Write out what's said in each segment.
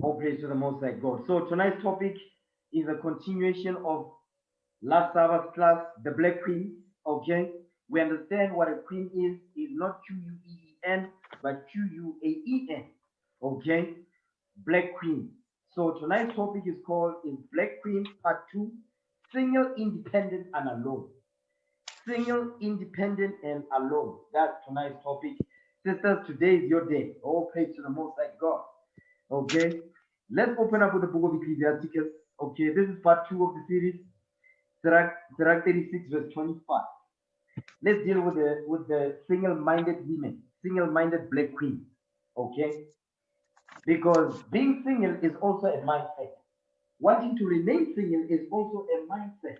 All praise to the Most High God. So tonight's topic is a continuation of last Sabbath class, the Black Queen. Okay, we understand what a queen is not Queen, but Quaen. Okay, Black Queen. So tonight's topic is Black Queen Part 2, Single, Independent, and Alone. Single, independent, and alone. That's tonight's topic. Sisters, today is your day. All praise to the Most High God. Okay, let's open up with the book of Ecclesiastes. Okay, this is part 2 of the series, Sirach 36 verse 25. Let's deal with the single-minded women, single-minded black queen. Okay, because being single is also a mindset. Wanting to remain single is also a mindset.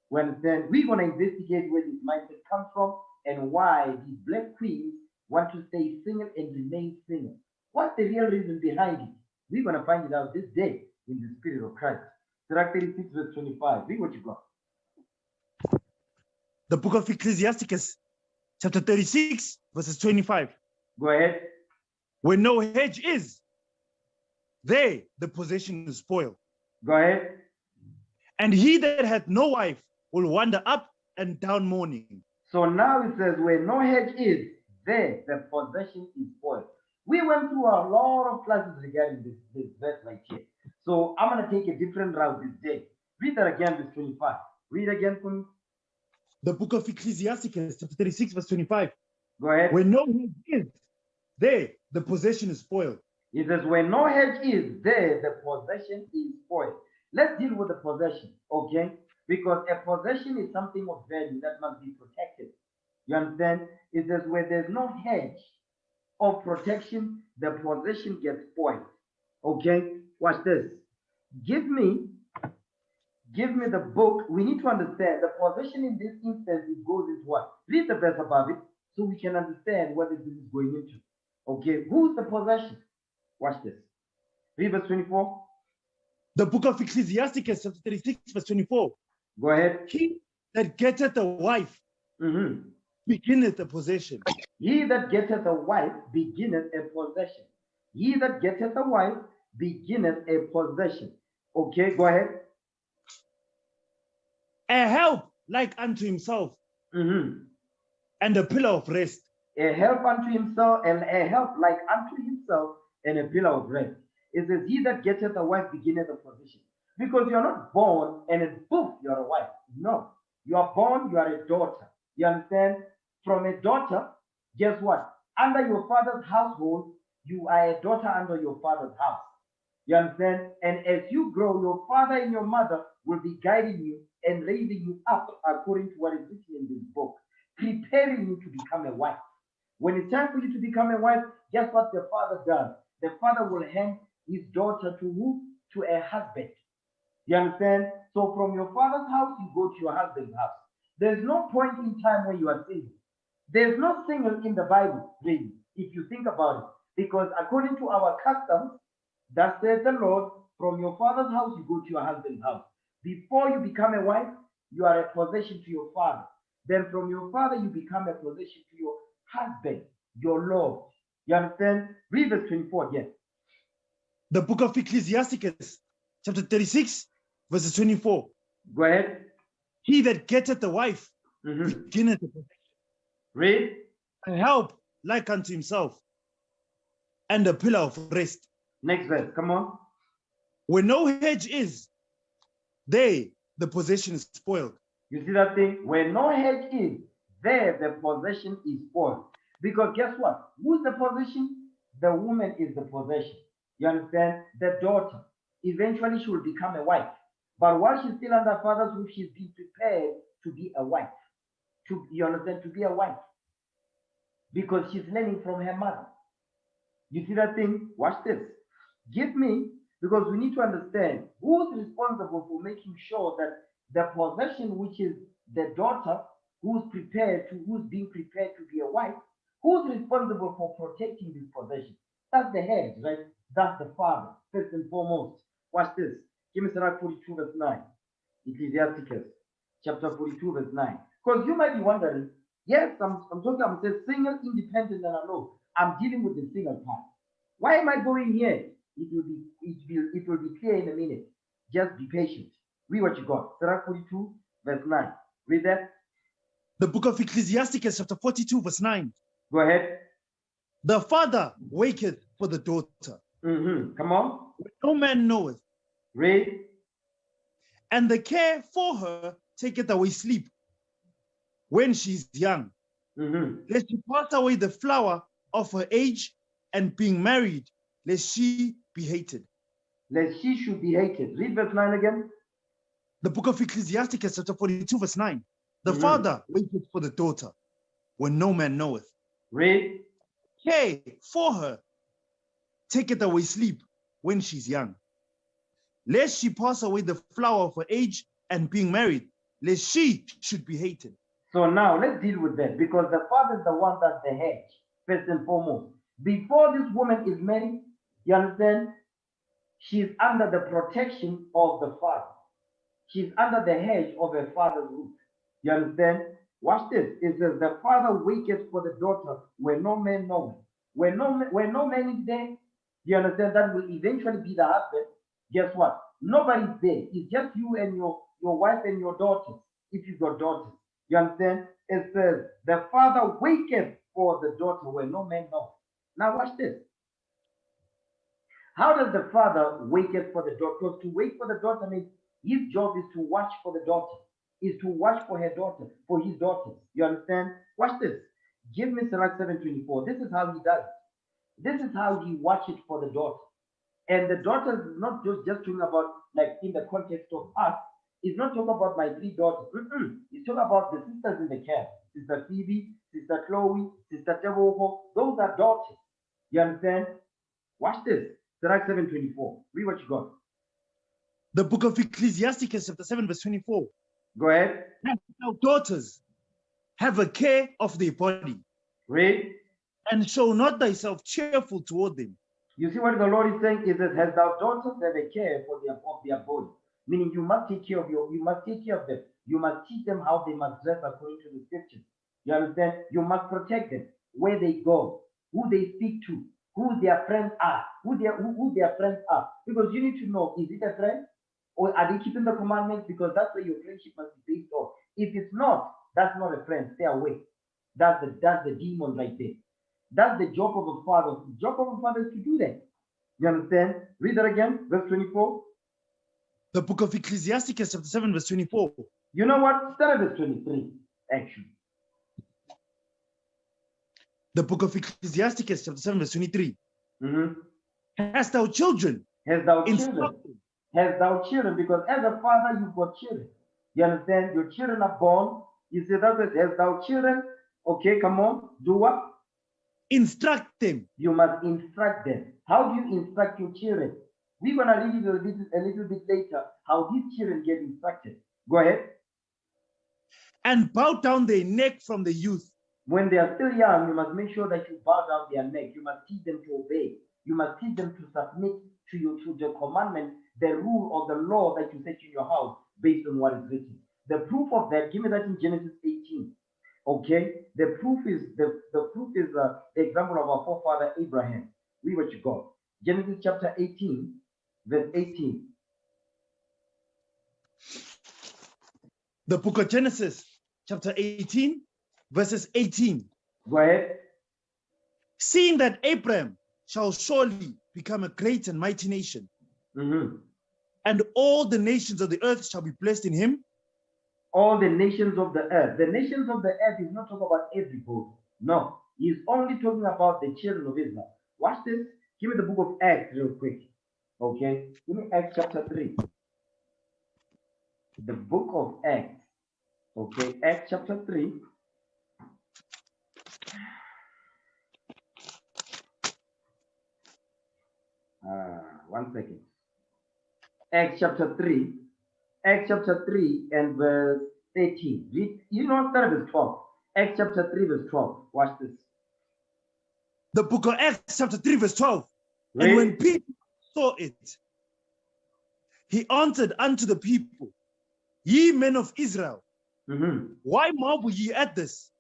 When then we're gonna investigate where this mindset comes from and why these black queens want to stay single and remain single. What's the real reason behind it? We're going to find it out this day in the Spirit of Christ. Sirach 36 verse 25. Read what you got. The book of Ecclesiastes, chapter 36, verses 25. Go ahead. Where no hedge is, there the possession is spoiled. Go ahead. And he that hath no wife will wander up and down mourning. So now it says, where no hedge is, there the possession is spoiled. We went through a lot of classes regarding this verse right here. So I'm going to take a different route this day. Read that again, verse 25. Read again for me. The book of Ecclesiastes, chapter 36, verse 25. Go ahead. Where no hedge is, there the possession is spoiled. It says, where no hedge is, there the possession is spoiled. Let's deal with the possession, okay? Because a possession is something of value that must be protected. You understand? It says, where there's no hedge of protection, the possession gets spoiled. Okay, watch this. Give me the book. We need to understand the possession in this instance. It goes into what? Read the verse above it so we can understand what this is going into. Okay, who's the possession? Watch this. Read verse 24. The book of Ecclesiastes, chapter 36, verse 24. Go ahead. He that getteth a wife beginneth a possession. He that getteth a wife beginneth a possession. He that getteth a wife beginneth a possession. Okay, go ahead. A help like unto himself, and a pillar of rest. A help unto himself, and a help like unto himself, and a pillar of rest. It says, he that getteth a wife beginneth a possession. Because you're not born and in poof, you're a wife. No. You are born, you are a daughter. You understand? From a daughter, guess what? Under your father's household, you are a daughter under your father's house. You understand? And as you grow, your father and your mother will be guiding you and raising you up according to what is written in this book, preparing you to become a wife. When it's time for you to become a wife, guess what the father does? The father will hand his daughter to who? To a husband. You understand? So from your father's house, you go to your husband's house. There's no point in time when you are single. There's no single in the Bible, really, if you think about it. Because according to our customs, that says the Lord, from your father's house, you go to your husband's house. Before you become a wife, you are a possession to your father. Then from your father, you become a possession to your husband, your Lord. You understand? Read verse 24 again. The book of Ecclesiastes, chapter 36, verses 24. Go ahead. He that getteth a wife beginneth a possession. Read. A help like unto himself, and a pillar of rest. Next verse, come on. Where no hedge is, there the possession is spoiled. You see that thing? Where no hedge is, there the possession is spoiled. Because guess what? Who's the possession? The woman is the possession. You understand? The daughter. Eventually she will become a wife. But while she's still under father's roof, she's been prepared to be a wife. You understand? To be a wife. Because she's learning from her mother. You see that thing? Watch this. Give me, because we need to understand who's responsible for making sure that the possession, which is the daughter, who's being prepared to be a wife, who's responsible for protecting this possession? That's the head, right? That's the father, first and foremost. Watch this. Give me Sirach 42 verse 9. Ecclesiastes chapter 42 verse 9. Because you might be wondering, yes, I'm saying single, independent, and alone. I'm dealing with the single part. Why am I going here? It will be clear in a minute. Just be patient. Read what you got. Surah 42, verse 9. Read that. The book of Ecclesiasticus, chapter 42, verse 9. Go ahead. The father waketh for the daughter. Come on. No man knoweth. Read. And the care for her taketh away sleep when she's young. Lest she pass away the flower of her age, and being married, lest she be hated. Lest she should be hated. Read verse 9 again. The book of Ecclesiasticus, chapter 42, verse 9. The father waiteth for the daughter when no man knoweth. Read. Care for her taketh away sleep when she's young. Lest she pass away the flower of her age, and being married, lest she should be hated. So now let's deal with that, because the father is the one that's the head, first and foremost. Before this woman is married, you understand, she's under the protection of the father. She's under the hedge of her father's roof. You understand? Watch this. It says, the father waketh for the daughter where no man knows. Where no man is there, you understand, that will eventually be the husband. Guess what? Nobody's there. It's just you and your wife and your daughters, if you've got daughters. You understand? It says, the father waketh for the daughter where no man knows. Now watch this. How does the father waketh for the daughter? Because to wait for the daughter means his job is to watch for the daughter, is to watch for her daughter, for his daughters. You understand? Watch this. Give me Sirach 7:24. This is how he does it. This is how he watches for the daughter. And the daughters is not just talking about, like in the context of us, it's not talking about my 3 daughters. It's talking about the sisters in the camp. Sister Phoebe, Sister Chloe, Sister Teboko. Those are daughters. You understand? Watch this. Sirach 7:24. Read what you got. The book of Ecclesiasticus, chapter 7, verse 24. Go ahead. Now daughters, have a care of their body. Read. And show not thyself cheerful toward them. You see what the Lord is saying is that, has thou daughters have a care for their body, meaning you must take care of them. You must teach them how they must dress according to the scriptures. You understand? You must protect them where they go, who they speak to, who their friends are, who their friends are. Because you need to know, is it a friend, or are they keeping the commandments? Because that's where your friendship must be based on. If it's not, that's not a friend. Stay away. That's the demon right there. That's the job of a father. The job of a father is to do that. You understand? Read that again, verse 24. The book of Ecclesiasticus, chapter 7, verse 24. You know what? Start at verse 23, actually. The book of Ecclesiasticus, chapter 7, verse 23. Hast thou children? Has thou children? Has thou children? Because as a father, you've got children. You understand? Your children are born. You say that was, has thou children? Okay, come on. Do what? Instruct them. You must instruct them. How do you instruct your children? We're going to read a little bit later how these children get instructed. Go ahead. And bow down their neck from the youth. When they are still young, you must make sure that you bow down their neck. You must teach them to obey. You must teach them to submit to the commandment, the rule or the law that you set in your house based on what is written. The proof of that, give me that in Genesis 18. Okay, the proof is the example of our forefather Abraham. Read what you got. Genesis chapter 18, verse 18. The book of Genesis, chapter 18, verses 18. Go ahead. Seeing that Abraham shall surely become a great and mighty nation, and all the nations of the earth shall be blessed in him. All the nations of the earth. The nations of the earth is not talking about everybody. No, he's only talking about the children of Israel. Watch this. Give me the book of Acts real quick. Okay, give me Acts chapter 3. The book of Acts. Okay, Acts chapter 3. One second. Acts chapter 3. Acts chapter 3 and verse 18. Read, you know, start verse 12. Acts chapter 3, verse 12. Watch this. The book of Acts chapter 3, verse 12. Read. And when people saw it, he answered unto the people, Ye men of Israel, why marvel ye at this?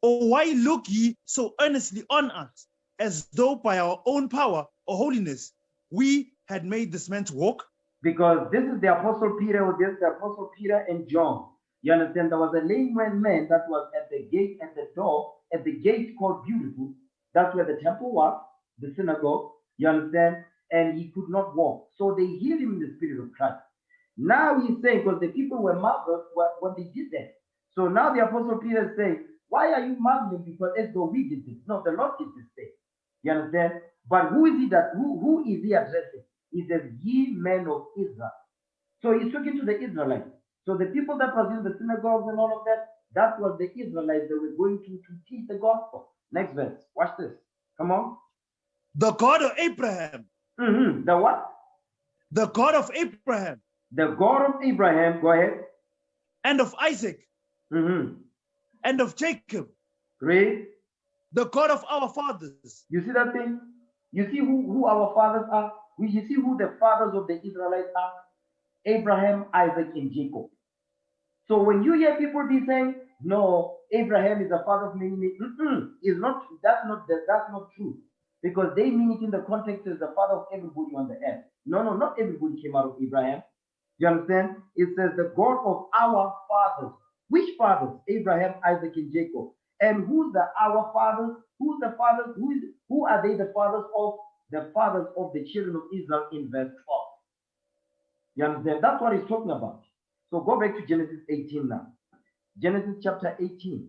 Or why look ye so earnestly on us, as though by our own power or holiness, we had made this man to walk? Because this is the Apostle Peter, or this is the Apostle Peter and John. You understand? There was a lame man that was at the gate, at the door, at the gate called Beautiful. That's where the temple was, the synagogue. You understand? And he could not walk. So they healed him in the Spirit of Christ. Now he's saying, because the people were marveled when they did that. So now the Apostle Peter is saying, why are you marveling? Because as though we did this. No, the Lord did this thing. You understand? But who is he who is he addressing? He says, ye men of Israel. So he's talking to the Israelites. So the people that was in the synagogues and all of that, that was the Israelites that were going to teach the gospel. Next verse. Watch this. Come on. The God of Abraham. The what? The God of Abraham. The God of Abraham. Go ahead. And of Isaac. And of Jacob. Read. The God of our fathers. You see that thing? You see who our fathers are? You see who the fathers of the Israelites are? Abraham, Isaac, and Jacob. So when you hear people be saying, no, Abraham is the father of many, it's not, that's not true. Because they mean it in the context as the father of everybody on the earth. No, not everybody came out of Abraham. You understand? It says the God of our fathers. Which fathers? Abraham, Isaac, and Jacob. And who's the our fathers? Who's the fathers? Who are they the fathers of? The fathers of the children of Israel in verse 12. You understand? That's what he's talking about. So go back to Genesis 18 now. Genesis chapter 18.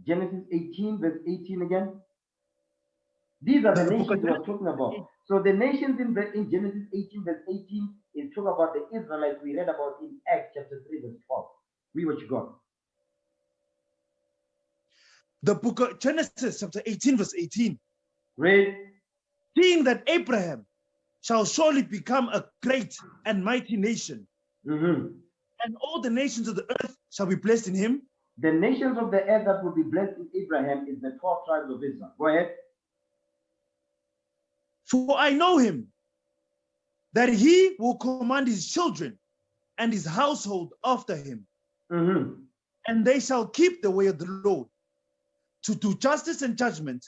Genesis 18, verse 18 again. These are the nations we are talking about. So the nations in Genesis 18, verse 18 is talking about the Israelites we read about in Acts chapter 3, verse 12. Read what you got. The book of Genesis chapter 18, verse 18. Read. Seeing that Abraham shall surely become a great and mighty nation, and all the nations of the earth shall be blessed in him. The nations of the earth that will be blessed in Abraham is the 12 tribes of Israel. Go ahead. For I know him, that he will command his children and his household after him, and they shall keep the way of the Lord, to do justice and judgment,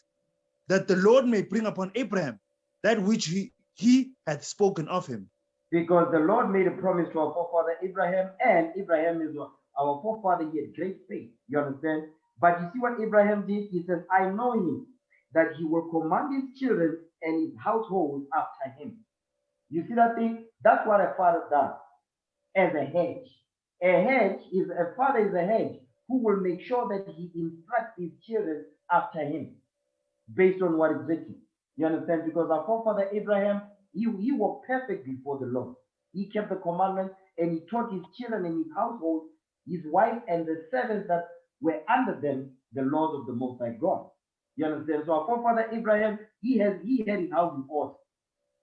that the Lord may bring upon Abraham that which he hath spoken of him. Because the Lord made a promise to our forefather Abraham, and Abraham is our forefather. He had great faith. You understand? But you see what Abraham did? He says, I know him, that he will command his children and his household after him. You see that thing? That's what a father does as a hedge. A father is a hedge who will make sure that he instructs his children after him based on what is written. You understand? Because our forefather Abraham, he was perfect before the Lord. He kept the commandments and he taught his children and his household, his wife and the servants that were under them, the laws of the Most High God. You understand? So our forefather Abraham, he had his house in order.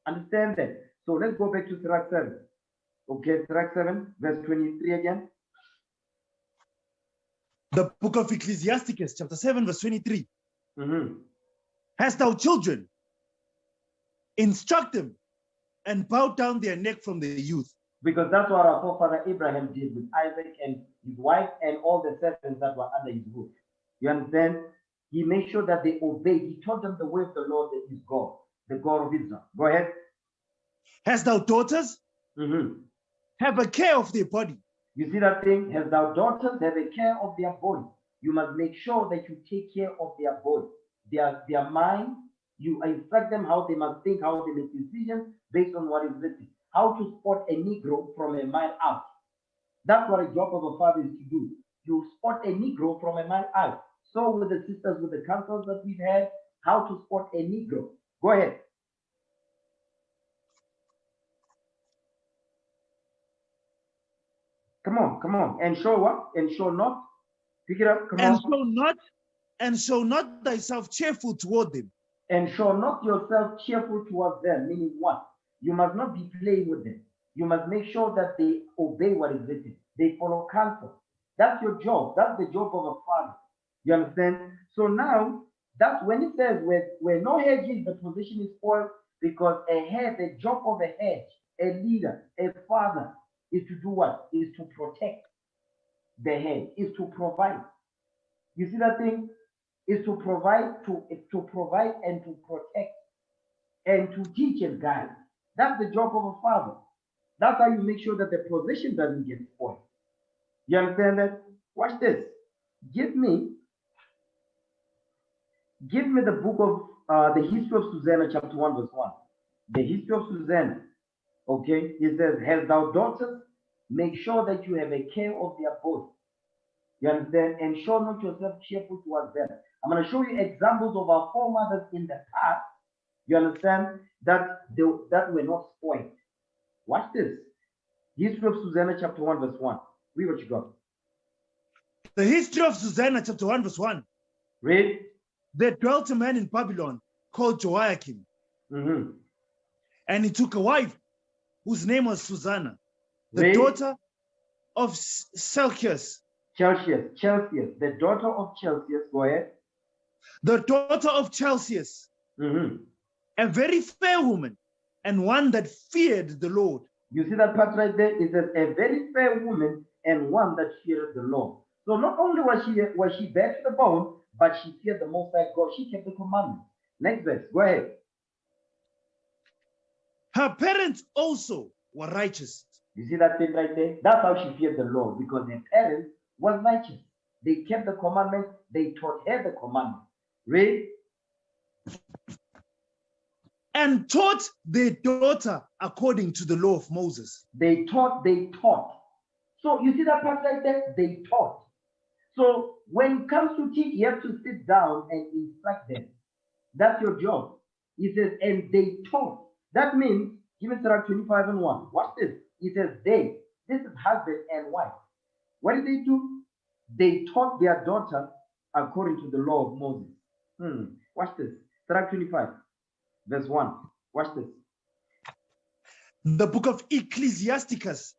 Understand that? So let's go back to Sirach 7. Okay, Sirach 7, verse 23 again. The book of Ecclesiasticus, chapter 7, verse 23. Hast thou children? Instruct them and bow down their neck from their youth. Because that's what our forefather Abraham did with Isaac and his wife and all the servants that were under his roof. You understand? He made sure that they obeyed. He taught them the way of the Lord that is God, the God of Israel. Go ahead. Hast thou daughters? Have a care of their body. You see that thing? Hast thou daughters? Have a care of their body. You must make sure that you take care of their body, their mind. You instruct them how they must think, how they make decisions based on what is written. How to spot a Negro from a mile out. That's what a job of a father is to do. You spot a Negro from a mile out. So with the sisters, with the councils that we've had, how to spot a Negro. Go ahead. Come on. And show what? And show not. Pick it up. Come on. And show not thyself cheerful toward them. And show not yourself cheerful towards them. Meaning what? You must not be playing with them. You must make sure that they obey what is written. They follow counsel. That's your job. That's the job of a father. You understand? So now, that's when it says where no hedge is, the position is spoiled, because a head, the job of a hedge, a leader, a father, is to do what? Is to protect the head, is to provide. You see that thing? Is to provide, to provide and to protect. and to teach and guide. That's the job of a father. That's how you make sure that the possession doesn't get spoiled. You understand that? Watch this. Give me the book of the history of Susanna, chapter 1, verse 1. The history of Susanna. Okay, it says, "Has thou daughters? Make sure that you have a care of their body." You understand? And show not yourself cheerful towards them. I'm going to show you examples of our foremothers in the past. You understand? That were not spoiled. Watch this. History of Susanna, chapter 1, verse 1. Read what you got. The history of Susanna, chapter 1, verse 1. Read. There dwelt a man in Babylon called Joachim. And he took a wife whose name was Susanna, the daughter of Celsius. Celsius, the daughter of Celsius. Go ahead. The daughter of Celsius, a very fair woman, and one that feared the Lord. You see that part right there? It says a very fair woman and one that feared the Lord. So not only was she bad to the bone, but she feared the Most High God. She kept the commandments. Next verse. Go ahead. Her parents also were righteous. You see that thing right there? That's how she feared the Lord, because her parents were righteous. They kept the commandments. They taught her the commandments. Read. And taught their daughter according to the law of Moses. They taught. So you see that part right there? They taught. So when it comes to teach, you have to sit down and instruct them. That's your job. He says, and they taught. That means, give me Sirach 25 and 1. Watch this. He says, they. This is husband and wife. What did they do? They taught their daughter according to the law of Moses. Watch this. Sirach 25, verse 1. Watch this. The book of Ecclesiasticus,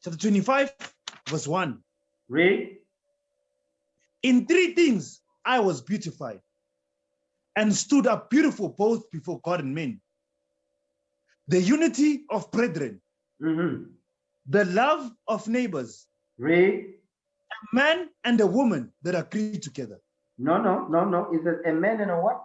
chapter 25, verse 1. Read. In 3 things I was beautified, and stood up beautiful both before God and men. The unity of brethren, the love of neighbors, Read. a man and a woman that agree together. No. It says a man and a what?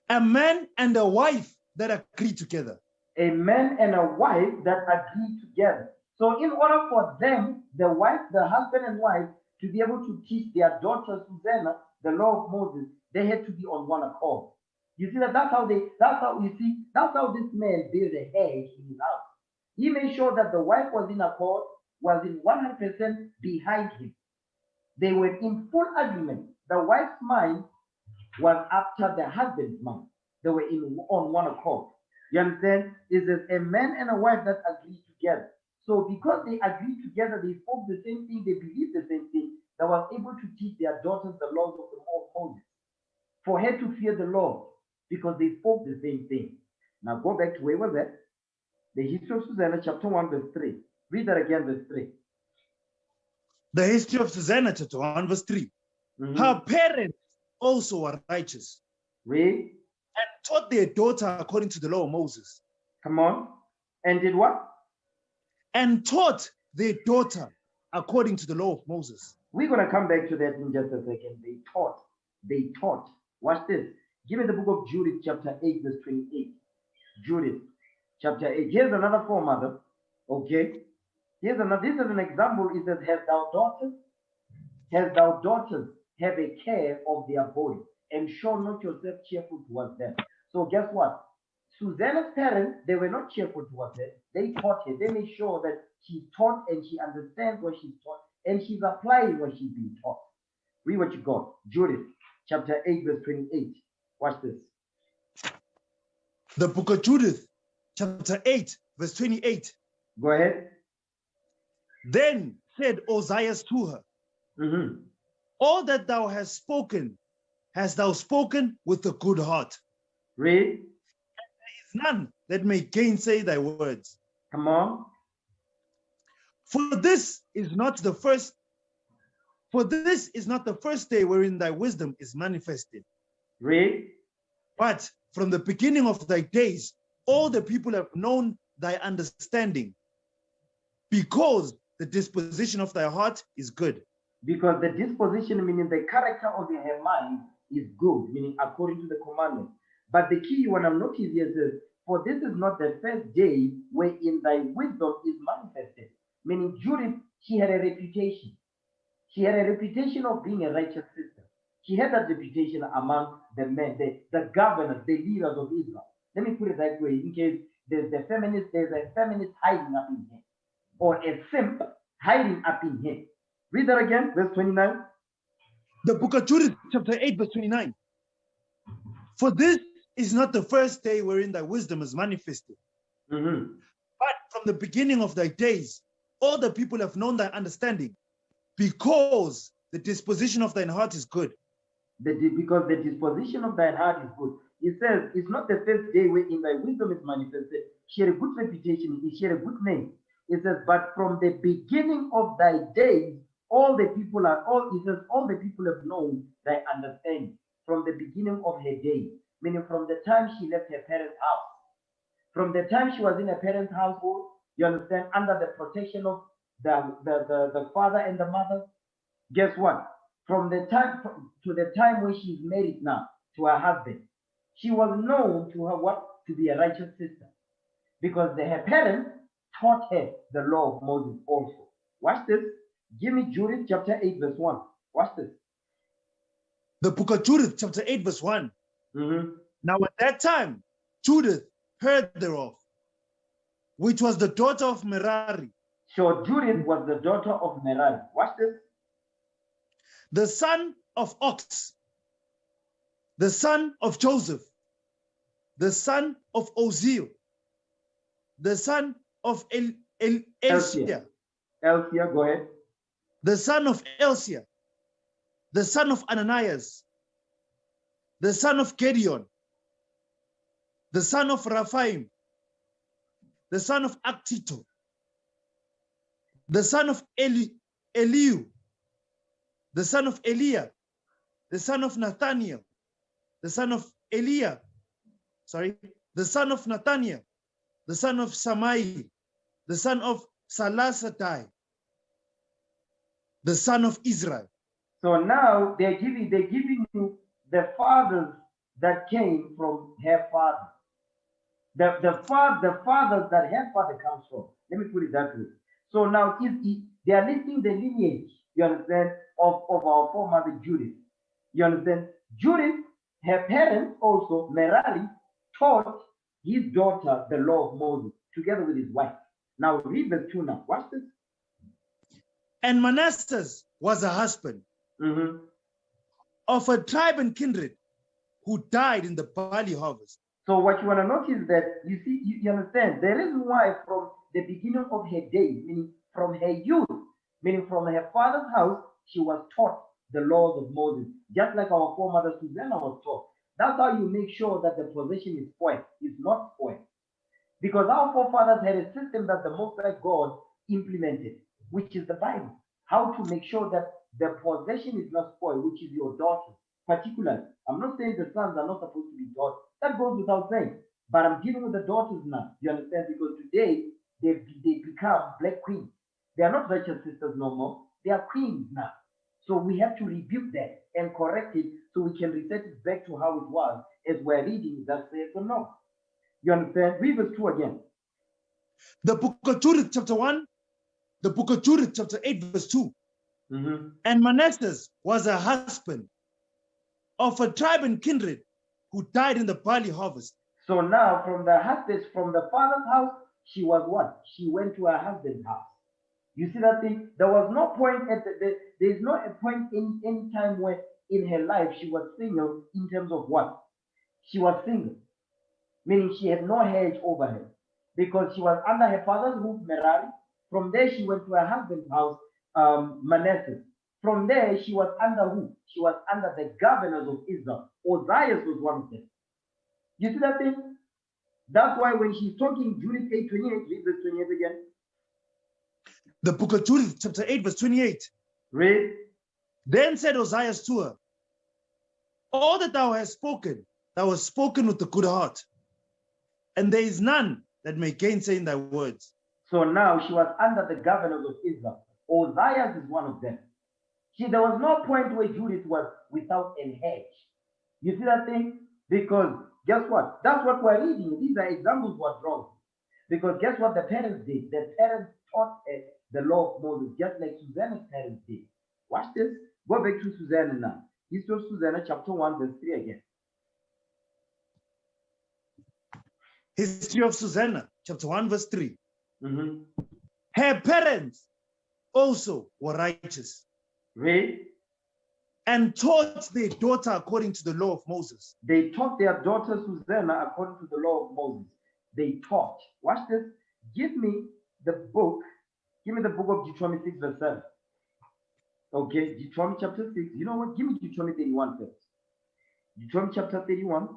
A man and a wife that agree together. A man and a wife that agree together. So in order for them, the husband and wife, to be able to teach their daughter Susanna the law of Moses, they had to be on one accord. You see that's how this man built a hedge in his house. He made sure that the wife was in accord, was in 100% behind him. They were in full agreement. The wife's mind was after the husband's mind. They were on one accord. You understand? It is a man and a wife that agree together. So because they agreed together, they spoke the same thing, they believed the same thing, they were able to teach their daughters the laws of the law of Moses. For her to fear the Lord, because they spoke the same thing. Now go back to where was that? The history of Susanna, chapter 1, verse 3. Read that again, verse 3. The history of Susanna, chapter 1, verse 3. Her parents also were righteous. Read. And taught their daughter according to the law of Moses. Come on. And did what? And taught their daughter according to the law of Moses. We're going to come back to that in just a second. They taught. Watch this. Give me the book of Judith, chapter 8, verse 28. Judith, chapter 8. Here's another foremother. Okay. This is an example. It says, Has thou daughters have a care of their body, and show not yourself cheerful towards them. So guess what? Susanna's parents, they were not cheerful towards her. They taught her. They made sure that she's taught and she understands what she's taught and she's applying what she's being taught. Read what you got. Judith, chapter 8, verse 28. Watch this. The book of Judith, chapter 8, verse 28. Go ahead. Then said Ozias to her, all that thou hast spoken with a good heart. Read. And there is none that may gainsay thy words. Come on. For this is not the first day wherein thy wisdom is manifested. Read. But from the beginning of thy days, all the people have known thy understanding, because the disposition of thy heart is good. Because the disposition, meaning the character of her mind, is good, meaning according to the commandment. But the key you want to notice here is, for this is not the first day wherein thy wisdom is manifested. Meaning Judith, she had a reputation. She had a reputation of being a righteous sister. She had that reputation among the men, the governors, the leaders of Israel. Let me put it that way, in case there's a feminist hiding up in here, or a simp hiding up in here. Read that again, verse 29. The book of Judith, chapter 8, verse 29. For this is not the first day wherein thy wisdom is manifested. But from the beginning of thy days, all the people have known thy understanding, because the disposition of thine heart is good. Because the disposition of thine heart is good. It says, it's not the first day wherein thy wisdom is manifested. She had a good reputation, she had a good name. It says, but from the beginning of thy days, all the people have known thy understanding. From the beginning of her day, meaning from the time she left her parents' house. From the time she was in her parents' household, you understand, under the protection of the father and the mother. Guess what? From the time to the time when she's married now to her husband, she was known to her to be a righteous sister, because her parents taught her the law of Moses also. Watch this. Give me Judith chapter 8 verse 1. Watch this. The book of Judith chapter 8 verse 1. Now at that time, Judith heard thereof, which was the daughter of Merari. So Judith was the daughter of Merari. Watch this. The son of Ox, the son of Joseph, the son of Oziel, the son of Elsia. Elsia, go ahead. The son of Elsia, the son of Ananias, the son of Gideon, the son of Raphaim, the son of Actito, the son of Eliu, the son of Eliah, the son of Nathaniel, the son of the son of Nathaniel, the son of Samai, the son of Salasatai, the son of Israel. So now they're giving you the fathers that came from her father. The fathers that her father comes from. Let me put it that way. So now they are listing the lineage, you understand, of our foremother Judith. You understand? Judith, her parents also, Merari, taught his daughter the law of Moses together with his wife. Now read verse 2 now. Watch this. And Manasseh was a husband of a tribe and kindred who died in the barley harvest. So what you want to notice is that, you see, you understand, the reason why from the beginning of her days, meaning from her youth, meaning from her father's house, she was taught the laws of Moses, just like our foremother Susanna was taught. That's how you make sure that the possession is spoiled, is not spoiled. Because our forefathers had a system that the Most High God implemented, which is the Bible. How to make sure that the possession is not spoiled, which is your daughter. Particularly, I'm not saying the sons are not supposed to be taught. That goes without saying. But I'm dealing with the daughters now. You understand? Because today they become black queens. They are not righteous sisters no more. They are queens now. So we have to rebuke that and correct it so we can reset it back to how it was as we're reading that says the Lord. You understand? Read verse 2 again. The book of Judith chapter 1, the book of Judith chapter 8 verse 2. And Manasseh was a husband of a tribe and kindred who died in the barley harvest. So now from the father's house, she was what? She went to her husband's house. You see that thing? There was no point there's no a point in any time where in her life she was single in terms of what? She was single. Meaning she had no hedge over her. Because she was under her father's roof, Merari. From there she went to her husband's house, Manasseh. From there she was under who? She was under the governors of Israel. Ozias was one of them. You see that thing? That's why when she's talking, Judith 8:28, read verse 28 again. The book of Judith, chapter 8, verse 28. Read. Then said Ozias to her, all that thou hast spoken with a good heart, and there is none that may gainsay in thy words. So now she was under the governors of Israel. Ozias is one of them. See, there was no point where Judith was without a hedge. You see that thing? Because guess what? That's what we're reading. These are examples what wrong. Because guess what the parents did? The parents taught the law of Moses, just like Susanna's parents did. Watch this. Go back to Susanna now. History of Susanna, chapter 1, verse 3 again. History of Susanna, chapter 1, verse 3. Mm-hmm. Her parents also were righteous. Read. And taught their daughter according to the law of Moses. They taught their daughter Susanna according to the law of Moses. They taught. Watch this. Give me the book. Give me the book of Deuteronomy 6, verse 7. Okay, Deuteronomy chapter 6. You know what? Give me Deuteronomy 31 first. Deuteronomy chapter 31.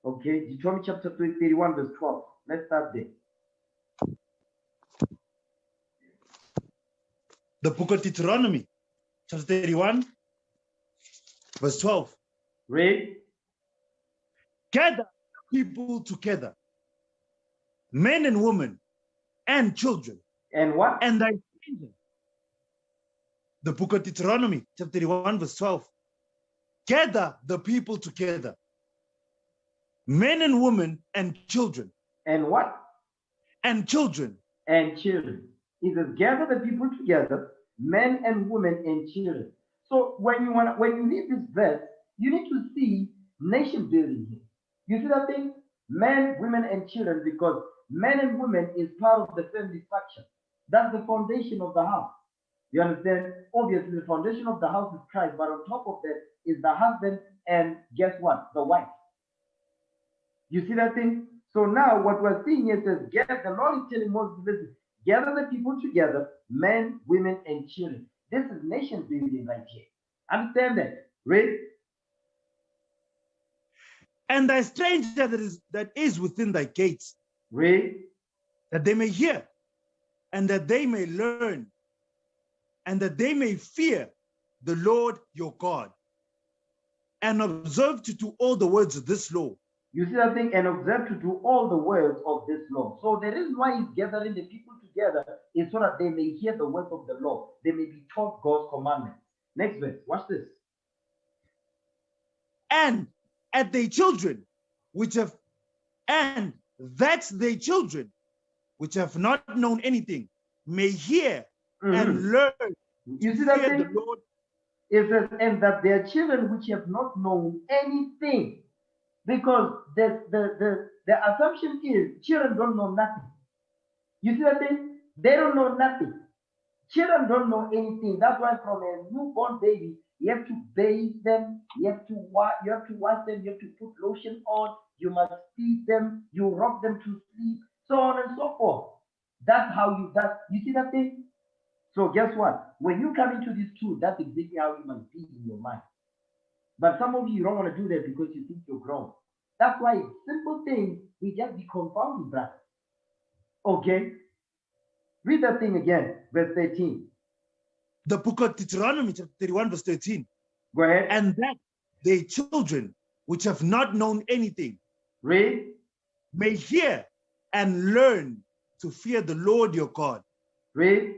Okay, Deuteronomy chapter 31, verse 12. Let's start there. The book of Deuteronomy, chapter 31, verse 12. Read. Gather people together, men and women, and children. And what? And thy children. The book of Deuteronomy, chapter 31, verse 12. Gather the people together, men and women, and children. And what? And children. And children. It says, gather the people together, men and women and children. So when you read this verse, you need to see nation building here. You see that thing? Men, women, and children, because men and women is part of the family structure. That's the foundation of the house. You understand? Obviously, the foundation of the house is Christ, but on top of that is the husband and guess what? The wife. You see that thing? So now what we're seeing is that the Lord is telling Moses, listen, gather the people together, men, women, and children. This is nation building right here. Understand that? Read. And thy stranger that is within thy gates. Read. That they may hear, and that they may learn, and that they may fear the Lord your God, and observe to do all the words of this law. You see that thing? And observe to do all the words of this law. So the reason why he's gathering the people together is so that they may hear the words of the law. They may be taught God's commandments. Next verse. Watch this. And at their children, and that their children, which have not known anything, may hear and learn. You see that thing? The Lord. It says, and that their children which have not known anything. Because the assumption is children don't know nothing. You see that thing? They don't know nothing. Children don't know anything. That's why from a newborn baby, you have to bathe them, you have to wash them, you have to put lotion on, you must feed them, you rock them to sleep, so on and so forth. That's how you see that thing? So guess what? When you come into this truth, that's exactly how you must be in your mind. But some of you don't want to do that because you think you're grown. That's why simple things will just be confounding, brother. Okay? Read that thing again, verse 13. The book of Deuteronomy, chapter 31, verse 13. Go ahead. And that their children, which have not known anything, read, may hear and learn to fear the Lord your God. Read.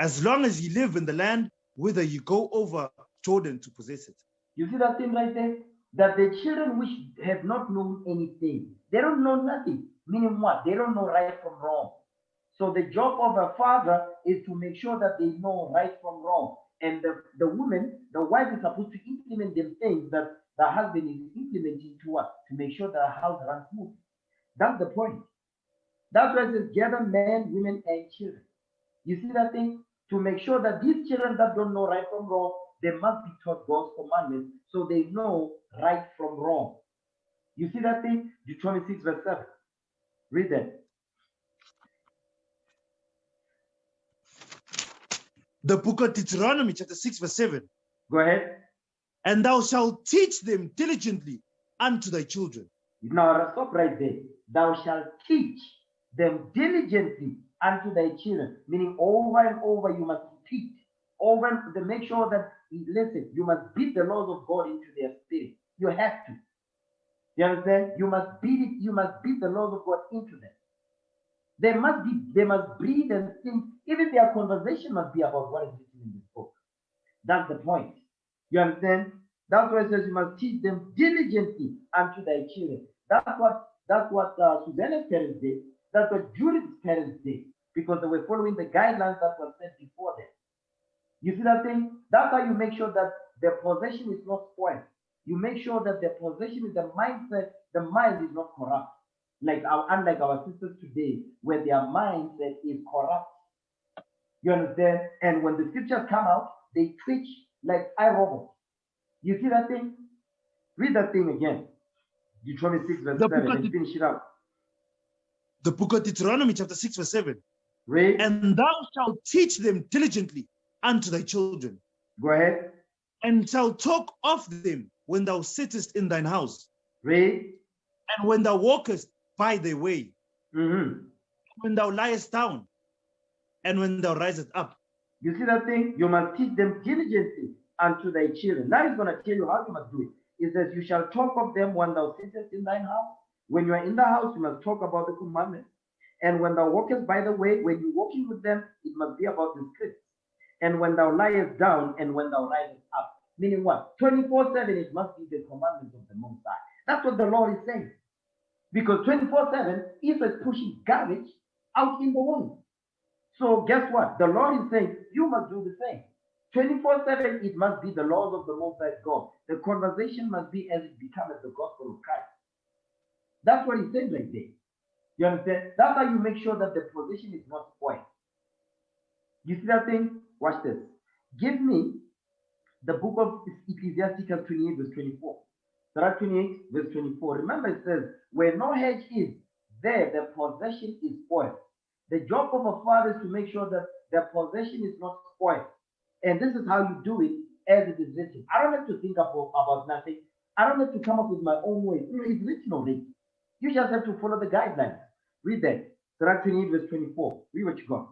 As long as you live in the land, whither you go over Jordan to possess it. You see that thing right there? That the children which have not known anything, they don't know nothing. Meaning what? They don't know right from wrong. So the job of a father is to make sure that they know right from wrong. And the woman, the wife is supposed to implement them things that the husband is implementing to what? To make sure the house runs smooth. That's the point. That's why it says gather men, women, and children. You see that thing? To make sure that these children that don't know right from wrong, they must be taught God's commandments so they know right from wrong. You see that thing? Deuteronomy 6 verse 7. Read that. The book of Deuteronomy chapter 6 verse 7. Go ahead. And thou shalt teach them diligently unto thy children. Now stop right there. Thou shalt teach them diligently unto thy children. Meaning over and over you must repeat. Over to make sure that, listen, you must beat the laws of God into their spirit. You have to. You understand? You must beat it, you must beat the laws of God into them. They must breathe and think. Even their conversation must be about what is written in this book. That's the point. You understand? That's why it says you must teach them diligently unto thy children. That's what Susanna's parents did. That's what Judith's parents did, because they were following the guidelines that were set before them. You see that thing? That's how you make sure that their possession is not spoiled. You make sure that their possession is the mindset, the mind is not corrupt. Unlike our sisters today, where their mindset is corrupt. You understand? And when the scriptures come out, they twitch like iRobot. You see that thing? Read that thing again. Deuteronomy 6 verse 7 and finish it up. The book of Deuteronomy chapter 6 verse 7. Read. And thou shalt teach them diligently unto thy children. Go ahead. And shalt talk of them when thou sittest in thine house. Read. And when thou walkest by the way. Mm-hmm. When thou liest down. And when thou risest up. You see that thing? You must teach them diligently unto thy children. Now he's going to tell you how you must do it. It says, you shall talk of them when thou sittest in thine house. When you are in the house, you must talk about the commandments. And when thou walkest by the way, when you're walking with them, it must be about the scripts. And when thou liest down, and when thou risest up. Meaning what? 24/7, it must be the commandments of the Most High. That's what the Lord is saying. Because 24/7, Esau is pushing garbage out in the world. So guess what? The Lord is saying, you must do the same. 24/7, it must be the laws of the Most High God. The conversation must be as it becomes the gospel of Christ. That's what he said right there. You understand? That's how you make sure that the position is not spoiled. You see that thing? Watch this. Give me the book of Ecclesiastes 28 verse 24. Surah 28 verse 24. Remember it says, where no hedge is, there the possession is spoiled. The job of a father is to make sure that their possession is not spoiled. And this is how you do it as it is written. I don't have to think about nothing. I don't have to come up with my own way. It's written already. You just have to follow the guidelines. Read that. Surah 28 verse 24. Read what you got.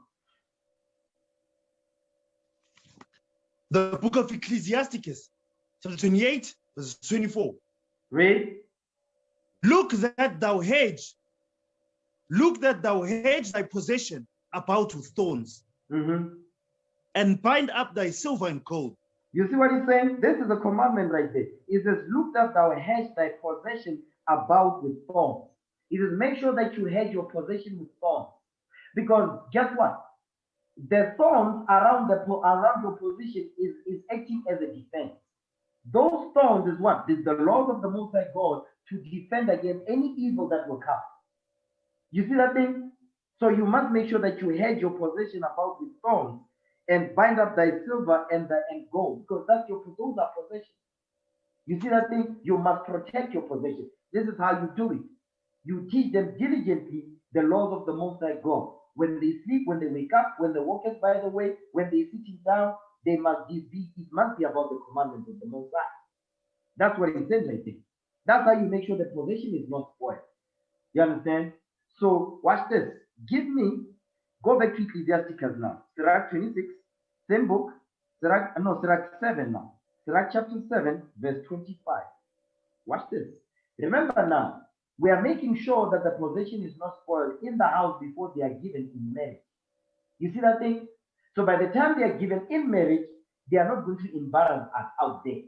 The book of Ecclesiasticus, chapter 28, verse 24. Read. Look that thou hedge thy possession about with thorns, and bind up thy silver and gold. You see what he's saying? This is a commandment right there. It says, look that thou hedge thy possession about with thorns. It says, make sure that you hedge your possession with thorns. Because guess what? The thorns around your position is acting as a defense. Those thorns is what? Is the laws of the Most High God to defend against any evil that will come. You see that thing? So you must make sure that you hedge your possession about with thorns and bind up thy silver and gold, because those are possessions. You see that thing? You must protect your possession. This is how you do it. You teach them diligently the laws of the Most High God. When they sleep, when they wake up, when they walk by the way, when they're sitting down, it must be about the commandments of the Most High. That's what it says right there. That's how you make sure the possession is not spoiled. You understand? So watch this. Go back to Ecclesiasticus now. Sirach 26, same book. Sirach 7 now. Sirach chapter 7, verse 25. Watch this. Remember now, we are making sure that the possession is not spoiled in the house before they are given in marriage. You see that thing? So by the time they are given in marriage, they are not going to embarrass us out there.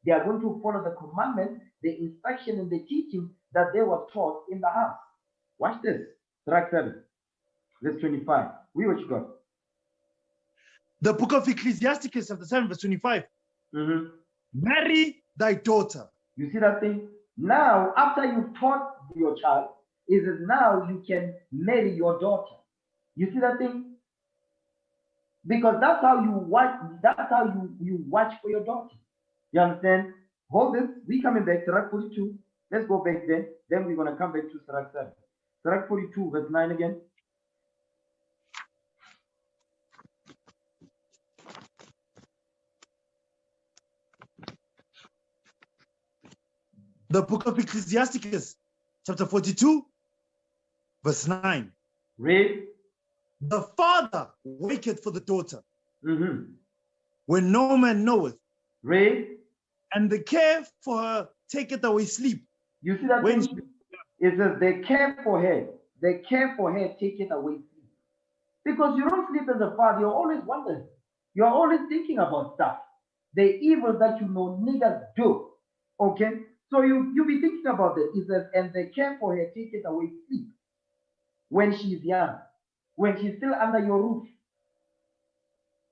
They are going to follow the commandment, the instruction, and the teaching that they were taught in the house. Watch this. Sirach 7, verse 25. Read what you got. The book of Ecclesiasticus, chapter 7, verse 25. Marry thy daughter. You see that thing? Now, after you've taught your child, it is now you can marry your daughter. You see that thing? Because that's how you watch. That's how you watch for your daughter. You understand? Hold this. We coming back to Sirach 42. Let's go back then. Then we're gonna come back to Sirach 7. Sirach 42, verse 9 again. The book of Ecclesiasticus, chapter 42, verse 9. Read. The father waketh for the daughter, when no man knoweth. Read. And the care for her taketh away sleep. You see that when thing? It says they care for her. They care for her, taketh away sleep. Because you don't sleep as a father, you're always wondering. You're always thinking about stuff. the evil that you know niggas do. Okay? So you be thinking about it. It says, and they care for her, take it away sleep when she's young, when she's still under your roof.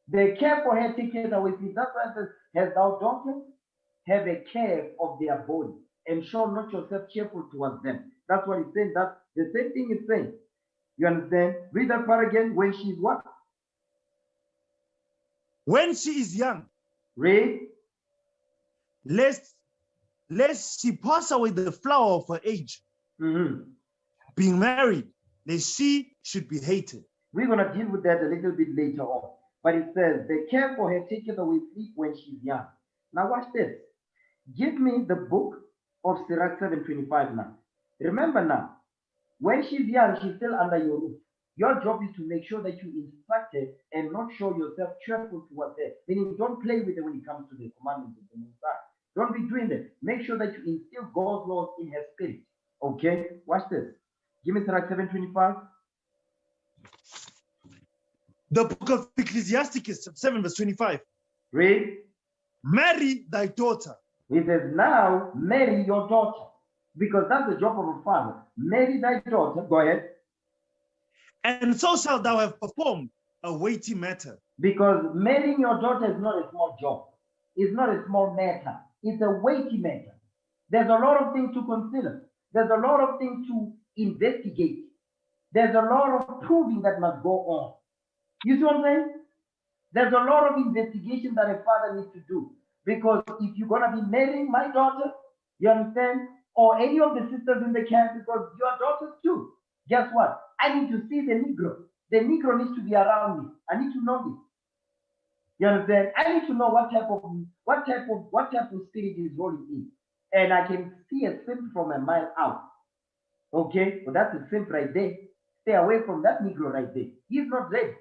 They care for her, take it away sleep. That's why it says, has thou daughters, have a care of their body, and show not yourself cheerful towards them. That's what it's saying. That's the same thing it's saying. You understand? Read that part again. When she's what? When she is young. Read. Lest she pass away the flower of her age. Being married, lest she should be hated. We're going to deal with that a little bit later on. But it says, they care for her, take it away sleep when she's young. Now watch this. Give me the book of Sirach 7:25 now. Remember now, when she's young, she's still under your roof. Your job is to make sure that you instruct her and not show yourself cheerful towards her. Meaning, don't play with her when it comes to the commandments of the Most High. Don't be doing that. Make sure that you instill God's laws in her spirit. Okay? Watch this. Give me Sirach 7:25. The book of Ecclesiastes 7:25. Read. Marry thy daughter. He says, now marry your daughter. Because that's the job of a father. Marry thy daughter. Go ahead. And so shalt thou have performed a weighty matter. Because marrying your daughter is not a small job. It's not a small matter. It's a weighty matter. There's a lot of things to consider. There's a lot of things to investigate. There's a lot of proving that must go on. You see what I'm saying? There's a lot of investigation that a father needs to do. Because if you're going to be marrying my daughter, you understand? Or any of the sisters in the camp, because your daughters too. Guess what? I need to see the Negro. The Negro needs to be around me. I need to know this. You understand? I need to know what type of spirit is rolling in. And I can see a simp from a mile out. Okay? Well, that's a simp right there. Stay away from that Negro right there. He's not ready.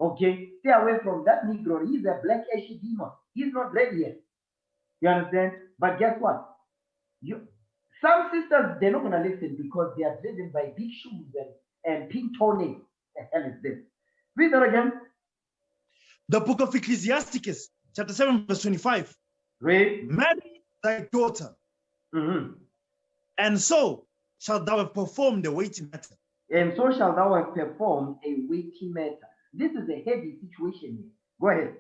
Okay? Stay away from that Negro. He's a black ashy demon. He's not ready yet. You understand? But guess what? Some sisters, they're not going to listen because they are driven by big shoes and pink toenails. The hell is this? Read that again. The book of Ecclesiastes, chapter 7:25. Read. Marry thy daughter. And so shalt thou have performed a weighty matter. And so shalt thou have performed a weighty matter. This is a heavy situation here. Go ahead.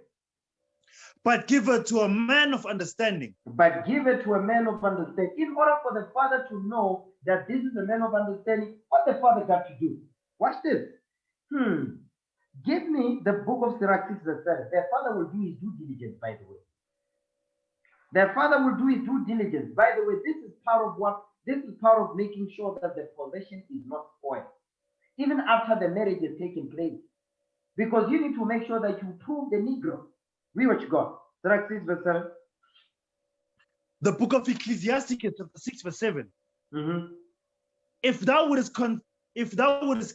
But give her to a man of understanding. But give it to a man of understanding. In order for the father to know that this is a man of understanding, what the father got to do? Watch this. Give me the book of Sirach 6:7. Their father will do his due diligence, by the way. Their father will do his due diligence. By the way, this is part of what? This is part of making sure that the possession is not spoiled. Even after the marriage has taken place. Because you need to make sure that you prove the Negro. Read what you got. Sirach 6:7. The book of Ecclesiastes, chapter 6:7. If thou wouldest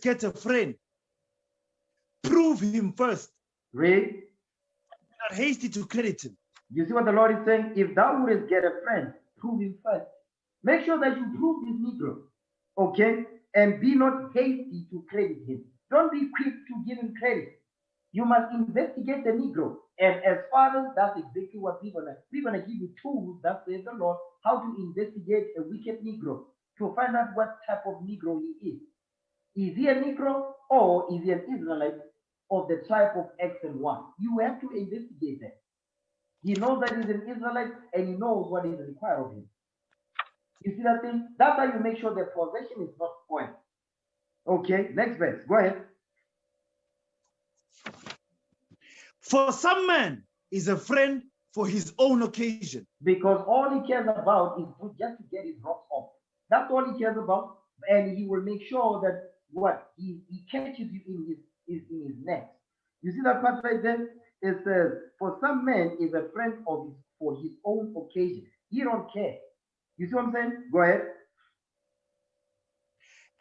get a friend, prove him first. Read. Be not hasty to credit him. You see what the Lord is saying? If thou wouldest get a friend, prove him first. Make sure that you prove this Negro. Okay? And be not hasty to credit him. Don't be quick to give him credit. You must investigate the Negro. And as fathers, that's exactly what we're gonna give you tools, that says the Lord, how to investigate a wicked Negro, to find out what type of Negro he is. Is he a Negro or is he an Israelite of the tribe of X and Y? You have to investigate that. He knows that he's an Israelite and he knows what is required of him. You see that thing? That's how you make sure the possession is not spoiled. Okay, next verse. Go ahead. For some man is a friend for his own occasion. Because all he cares about is just to get his rocks off. That's all he cares about. And he will make sure that what? He catches you in his neck. You see that part right there? It says, for some man is a friend for his own occasion. He don't care. You see what I'm saying? Go ahead.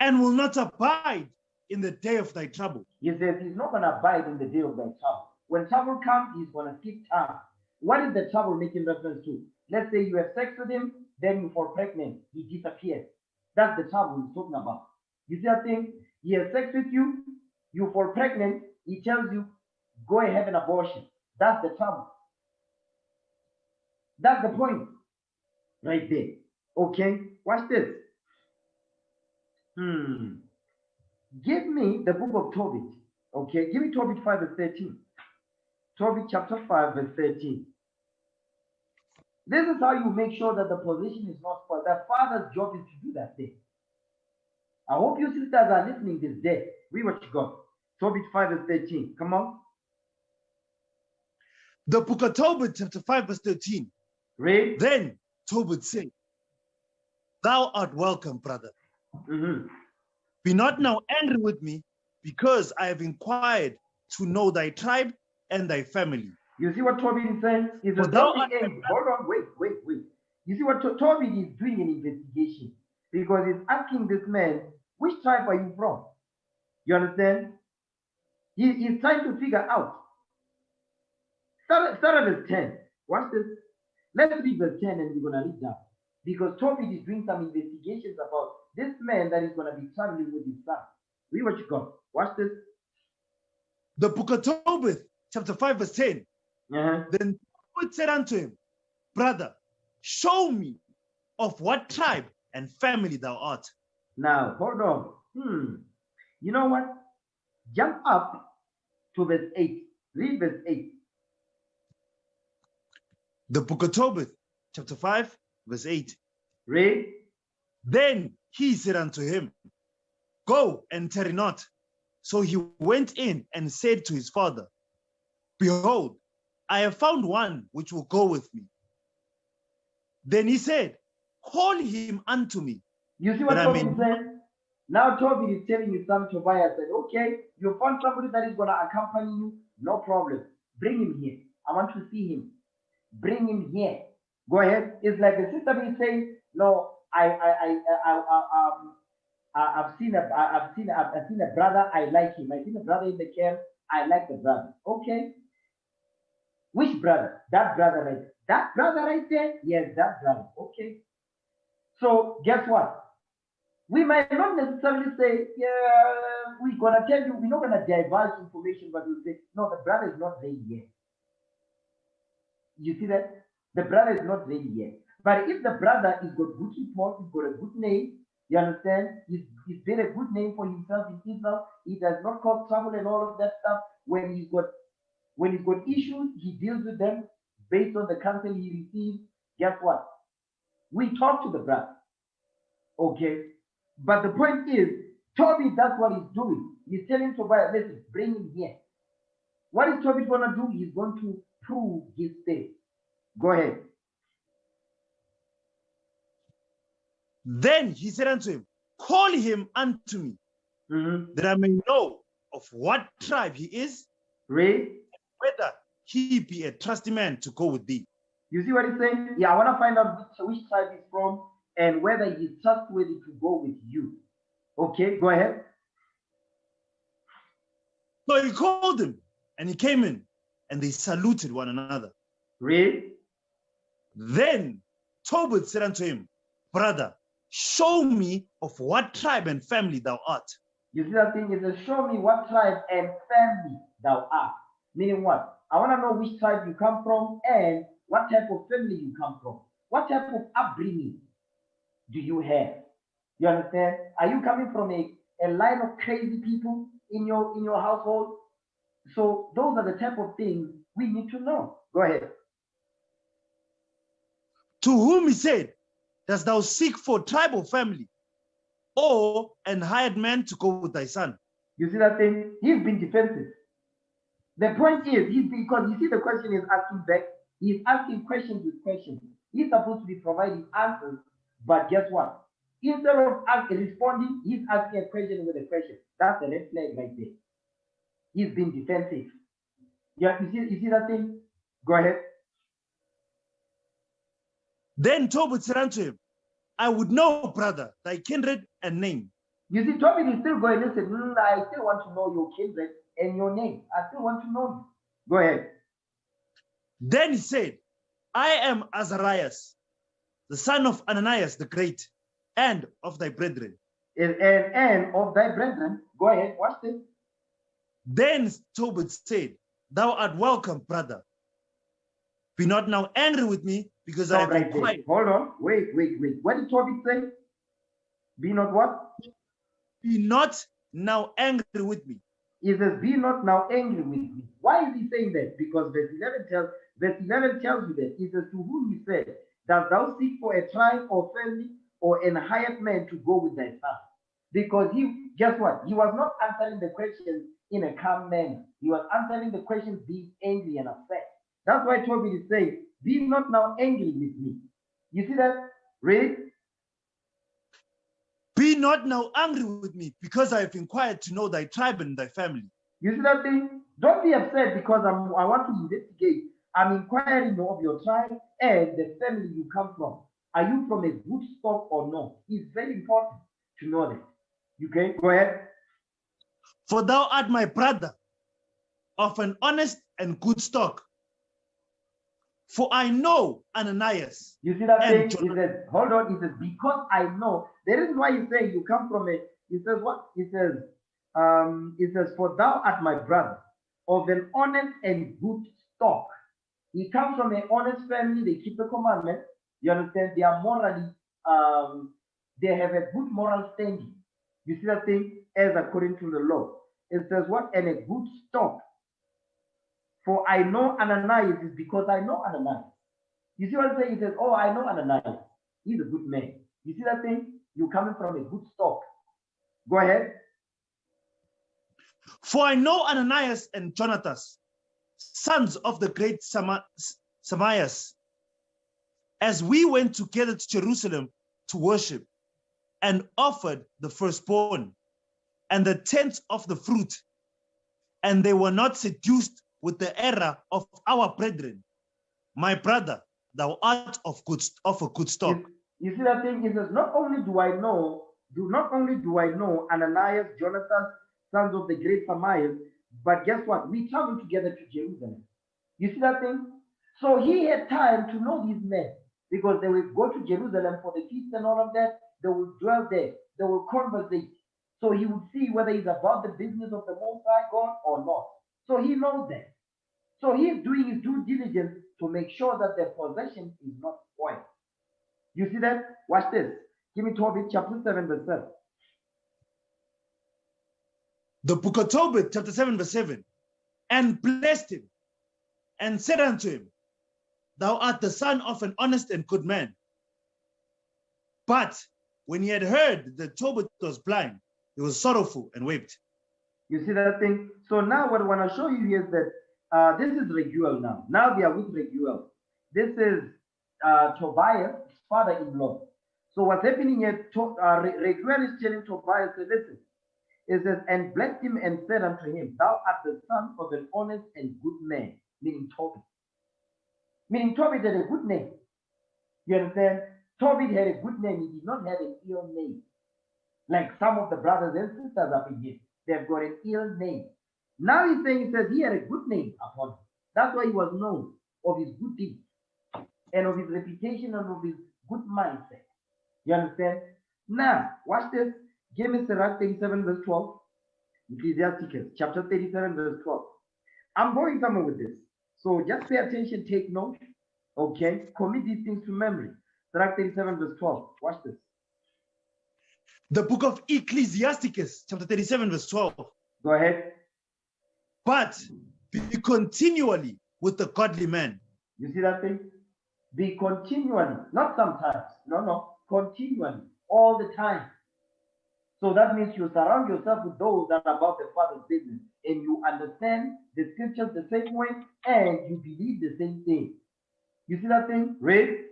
And will not abide in the day of thy trouble. He says he's not going to abide in the day of thy trouble. When trouble comes, he's going to skip town. What is the trouble making reference to? Let's say you have sex with him, then you fall pregnant. He disappears. That's the trouble he's talking about. You see that thing? He has sex with you, you fall pregnant, he tells you, go and have an abortion. That's the trouble. That's the point right there. Okay, watch this. Give me the book of Tobit. Okay, give me Tobit 5 verse 13. Tobit chapter 5 verse 13. This is how you make sure that the position is not spoiled. The father's job is to do that thing. I hope you sisters are listening this day. Read what you got. Tobit 5 verse 13. Come on. The book of Tobit, chapter 5, verse 13. Read. Then Tobit said, Thou art welcome, brother. Be not now angry with me, because I have inquired to know thy tribe and thy family. You see what Tobit is saying? Is a thou hold on, wait. You see what Tobit is doing an investigation, because he's asking this man, which tribe are you from? You understand? He's trying to figure out. Start at verse 10. Watch this. Let's read verse 10 and we're going to read down. Because Tobit is doing some investigations about this man that is going to be traveling with his son. Read what you got. Watch this. The book of Tobit, chapter 5, verse 10. Then Tobit said unto him, Brother, show me of what tribe and family thou art. Now, hold on. You know what? Jump up to verse 8. Read verse 8. The book of Tobit, chapter 5, verse 8. Read. Then he said unto him, Go and tarry not. So he went in and said to his father, Behold, I have found one which will go with me. Then he said, Call him unto me. You see what Tobit is saying? Now Tobit is telling his son Tobiah, said, okay, you found somebody that is going to accompany you, no problem. Bring him here. I want to see him. Bring him here. Go ahead. It's like the sister is saying, no, I've seen a brother, I like him. I've seen a brother in the camp, I like the brother. Okay. Which brother? That brother right there. That brother right there? Yes, that brother. Okay. So guess what? We might not necessarily say, yeah, we're gonna tell you, we're not gonna divulge information, but we'll say, no, the brother is not ready yet. You see that? The brother is not ready yet. But if the brother is got good report, he's got a good name, you understand? He's made a good name for himself in Israel. He does not cause trouble and all of that stuff. When he's got issues, he deals with them based on the counsel he receives. Guess what? We talk to the brother. Okay. But the point is, Tobit, that's what he's doing. He's telling Tobiah, listen, bring him here. What is Tobit going to do? He's going to prove his faith. Go ahead. Then he said unto him, Call him unto me, that I may know of what tribe he is, Read. Whether he be a trusty man to go with thee. You see what he's saying? Yeah, I want to find out which tribe he's from and whether he's trustworthy to go with you. Okay, go ahead. So he called him, and he came in, and they saluted one another. Read. Then Tobit said unto him, Brother, show me of what tribe and family thou art. You see that thing? It says, show me what tribe and family thou art. Meaning what? I want to know which tribe you come from and what type of family you come from. What type of upbringing do you have? You understand? Are you coming from a line of crazy people in your household? So those are the type of things we need to know. Go ahead. To whom he said, Dost thou seek for tribe or family, or an hired man to go with thy son? You see that thing? He's been defensive. The point is, because you see the question is asking back, he's asking questions with questions. He's supposed to be providing answers, but guess what? Instead of responding, he's asking a question with a question. That's a red flag right there. He's been defensive. Yeah, you see that thing? Go ahead. Then Tobit said unto him, I would know, brother, thy kindred and name. You see, Tobit is still going, listen, I still want to know your kindred and your name. I still want to know you. Go ahead. Then he said, I am Azarias, the son of Ananias the great, and of thy brethren. And of thy brethren. Go ahead, watch this. Then Tobit said, Thou art welcome, brother. Be not now angry with me, because I have been quiet. Hold on. Wait. What did Toby say? Be not what? Be not now angry with me. He says, be not now angry with me. Why is he saying that? Because verse 11 tells you that. He says, to whom he said, dost thou seek for a tribe or family or an hired man to go with thy son? Because guess what? He was not answering the question in a calm manner. He was answering the question being angry and upset. That's why Toby is saying, be not now angry with me. You see that? Read. Be not now angry with me, because I have inquired to know thy tribe and thy family. You see that thing? Don't be upset because I want to investigate. I'm inquiring of your tribe and the family you come from. Are you from a good stock or no? It's very important to know that. Okay, go ahead. For thou art my brother, of an honest and good stock. For I know Ananias. You see that thing? He says, hold on. He says, because I know. The reason why he's saying you come from a, he says what? He says, for thou art my brother, of an honest and good stock. He comes from an honest family. They keep the commandment. You understand? They are morally, they have a good moral standing. You see that thing? As according to the law. It says what? And a good stock. For I know Ananias is because I know Ananias. You see what I'm saying? He says, oh, I know Ananias. He's a good man. You see that thing? You're coming from a good stock. Go ahead. For I know Ananias and Jonathan, sons of the great Samias, as we went together to Jerusalem to worship, and offered the firstborn and the tenth of the fruit, and they were not seduced with the error of our brethren. My brother, thou art of a good stock. You see that thing? He says, not only do I know Ananias, Jonathan, sons of the great Samias, but guess what? We traveled together to Jerusalem. You see that thing? So he had time to know these men because they will go to Jerusalem for the feast and all of that. They will dwell there. They will conversate. So he would see whether it's about the business of the Most High God or not. So he knows that. So he's doing his due diligence to make sure that their possession is not spoiled. You see that? Watch this. Give me Tobit chapter 7, verse 7. The book of Tobit, chapter 7, verse 7. And blessed him, and said unto him, thou art the son of an honest and good man. But when he had heard that Tobit was blind, he was sorrowful and wept. You see that thing? So now what I want to show you here is that this is Reguel now. Now they are with Reguel. This is Tobias' father-in-law. So what's happening here, Reguel is telling Tobias, listen, it says, and blessed him and said unto him, thou art the son of an honest and good man, meaning Tobit. Meaning Tobit had a good name. You understand? Tobit had a good name. He did not have an ill name. Like some of the brothers and sisters up in here. They've got an ill name. Now he's saying, he says he had a good name upon him. That's why he was known of his good deeds and of his reputation and of his good mindset. You understand? Now, watch this. Give me Sirach 37 verse 12. Ecclesiasticus chapter 37 verse 12. I'm going somewhere with this. So just pay attention, take note. Okay? Commit these things to memory. Sirach 37 verse 12. Watch this. The book of Ecclesiasticus, chapter 37, verse 12. Go ahead. But be continually with the godly man. You see that thing? Be continually, not sometimes. No, continually, all the time. So that means you surround yourself with those that are about the Father's business, and you understand the scriptures the same way, and you believe the same thing. You see that thing? Read.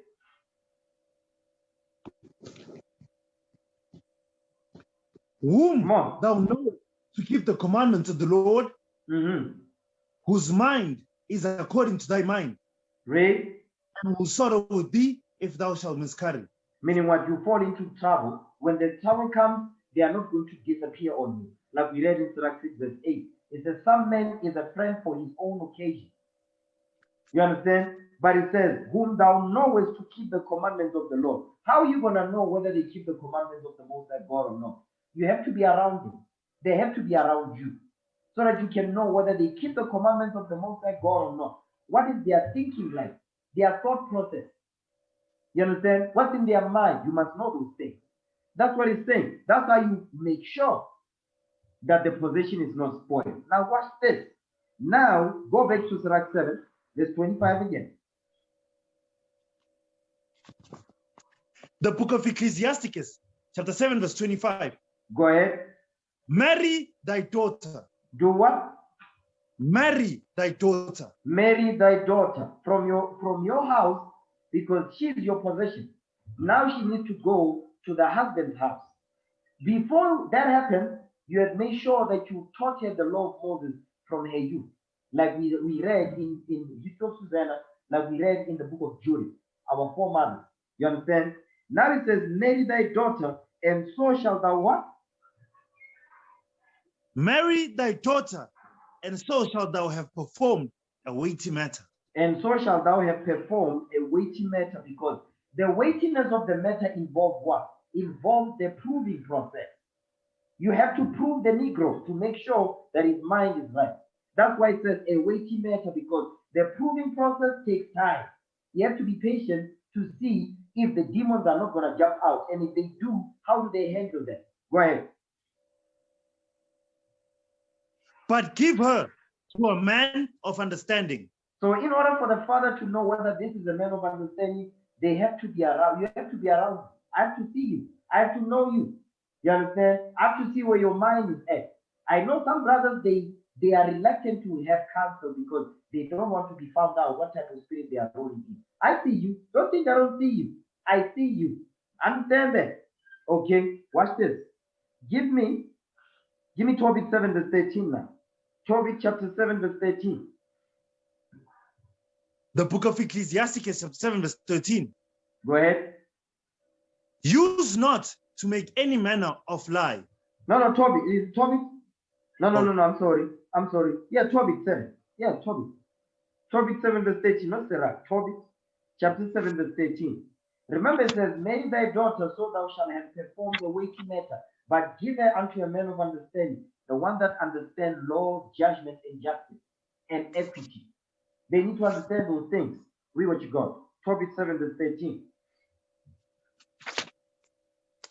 Whom thou knowest to keep the commandments of the Lord, whose mind is according to thy mind. Read. And will sorrow with thee if thou shalt miscarry. Meaning what? You fall into trouble. When the trouble comes, they are not going to disappear on you. Like we read in Sirach 6 verse 8. It says, some man is a friend for his own occasion. You understand? But it says, whom thou knowest to keep the commandments of the Lord. How are you going to know whether they keep the commandments of the Most High God or not? You have to be around them. They have to be around you. So that you can know whether they keep the commandments of the Most High God or not. What is their thinking like? their thought process. You understand? What's in their mind? You must know those things. That's what he's saying. That's how you make sure that the possession is not spoiled. Now watch this. Now go back to Sirach 7, verse 25 again. The book of Ecclesiasticus, chapter 7, verse 25. Go ahead. Marry thy daughter. Do what? Marry thy daughter. Marry thy daughter from your house, because she's your possession. Now she needs to go to the husband's house. Before that happens, you have made sure that you taught her the law of Moses from her youth. Like we read in History of Susanna, like we read in the book of Judith, our foremothers. You understand? Now it says, marry thy daughter, and so shalt thou what? Marry thy daughter, and so shalt thou have performed a weighty matter. And so shalt thou have performed a weighty matter, because the weightiness of the matter involves what? Involves the proving process. You have to prove the Negro to make sure that his mind is right. That's why it says a weighty matter, because the proving process takes time. You have to be patient to see if the demons are not going to jump out. And if they do, how do they handle them? Go ahead. But give her to a man of understanding. So in order for the father to know whether this is a man of understanding, they have to be around. You have to be around. I have to see you. I have to know you. You understand? I have to see where your mind is at. I know some brothers, they are reluctant to have counsel because they don't want to be found out what type of spirit they are rolling in. I see you. Don't think I don't see you. I see you. Understand that? Okay, watch this. Give me Tobit 7 verse 13 now. Tobit chapter 7 verse 13. The book of Ecclesiasticus chapter 7 verse 13. Go ahead. Use not to make any manner of lie. No, Tobit. Is it Tobit? No, I'm sorry. Yeah, Tobit 7. Yeah, Tobit. Tobit 7 verse 13, not Sirach. Tobit chapter 7 verse 13. Remember, it says, marry thy daughter, so thou shalt have performed a weighty matter, but give her unto a man of understanding, the one that understands law, judgment, and justice, and equity. They need to understand those things. Read what you got. Tobit 7 verse 13.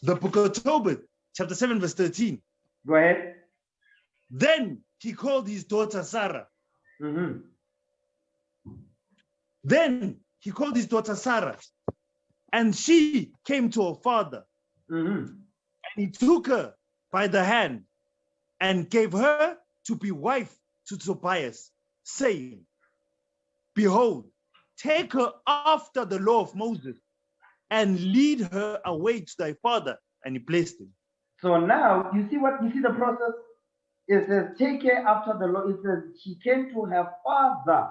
The book of Tobit, chapter 7 verse 13. Go ahead. Then he called his daughter Sarah. Mm-hmm. Then he called his daughter Sarah, and she came to her father. Mm-hmm. And he took her by the hand and gave her to be wife to Tobias, saying, behold, take her after the law of Moses and lead her away to thy father. And he blessed him. So now you see the process? It says, take her after the law. It says she came to her father.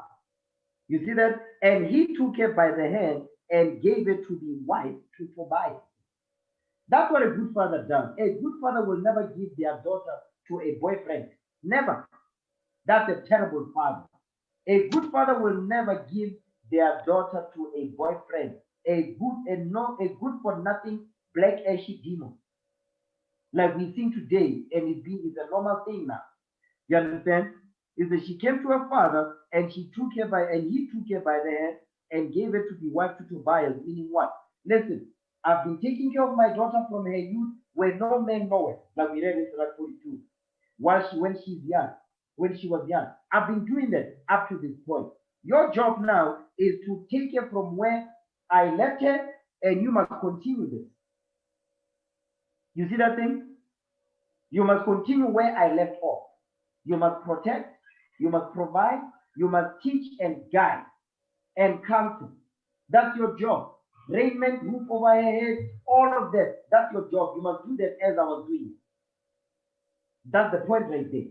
You see that? And he took her by the hand and gave her to be wife to Tobias. That's what a good father does. A good father will never give their daughter to a boyfriend. Never. That's a terrible father. A good father will never give their daughter to a boyfriend. A good for nothing black ashy demon. Like we see today, and it's a normal thing now. You understand? Is that she came to her father and he took her by the hand and gave her to be wife to Tobias, meaning what? Listen, I've been taking care of my daughter from her youth where no man knoweth, like we read in Surah 42, when she was young. I've been doing that up to this point. Your job now is to take her from where I left her, and you must continue this. You see that thing? You must continue where I left off. You must protect, you must provide, you must teach and guide and counsel. That's your job. Raiment, roof over her head, all of that. That's your job. You must do that as I was doing. That's the point right there.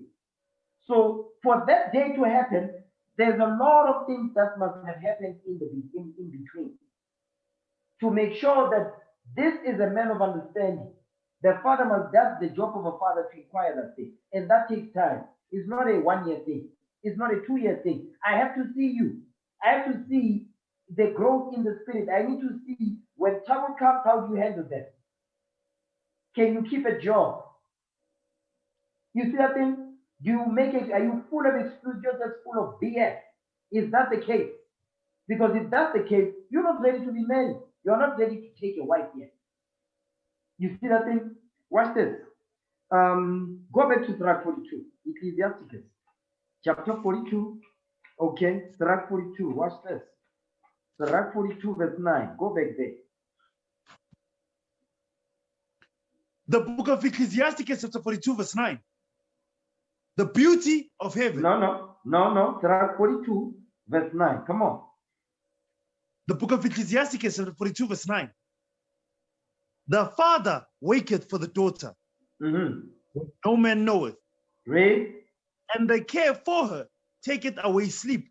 So for that day to happen, there's a lot of things that must have happened in between to make sure that this is a man of understanding. The father that's the job of a father to inquire that thing. And that takes time. It's not a 1-year thing. It's not a 2-year thing. I have to see you. I have to see the growth in the spirit. I need to see when trouble comes, how do you handle that? Can you keep a job? You see that thing? Are you full of excuses, just full of BS? Is that the case? Because if that's the case, you're not ready to be married. You're not ready to take a wife yet. You see that thing? Watch this. Go back to Sirach 42, Ecclesiasticus, chapter 42. Okay, Sirach 42. Watch this. Sirach 42, verse 9. Go back there. The book of Ecclesiasticus, chapter 42, verse 9. The beauty of heaven. No. Sirach 42, verse 9. Come on. The book of Ecclesiasticus, chapter 42, verse 9. The father waketh for the daughter. No man knoweth. Read. And the care for her taketh away sleep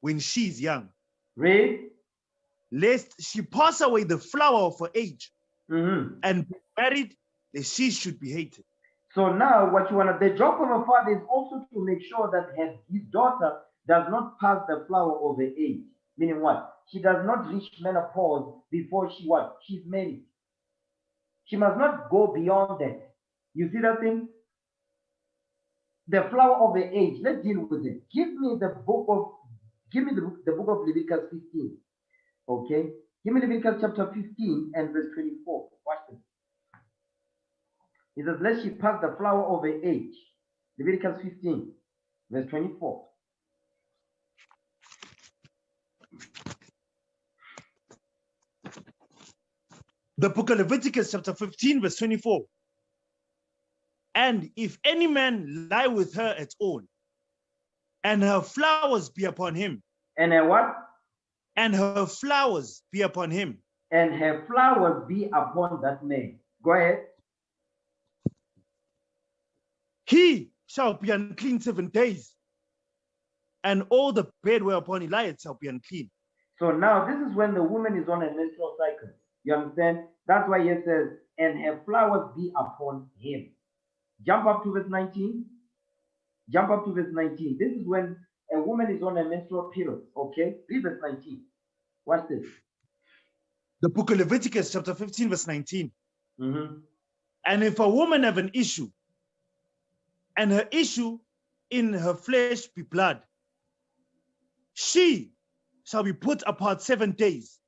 when she is young. Read. Lest she pass away the flower of her age, and be married, lest she should be hated. So now what you want to, the job of a father is also to make sure that his daughter does not pass the flower of her age. Meaning what? She does not reach menopause before she what? She's married. She must not go beyond that. You see that thing? The flower of the age. Let's deal with it. Give me the book of Leviticus 15. Okay? Give me Leviticus chapter 15 and verse 24. Watch this. It says, lest she pass the flower of her age. Leviticus 15, verse 24. The book of Leviticus, chapter 15, verse 24. And if any man lie with her at all, and her flowers be upon him. And her what? And her flowers be upon him. And her flowers be upon that man. Go ahead. He shall be unclean 7 days, and all the bed whereupon he lieth shall be unclean. So now this is when the woman is on a menstrual cycle. You understand? That's why it says, and her flowers be upon him. Jump up to verse 19. Jump up to verse 19. This is when a woman is on a menstrual period. Okay? Read verse 19. Watch this. The book of Leviticus, chapter 15, verse 19. And if a woman have an issue, and her issue in her flesh be blood, she shall be put apart 7 days,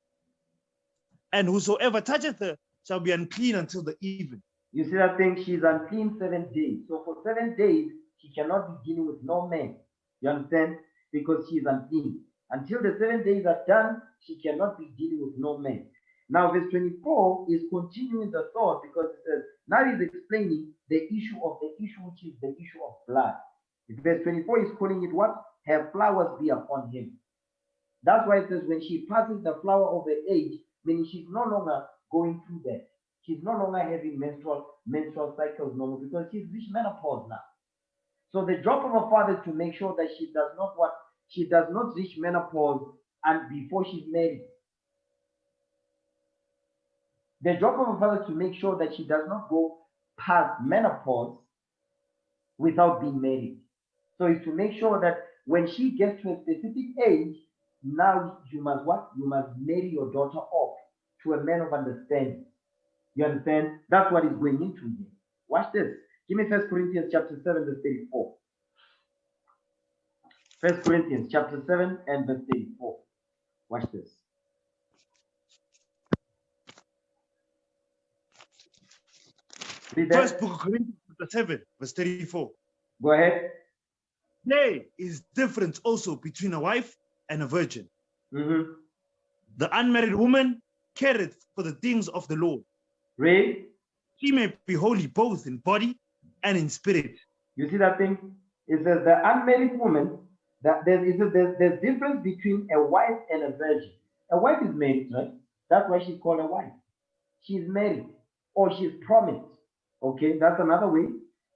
and whosoever toucheth her shall be unclean until the even. You see that thing? She's unclean 7 days. So for 7 days, she cannot be dealing with no man. You understand? Because she's unclean. Until the 7 days are done, she cannot be dealing with no man. Now, verse 24 is continuing the thought, because it says, now he's explaining the issue, which is the issue of blood. Verse 24 is calling it what? Her flowers be upon him. That's why it says, when she passes the flower of her age, meaning she's no longer going through that. She's no longer having menstrual cycles no more, because she's reached menopause now. So the job of a father is to make sure that she does not reach menopause and before she's married. The job of a father is to make sure that she does not go past menopause without being married. So it's to make sure that when she gets to a specific age, now you must what? You must marry your daughter off to a man of understanding. You understand? That's what is going into here. Watch this. Give me 1 Corinthians chapter 7, verse 34. 1 Corinthians chapter 7 and verse 34. Watch this. First book of Corinthians chapter 7, verse 34. Go ahead. There is difference also between a wife and a virgin. The unmarried woman careth for the things of the Lord. Read. She may be holy both in body and in spirit. You see that thing? It says the unmarried woman, that there's difference between a wife and a virgin. A wife is married, right? That's why she's called a wife. She's married or she's promised. Okay, that's another way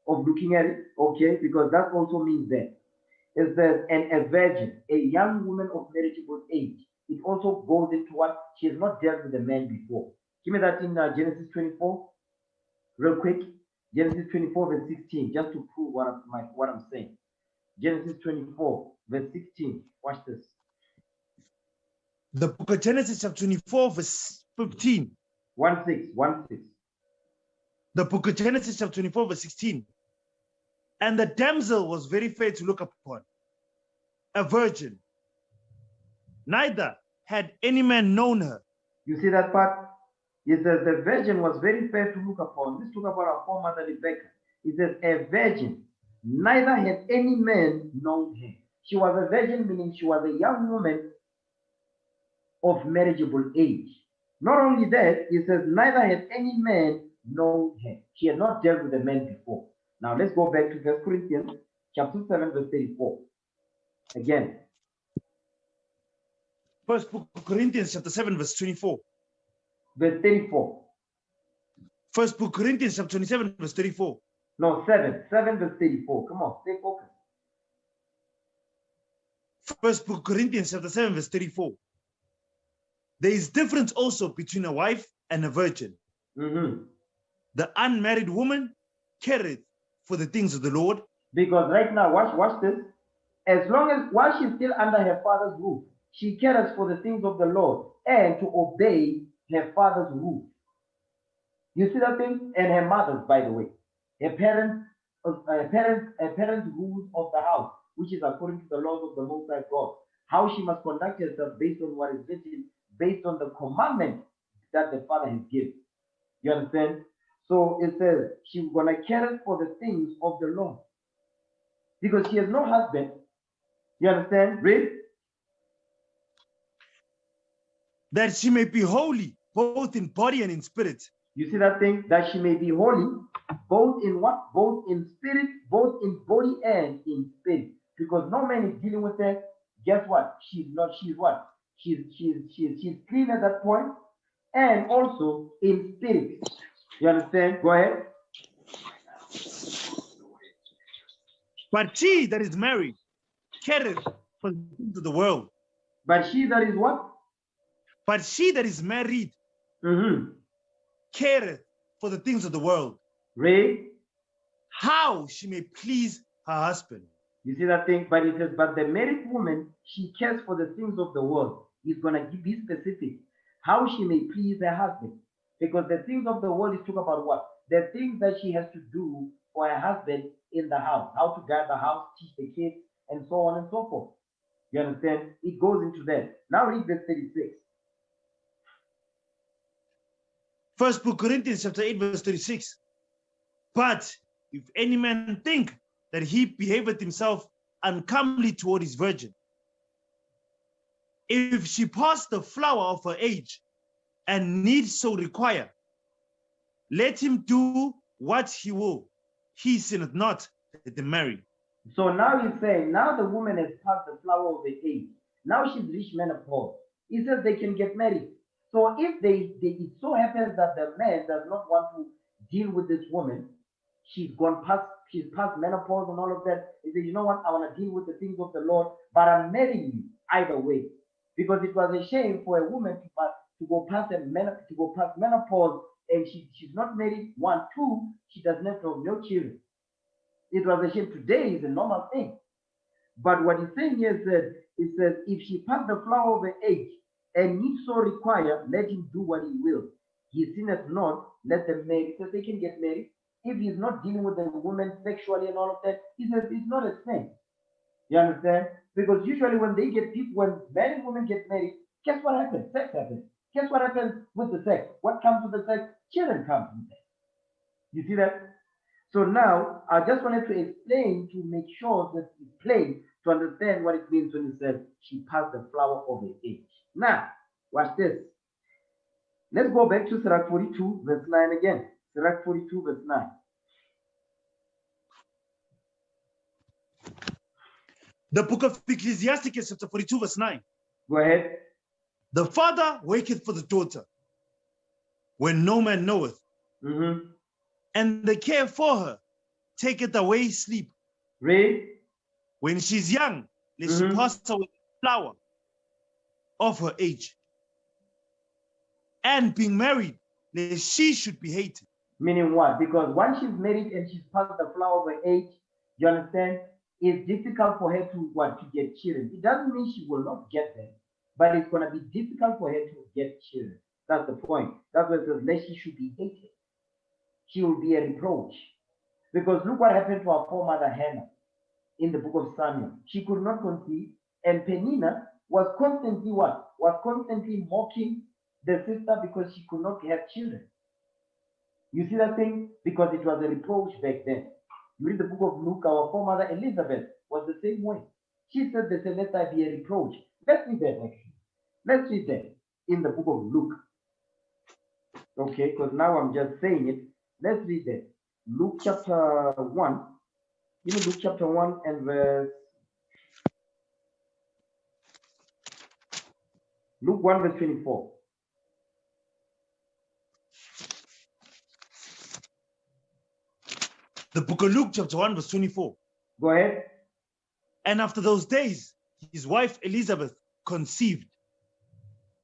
of looking at it. Okay, because that also means that is that a virgin, a young woman of marriageable age, it also goes into what she has not dealt with a man before. Give me that in Genesis 24, real quick. Genesis 24, verse 16, just to prove what I'm saying. Genesis 24, verse 16. Watch this. The book of Genesis, chapter 24, verse 15. 1:6. The book of Genesis, chapter 24, verse 16. And the damsel was very fair to look upon, a virgin. neither had any man known her. You see that part? It says the virgin was very fair to look upon. Let's talk about our foremother Rebecca. It says a virgin, neither had any man known her. She was a virgin, meaning she was a young woman of marriageable age. Not only that, it says neither had any man known her. She had not dealt with a man before. Now let's go back to 1 Corinthians chapter 7, verse 34. Again. First book of Corinthians chapter 7, verse 24. Verse 34. First book Corinthians chapter 27, verse 34. No, 7 verse 34. Come on, stay focused. First book Corinthians chapter 7, verse 34. There is difference also between a wife and a virgin. The unmarried woman careth for the things of the Lord. Because right now, watch this. As long as while she's still under her father's roof, she cares for the things of the Lord and to obey her father's roof. You see that thing? And her mother's, by the way. Her parents' rules of the house, which is according to the laws of the Most High God. How she must conduct herself based on what is written, based on the commandment that the Father has given. You understand? So it says she's gonna care for the things of the Lord. Because she has no husband. You understand? Read. That she may be holy, both in body and in spirit. You see that thing? That she may be holy, both in what? Both in spirit, both in body and in spirit. Because no man is dealing with her. Guess what? She's what? She's clean at that point, and also in spirit. You understand? Go ahead. But she that is married careth for the things of the world. But she that is what? But she that is married careth for the things of the world. Read. How she may please her husband. You see that thing? But it says, but the married woman, she cares for the things of the world. He's going to be specific. How she may please her husband. Because the things of the world is talk about what? The things that she has to do for her husband in the house. How to guide the house, teach the kids, and so on and so forth. You understand? It goes into that. Now read verse 36. First book Corinthians chapter 8, verse 36. But if any man think that he behaveth himself uncomely toward his virgin, if she pass the flower of her age, and need so require, let him do what he will. He sinneth not that they marry. So now he's saying, now the woman has passed the flower of the age. Now she's reached menopause. He says they can get married. So if it so happens that the man does not want to deal with this woman, she's past menopause and all of that. He says, you know what, I want to deal with the things of the Lord, but I'm marrying you either way. Because it was a shame for a woman to go past menopause and she's not married. 1, 2, she does not have no children. It was a shame. Today is a normal thing. But what he's saying here is that it says, if she passed the flower of her age and need so require, let him do what he will. He sinneth not, let them marry. So they can get married. If he's not dealing with the woman sexually and all of that, he says it's not a sin. You understand? Because usually when men and women get married, guess what happens? Sex happens. Guess what happens with the sex? What comes with the sex? Children come with sex. You see that? So now, I just wanted to explain to make sure that it's plain to understand what it means when it says she passed the flower of her age. Now, watch this. Let's go back to Sirach 42, verse 9 again. Sirach 42, verse 9. The book of Ecclesiasticus, chapter 42, verse 9. Go ahead. The father waketh for the daughter when no man knoweth, and the care for her taketh away sleep. Read. When she's young, let she pass away the flower of her age. And being married, lest she should be hated. Meaning what? Because once she's married and she's past the flower of her age, you understand? It's difficult for her to get children. It doesn't mean she will not get them, but it's going to be difficult for her to get children. That's the point. That's why it says, lest she should be hated. She will be a reproach. Because look what happened to our foremother Hannah in the book of Samuel. She could not conceive, and Penina was constantly what? Was constantly mocking the sister because she could not have children. You see that thing? Because it was a reproach back then. You read the book of Luke, our foremother Elizabeth was the same way. She said, they said, let that be a reproach. Let's read that actually. Let's read that in the book of Luke. Okay, because now I'm just saying it. Let's read that. Luke chapter 1. Give me Luke chapter 1 and verse. Luke 1 verse 24. The book of Luke chapter 1 verse 24. Go ahead. And after those days, his wife Elizabeth conceived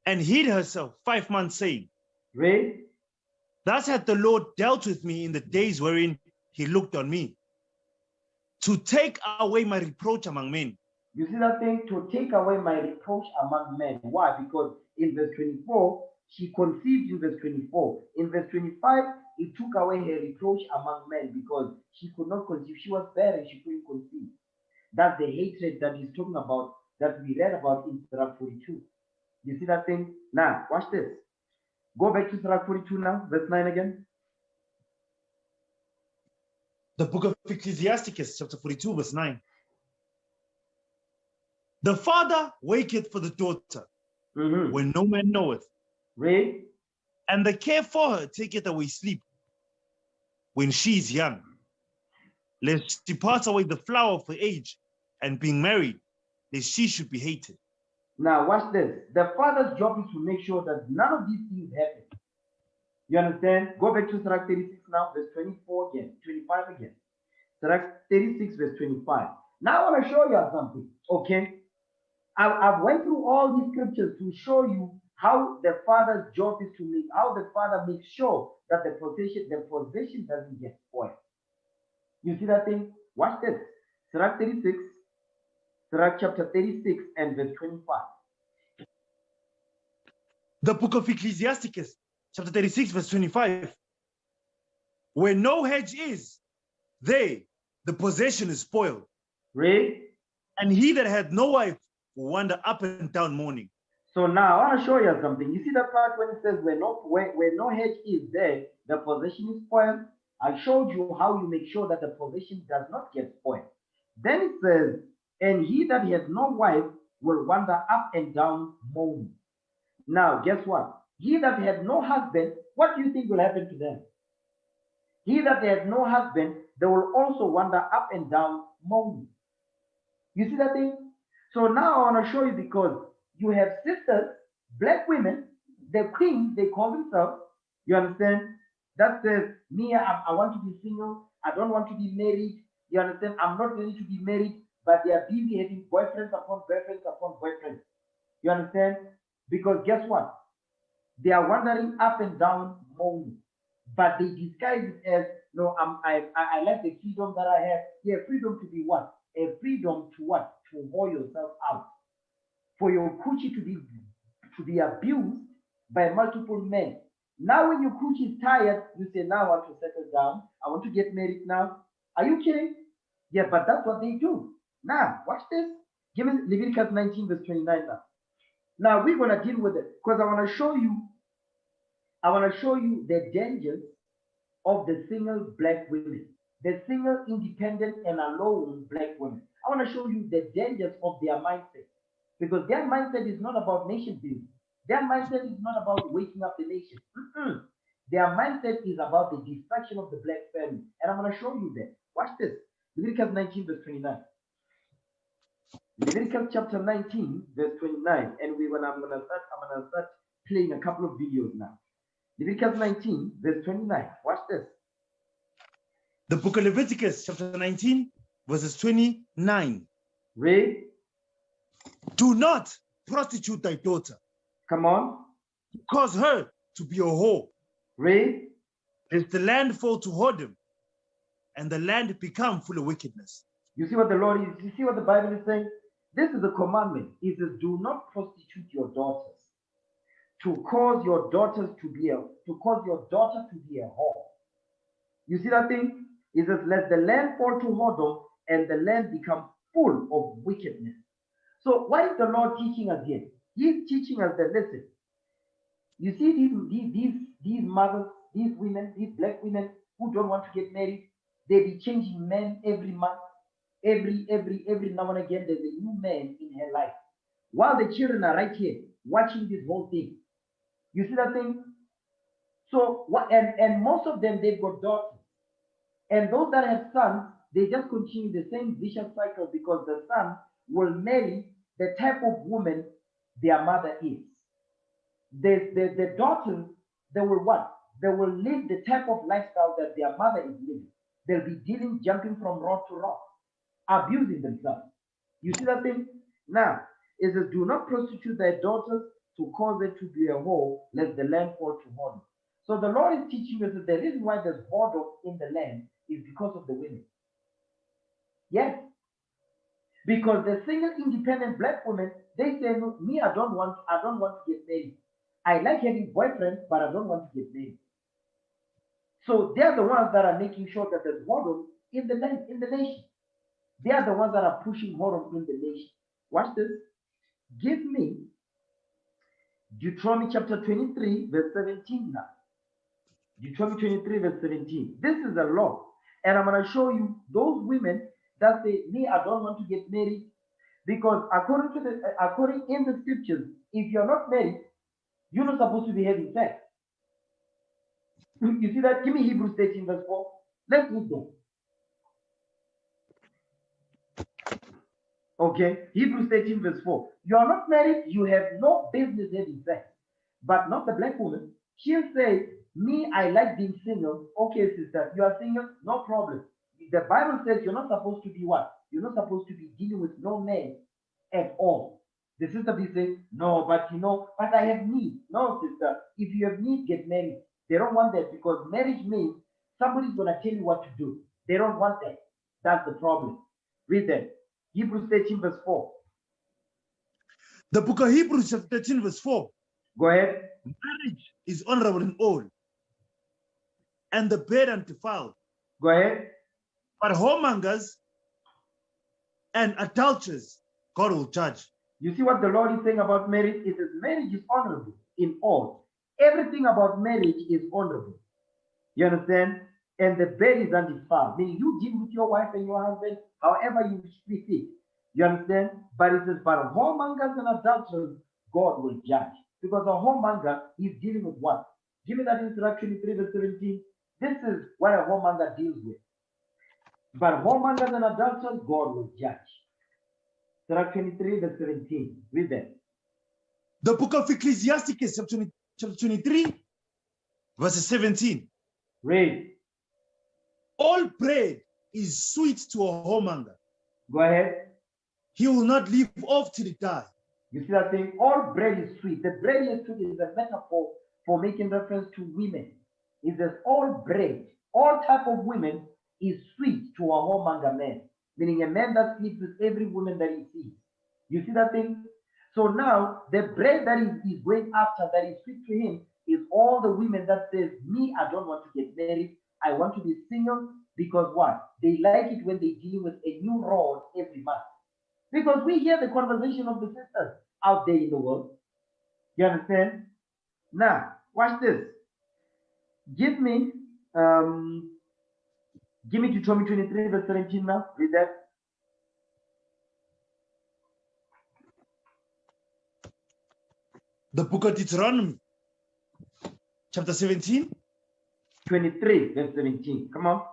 and hid herself 5 months, saying, Read. Thus hath the Lord dealt with me in the days wherein he looked on me, to take away my reproach among men. You see that thing? To take away my reproach among men. Why? Because in verse 24, she conceived in verse 24. In verse 25, it took away her reproach among men because she could not conceive. She was barren, she couldn't conceive. That's the hatred that he's talking about, that we read about in Surah 42. You see that thing? Now, watch this. Go back to Surah 42 now, verse 9 again. The book of Ecclesiasticus, chapter 42, verse 9. The father waketh for the daughter when no man knoweth. Read. And the care for her taketh away sleep when she is young, lest she pass away the flower of her age, and being married, lest she should be hated. Now watch this. The father's job is to make sure that none of these things happen. You understand? Go back to Surah 36 now, verse 24 again, 25 again. Surah 36, verse 25. Now I want to show you something, okay? I've went through all these scriptures to show you how the father's job is to make, how the father makes sure that the possession doesn't get spoiled. You see that thing? Watch this. Surah 36, Surah chapter 36 and verse 25. The book of Ecclesiasticus, chapter 36, verse 25. Where no hedge is, there the possession is spoiled. Read. And he that had no wife will wander up and down mourning. So now I want to show you something. You see that part when it says where no hedge is, there the possession is spoiled. I showed you how you make sure that the possession does not get spoiled. Then it says, and he that has no wife will wander up and down mourning. Now, guess what? He that had no husband, what do you think will happen to them? He that has no husband, they will also wander up and down mourning. You see that thing? So now I want to show you, because you have sisters, black women, the queens, they call themselves, you understand? That says, me, I want to be single, I don't want to be married, you understand? I'm not ready to be married, but they are busy having boyfriends upon boyfriends upon boyfriends. You understand? Because guess what? They are wandering up and down mourning, but they disguise it as, no, I like the freedom that I have. Yeah, freedom to be what? A freedom to what? To whore yourself out. For your coochie to be abused by multiple men. Now when your coochie is tired, you say, now I want to settle down. I want to get married now. Are you kidding? Yeah, but that's what they do. Now, watch this. Give me Leviticus 19, verse 29 now. Now we're going to deal with it, because I want to show you the dangers of the single black women, the single independent and alone black women. I want to show you the dangers of their mindset, because their mindset is not about nation building. Their mindset is not about waking up the nation. Their mindset is about the destruction of the black family, and I'm going to show you that. Watch this. Leviticus 19, verse 29. Leviticus chapter 19, verse 29, and I'm gonna start playing a couple of videos now. Leviticus 19, verse 29. Watch this. The book of Leviticus, chapter 19, verses 29. Read. Do not prostitute thy daughter. Come on. Cause her to be a whore. Read. Lest the land fall to whoredom, and the land become full of wickedness. You see what the Lord is, you see what the Bible is saying? This is a commandment. It says, do not prostitute your daughters, to cause your daughter to be a whore. You see that thing? It says, let the land fall to whoredom, and the land become full of wickedness. So what is the Lord teaching us here? He's teaching us that, listen, you see these mothers, these women, these black women who don't want to get married, they be changing men every month. Every now and again, there's a new man in her life. While the children are right here watching this whole thing. You see that thing? So what and most of them, they've got daughters. And those that have sons, they just continue the same vicious cycle because the son will marry the type of woman their mother is. The daughters, they will what? They will live the type of lifestyle that their mother is living. They'll be jumping from rock to rock, abusing themselves. You see that thing? Now, it says, do not prostitute thy daughters to cause them to be a whore, lest the land fall to whoredom. So the Lord is teaching us that the reason why there's whoredom in the land is because of the women. Yes. Because the single independent black women, they say, no, me, I don't want to get married. I like having boyfriends, but I don't want to get married. So they're the ones that are making sure that there's whoredom in the land, in the nation. They are the ones that are pushing whoredom in the nation. Watch this. Give me Deuteronomy chapter 23, verse 17 now. Deuteronomy 23, verse 17. This is the law. And I'm going to show you those women that say, me, I don't want to get married. Because according in the scriptures, if you're not married, you're not supposed to be having sex. You see that? Give me Hebrews 13, verse 4. Let's read that. Okay, Hebrews 13, verse 4. You are not married, you have no business having sex. But not the black woman. She'll say, me, I like being single. Okay, sister, you are single, no problem. The Bible says you're not supposed to be what? You're not supposed to be dealing with no man at all. The sister be saying, no, but but I have need. No, sister, if you have need, get married. They don't want that because marriage means somebody's going to tell you what to do. They don't want that. That's the problem. Read that. Hebrews 13, verse 4. The book of Hebrews, chapter 13, verse 4. Go ahead. Marriage is honorable in all, and the bed undefiled. Go ahead. But whoremongers and adulterers, God will judge. You see what the Lord is saying about marriage? It says marriage is honorable in all. Everything about marriage is honorable. You understand? And the bed is undefiled. Meaning you deal with your wife and your husband however you see fit. You understand? But it says, but whoremongers and adulterers, God will judge. Because a whoremonger is dealing with what? Give me that in Surah 23, verse 17. This is what a whoremonger deals with. But whoremongers and adulterers, God will judge. Surah 23, verse 17. Read that. The book of Ecclesiastes, chapter 23, verse 17. Read. All bread is sweet to a whoremonger. Go ahead. He will not leave off till he die. You see that thing? All bread is sweet. The bread is sweet is a metaphor for making reference to women. It says all bread, all type of women is sweet to a whoremonger man. Meaning a man that sleeps with every woman that he sees. You see that thing? So now the bread that he's going after that is sweet to him is all the women that says, me, I don't want to get married. I want to be single because what? They like it when they deal with a new rod every month. Because we hear the conversation of the sisters out there in the world. You understand? Now, watch this. Give me Deuteronomy 23, verse 17 now. Read that. The book of Deuteronomy, chapter 17. 23, verse 17. Come on.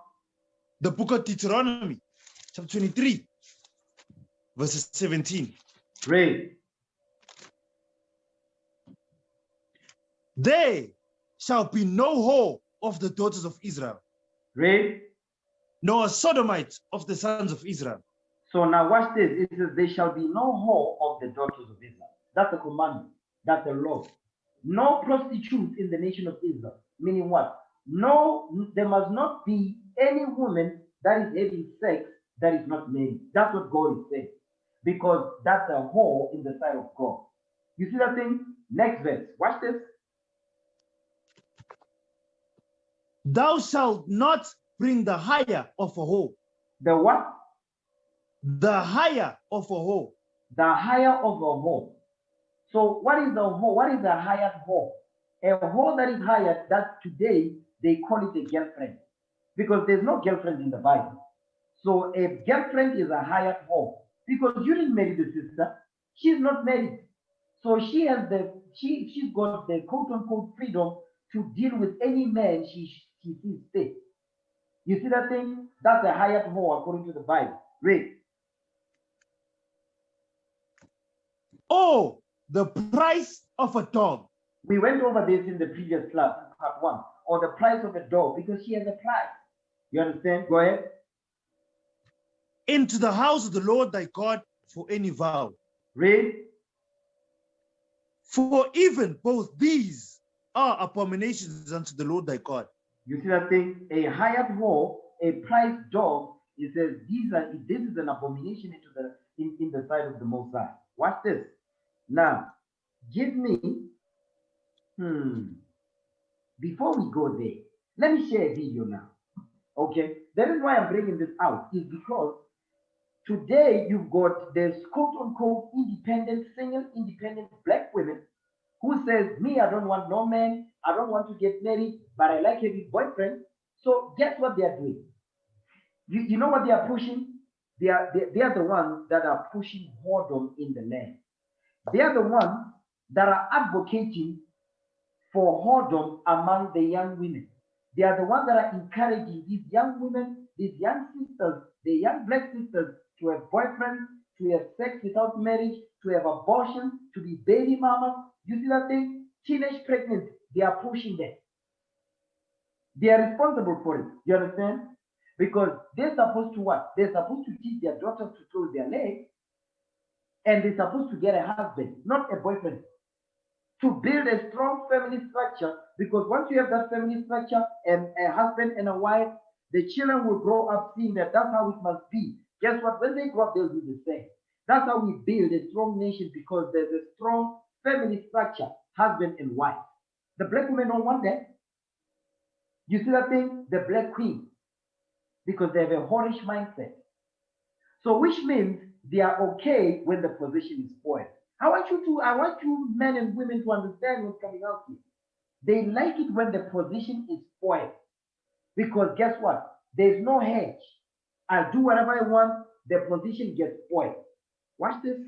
The book of Deuteronomy, chapter 23, verse 17. Read. There shall be no whore of the daughters of Israel. Read. Nor a sodomite of the sons of Israel. So now watch this. It says, there shall be no whore of the daughters of Israel. That's a commandment. That's a law. No prostitutes in the nation of Israel. Meaning what? No, there must not be any woman that is having sex that is not married. That's what God is saying. Because that's a whore in the sight of God. You see that thing? Next verse. Watch this. Thou shalt not bring the hire of a whore. The what? The hire of a whore. the hire of a whore. So what is a whore? What is a hired whore? A whore that is hired, that today they call it a girlfriend, because there's no girlfriend in the Bible. So a girlfriend is a hired whore, because you didn't marry the sister. She's not married. So she's got the quote unquote freedom to deal with any man she sees fit. You see that thing? That's a hired whore according to the Bible. Read. Oh, the price of a dog. We went over this in the previous class, part 1, or the price of a dog, because she has a price. You understand? Go ahead. Into the house of the Lord thy God for any vow. Read. For even both these are abominations unto the Lord thy God. You see that thing? A hired whore, a priced dog. It says this is an abomination in the sight of the Most High. Watch this. Now, give me. Before we go there, let me share a video now. Okay, the reason why I'm bringing this out is because today you've got this quote unquote independent, single, independent black women who says, me, I don't want no man, I don't want to get married, but I like having boyfriend. So guess what they are doing? You know what they are pushing? They are the ones that are pushing whoredom in the land. They are the ones that are advocating for whoredom among the young women. They are the ones that are encouraging these young women, these young sisters, the young black sisters, to have boyfriends, to have sex without marriage, to have abortion, to be baby mamas. You see that thing? Teenage pregnancy. They are pushing that. They are responsible for it. You understand? Because they're supposed to what? They're supposed to teach their daughters to close their legs, and they're supposed to get a husband, not a boyfriend, to build a strong family structure. Because once you have that family structure and a husband and a wife, the children will grow up seeing that that's how it must be. Guess what? When they grow up, they'll do the same. That's how we build a strong nation, because there's a strong family structure, husband and wife. The black women don't want that. You see that thing? The black queen, because they have a whorish mindset. So which means they are okay when the position is spoiled. I want you men and women to understand what's coming out here. They like it when the position is spoiled. Because guess what? There's no hedge. I do whatever I want, the position gets spoiled. Watch this.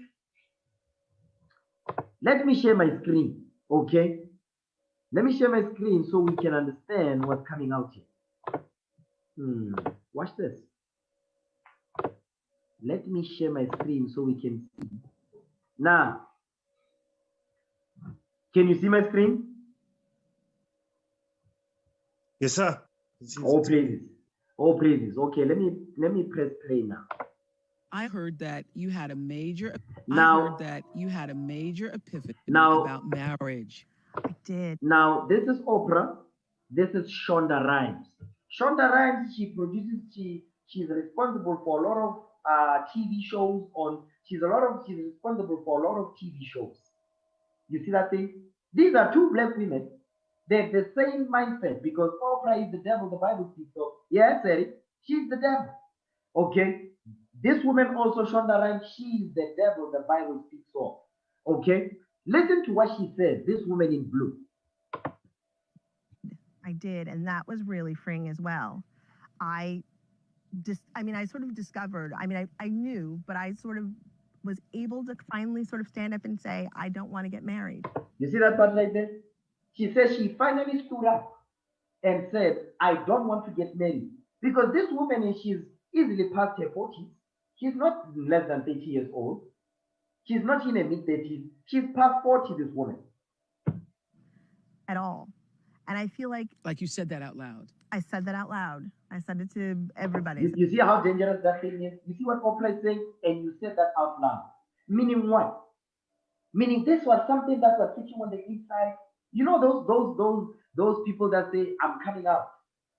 Let me share my screen, okay? Let me share my screen so we can understand what's coming out here. Watch this. Let me share my screen so we can see. Now, can you see my screen? Yes, sir. All praises. All praises. Okay, let me press play now. I heard that you had a major epiphany about marriage. I did. Now, this is Oprah. This is Shonda Rhimes. Shonda Rhimes, she's responsible for a lot of TV shows she's responsible for a lot of TV shows. You see that thing? These are two black women. They have the same mindset, because Oprah is the devil, the Bible speaks of. Yeah, I said it. She's the devil. Okay? This woman also, Shonda Rhimes, she is the devil the Bible speaks of. Okay? Listen to what she says, this woman in blue. I did, and that was really freeing as well. I sort of discovered, I knew, but I sort of was able to finally sort of stand up and say, I don't want to get married. You see that part right there? She says she finally stood up and said, I don't want to get married. Because this woman, she's easily past her 40s. She's not less than 30 years old. She's not in her mid-30s. She's past 40, this woman. At all. And I feel like you said that out loud. I said that out loud. I said it to everybody. You see how dangerous that thing is? You see what Oprah is saying? And you said that out loud. Meaning what? Meaning this was something that was teaching on the inside. You know those people that say, I'm coming out.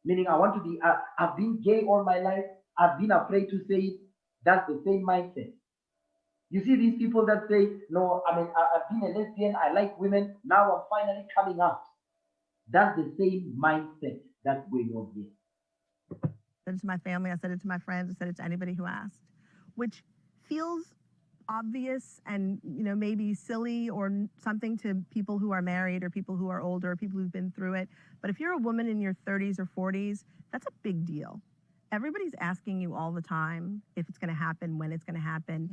Meaning I want to be, I've been gay all my life. I've been afraid to say it. That's the same mindset. You see these people that say, no, I've been a lesbian. I like women. Now I'm finally coming out. That's the same mindset that's going on here. I said it to my family. I said it to my friends. I said it to anybody who asked, which feels obvious and maybe silly or something to people who are married or people who are older or people who've been through it. But if you're a woman in your 30s or 40s, that's a big deal. Everybody's asking you all the time if it's going to happen, when it's going to happen.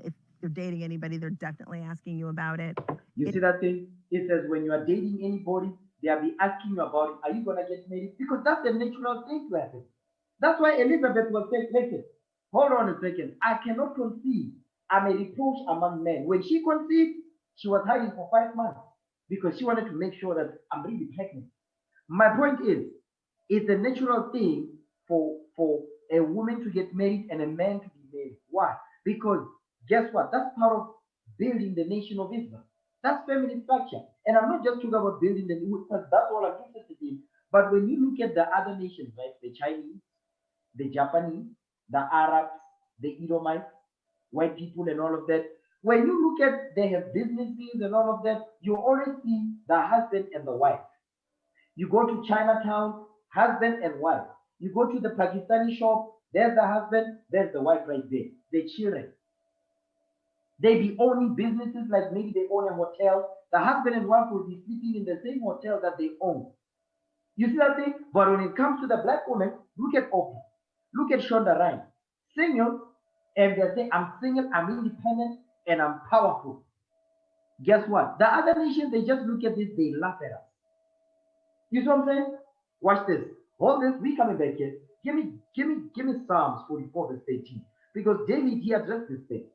If you're dating anybody, they're definitely asking you about it. You see that thing? It says when you are dating anybody, they'll be asking you about it. Are you going to get married? Because that's the natural thing to happen. That's why Elizabeth was saying, listen, hold on a second. I cannot conceive. I'm a reproach among men. When she conceived, she was hiding for 5 months because she wanted to make sure that I'm really pregnant. My point is, it's a natural thing for a woman to get married and a man to be married. Why? Because guess what? That's part of building the nation of Israel. That's family structure. And I'm not just talking about building the new, because that's all I'm interested in. But when you look at the other nations, right, the Chinese, the Japanese, the Arabs, the Edomites, white people and all of that, when you look at, they have businesses and all of that, you always see the husband and the wife. You go to Chinatown, husband and wife. You go to the Pakistani shop, there's the husband, there's the wife right there, the children. They be owning businesses, like maybe they own a hotel. The husband and wife will be sleeping in the same hotel that they own. You see that thing? But when it comes to the black woman, look at Oprah. Look at Shonda Rhimes. Single, and they say, I'm single, I'm independent, and I'm powerful. Guess what? The other nations, they just look at this, they laugh at us. You see what I'm saying? Watch this. Hold this. We coming back here. Give me Psalms 44 verse 18. Because David, he addressed this thing.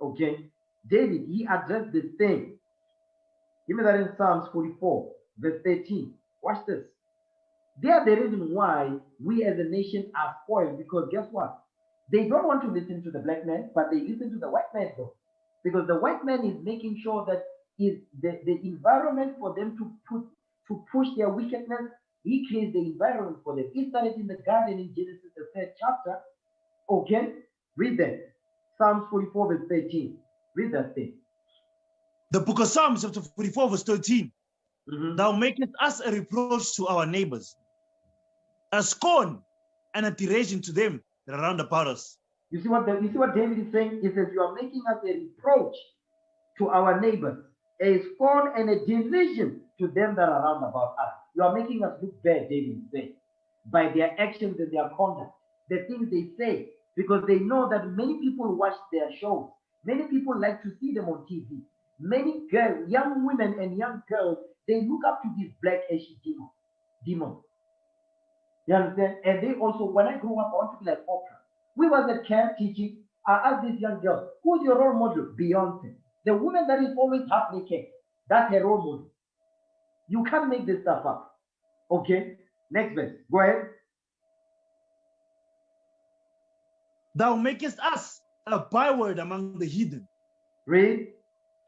Okay? David, he addressed this thing. Give me that in Psalms 44 verse 13. Watch this. They are the reason why we as a nation are spoiled. Because guess what? They don't want to listen to the black man, but they listen to the white man though. Because the white man is making sure that is the environment for them to push their wickedness. He creates the environment for them. He started in the garden in Genesis, the 3rd chapter. Okay? Read that. Psalms 44 verse 13. Read that thing. The book of Psalms, chapter 44 verse 13. Thou makest us a reproach to our neighbors, a scorn and a derision to them that are round about us. You see what David is saying? He says, you are making us a reproach to our neighbors, a scorn and a derision to them that are round about us. You are making us look bad, David is saying, by their actions and their conduct, the things they say, because they know that many people watch their shows. Many people like to see them on TV. Many girls, young women and young girls, they look up to these black ashy demons. You understand? And they also, when I grew up, I want to be like Oprah. We was at camp teaching. I asked this young girl, who's your role model? Beyonce. The woman that is always half naked. That's her role model. You can't make this stuff up. Okay? Next verse. Go ahead. Thou makest us a byword among the heathen. Read.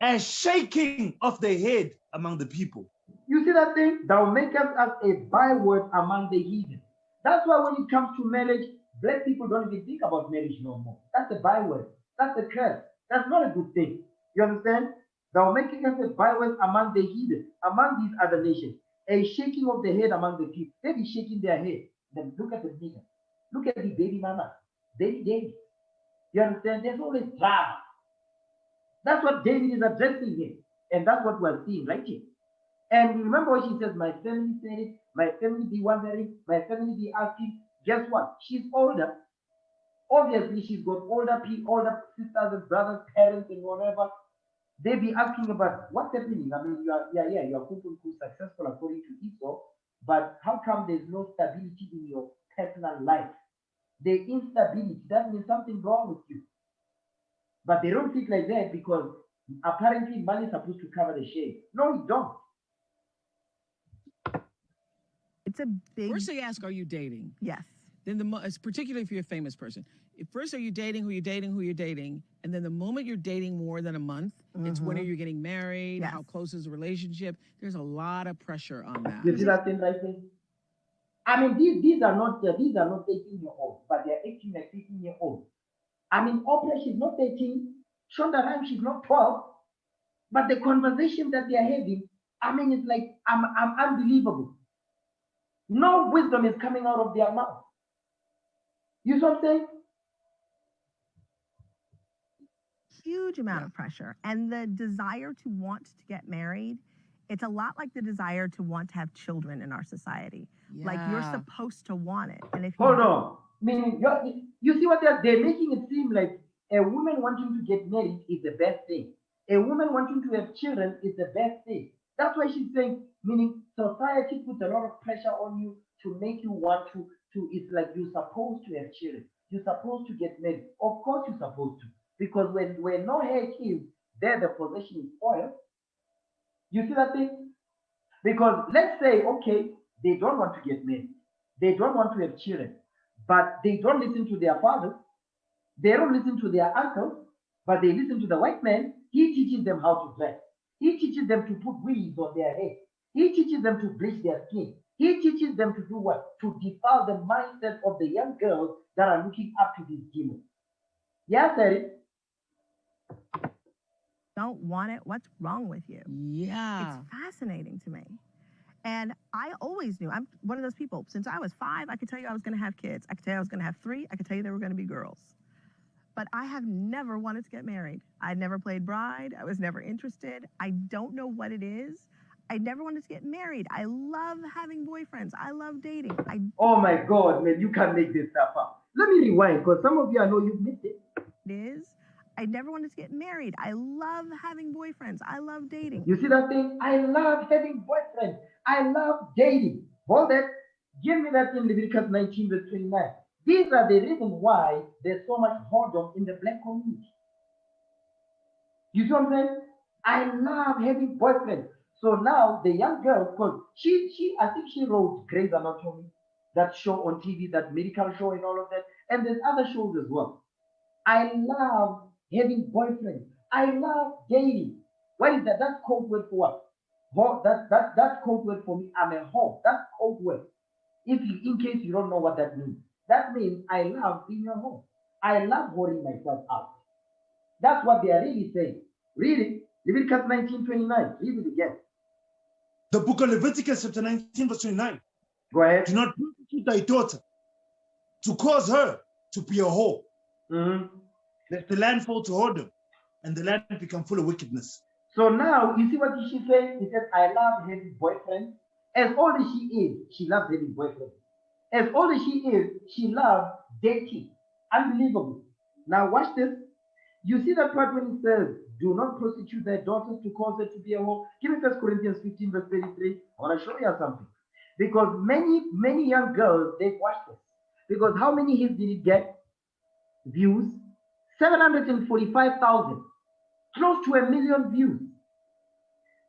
A shaking of the head among the people. You see that thing? Thou makest us a byword among the heathen. That's why when it comes to marriage, black people don't even think about marriage no more. That's a byword. That's a curse. That's not a good thing. You understand? Thou making us a byword among the heathen, among these other nations. A shaking of the head among the people. They be shaking their head. Then look at the nigger. Look at the baby mama. Baby David. You understand? There's always drama. That's what David is addressing here. And that's what we're seeing right here. And remember what she says, my family said it, my family be wondering, my family be asking. Guess what? She's older. Obviously, she's got older sisters and brothers, parents, and whatever. They be asking about what's happening. I mean, you are successful according to Esau, but how come there's no stability in your personal life? The instability, that means something wrong with you. But they don't think like that because apparently money is supposed to cover the shame. No, it don't. It's a big... First they ask, are you dating? Yes. Then particularly if you're a famous person. First, are you dating, who you're dating? And then the moment you're dating more than a month, it's when are you getting married? Yes. How close is the relationship? There's a lot of pressure on that. You see that thing right there? I mean, these are not 18-year-olds, but they're acting like 18-year-olds. I mean, Oprah, she's not 13. Shonda Rhimes, she's not 12. But the conversation that they're having, I mean, it's like, I'm unbelievable. No wisdom is coming out of their mouth. You see what I'm saying? huge amount of pressure. And the desire to want to get married, it's a lot like the desire to want to have children in our society. Like you're supposed to want it. And if you hold on, meaning you see what they're making it seem like a woman wanting to get married is the best thing. A woman wanting to have children is the best thing. That's why she's saying, meaning society puts a lot of pressure on you to make you want to it's like you're supposed to have children. You're supposed to get married. Of course you're supposed to. Because when no hair kills, there the possession is spoiled. You see that thing? Because let's say, okay, they don't want to get married. They don't want to have children. But they don't listen to their fathers. They don't listen to their uncles. But they listen to the white man. He teaches them how to dress. He teaches them to put weaves on their head. He teaches them to bleach their skin. He teaches them to do what? To defile the mindset of the young girls that are looking up to these demons. Yeah, Terry. Don't want it. What's wrong with you? Yeah. It's fascinating to me. And I always knew, I'm one of those people. Since I was 5, I could tell you I was going to have kids. I could tell you I was going to have 3. I could tell you they were going to be girls. But I have never wanted to get married. I never played bride. I was never interested. I don't know what it is. I never wanted to get married. I love having boyfriends. I love dating. Oh my God, man, you can't make this stuff up. Let me rewind, because some of you, I know you've missed it. It is. I never wanted to get married. I love having boyfriends. I love dating. You see that thing? I love having boyfriends. I love dating. Hold that. Give me that in Leviticus 19, verse 29. These are the reasons why there's so much whoredom in the black community. You see what I'm saying? I love having boyfriends. So now the young girl, because I think she wrote Grey's Anatomy, that show on TV, that medical show and all of that. And there's other shows as well. I love having boyfriends. I love dating. What is that? That's code word for what? That's code word for me. I'm a whore. That's code word. In case you don't know what that means. That means I love being a whore. I love whoring myself out. That's what they are really saying. Read it. Leviticus 19:29. Read it again. The book of Leviticus chapter 19 verse 29. Go ahead. Do not persecute thy daughter to cause her to be a whore. Let the land fall to whoredom, and the land become full of wickedness. So now, you see what she said? He said, I love having boyfriends. As old as she is, she loves having boyfriends. As old as she is, she loves dating. Unbelievable. Now watch this. You see that part when it says, do not prosecute their daughters to cause her to be a whore? Give me 1 Corinthians 15 verse 33. I want to show you something. Because many young girls, they've watched this. Because how many hits did it get? Views? 745,000. Close to 1 million views.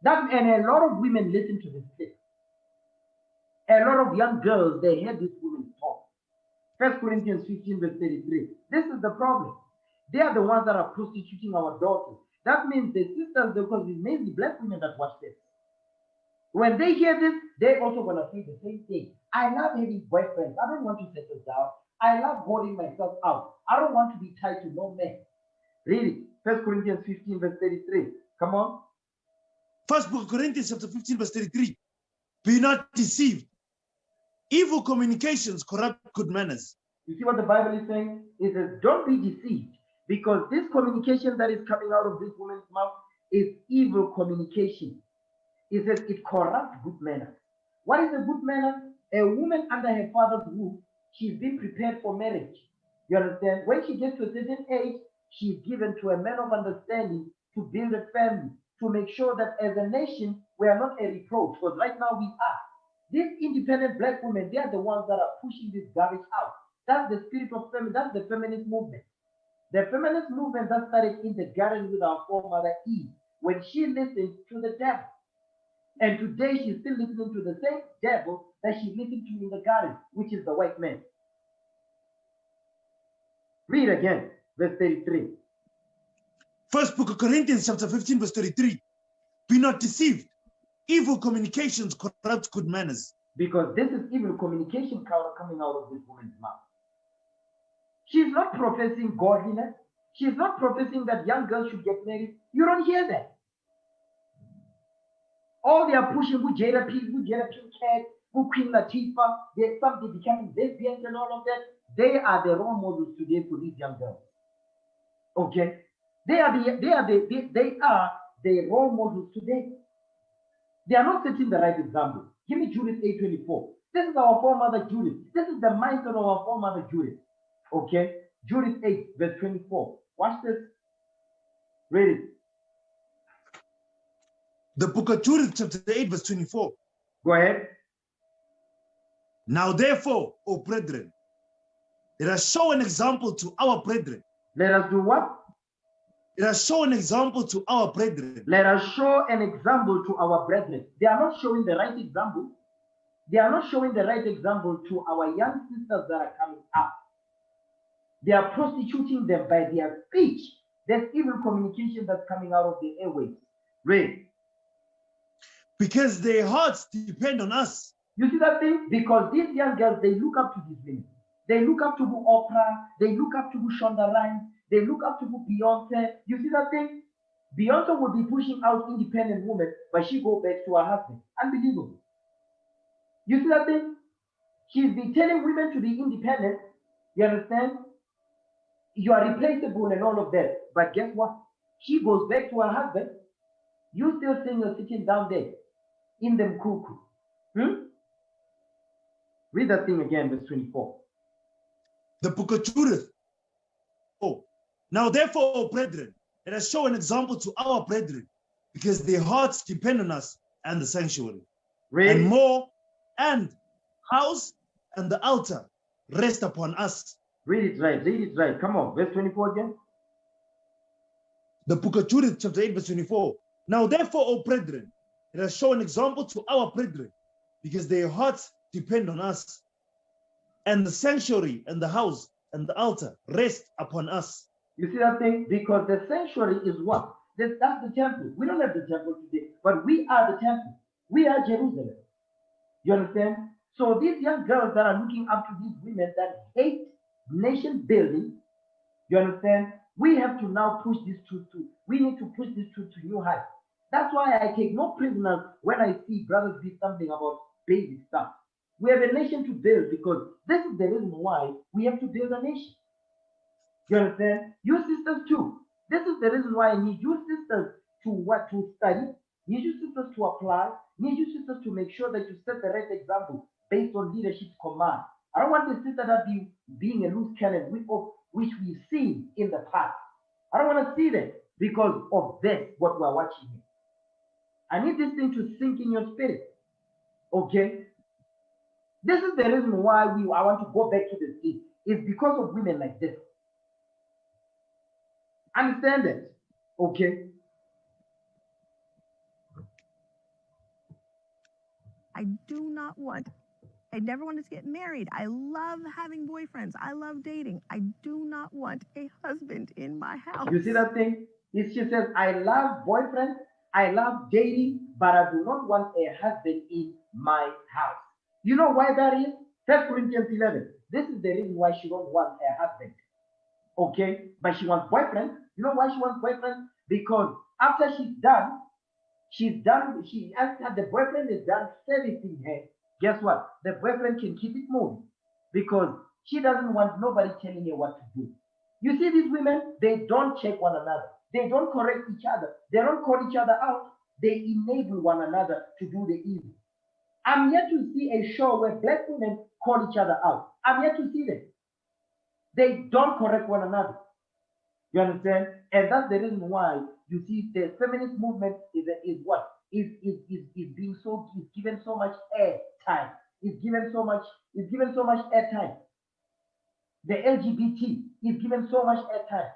And a lot of women listen to this clip. A lot of young girls, they hear this woman talk. 1 Corinthians 15 verse 33. This is the problem. They are the ones that are prostituting our daughters. That means the sisters, because it's mainly black women that watch this. When they hear this, they're also going to say the same thing. I love having boyfriends. I don't want to settle down. I love holding myself out. I don't want to be tied to no man. Read it. 1 Corinthians 15 verse 33. Come on. First book of Corinthians chapter 15 verse 33. Be not deceived. Evil communications corrupt good manners. You see what the Bible is saying? It says, don't be deceived. Because this communication that is coming out of this woman's mouth is evil communication. It says it corrupts good manners. What is a good manner? A woman under her father's roof, she's been prepared for marriage. You understand? When she gets to a certain age, she's given to a man of understanding to build a family, to make sure that as a nation, we are not a reproach. Because right now we are. These independent black women, they are the ones that are pushing this garbage out. That's the spirit of feminist. That's the feminist movement. The feminist movement that started in the garden with our foremother Eve, when she listened to the devil. And today she's still listening to the same devil that she listened to in the garden, which is the white man. Read again, verse 33. First book of Corinthians chapter 15 verse 33. Be not deceived. Evil communications corrupt good manners. Because this is evil communication coming out of this woman's mouth. She's not professing godliness. She's not professing that young girls should get married. You don't hear that. All they are pushing with Jada Pinkett, with Queen Latifah, they're becoming lesbians and all of that. They are the role models today for these young girls. Okay? They are the role models today. They are not setting the right example. Give me Judith 8:24. This is our foremother Judith. This is the mindset of our foremother Judith. Okay? Judith 8, verse 24. Watch this. Read it. The book of Judith, chapter 8, verse 24. Go ahead. Now therefore, O brethren, let us show an example to our brethren. Let us do what? Let us show an example to our brethren. Let us show an example to our brethren. They are not showing the right example. They are not showing the right example to our young sisters that are coming up. They are prostituting them by their speech. There's evil communication that's coming out of the airways. Read. Because their hearts depend on us. You see that thing? Because these young girls, they look up to these women. They look up to Oprah. They look up to Shonda Rhimes. They look up to Beyonce. You see that thing? Beyonce would be pushing out independent women, but she go back to her husband. Unbelievable. You see that thing? She's been telling women to be independent. You understand? You are replaceable and all of that. But guess what? She goes back to her husband. You still think you're sitting down there in them cuckoo. Read that thing again, verse 24. The book of Judith. Oh, now therefore, O brethren, let us show an example to our brethren, because their hearts depend on us and the sanctuary. Read. And more, and house and the altar rest upon us. Read it right. Read it right. Come on. Verse 24 again. The book of Judith, chapter 8, verse 24. Now therefore, O brethren, let us show an example to our brethren, because their hearts depend on us. And the sanctuary and the house and the altar rest upon us. You see that thing? Because the sanctuary is what? That's the temple. We don't have the temple today, but we are the temple. We are Jerusalem. You understand? So these young girls that are looking up to these women that hate nation building, you understand? We have to now push this truth to, we need to push this truth to new heights. That's why I take no prisoners when I see brothers do something about basic stuff. We have a nation to build because this is the reason why we have to build a nation. You understand? You sisters too. This is the reason why I need you sisters to study, need you sisters to apply, need you sisters to make sure that you set the right example based on leadership command. I don't want the sister that being a loose cannon which we've seen in the past. I don't want to see that because of this, what we're watching here. I need this thing to sink in your spirit. Okay? This is the reason why I want to go back to the sea. It's because of women like this. Understand that? Okay? I do not want, I never wanted to get married. I love having boyfriends. I love dating. I do not want a husband in my house. You see that thing? She says, I love boyfriends, I love dating, but I do not want a husband in my house. You know why that is? 1 Corinthians 11. This is the reason why she don't want a husband. Okay? But she wants boyfriend. You know why she wants boyfriend? Because after after the boyfriend is done servicing her, guess what? The boyfriend can keep it moving because she doesn't want nobody telling her what to do. You see these women, they don't check one another. They don't correct each other. They don't call each other out. They enable one another to do the evil. I'm yet to see a show where black women call each other out. I'm yet to see them. They don't correct one another. You understand? And that's the reason why you see the feminist movement is given so much air time. It's given so much air time. The LGBT is given so much air time.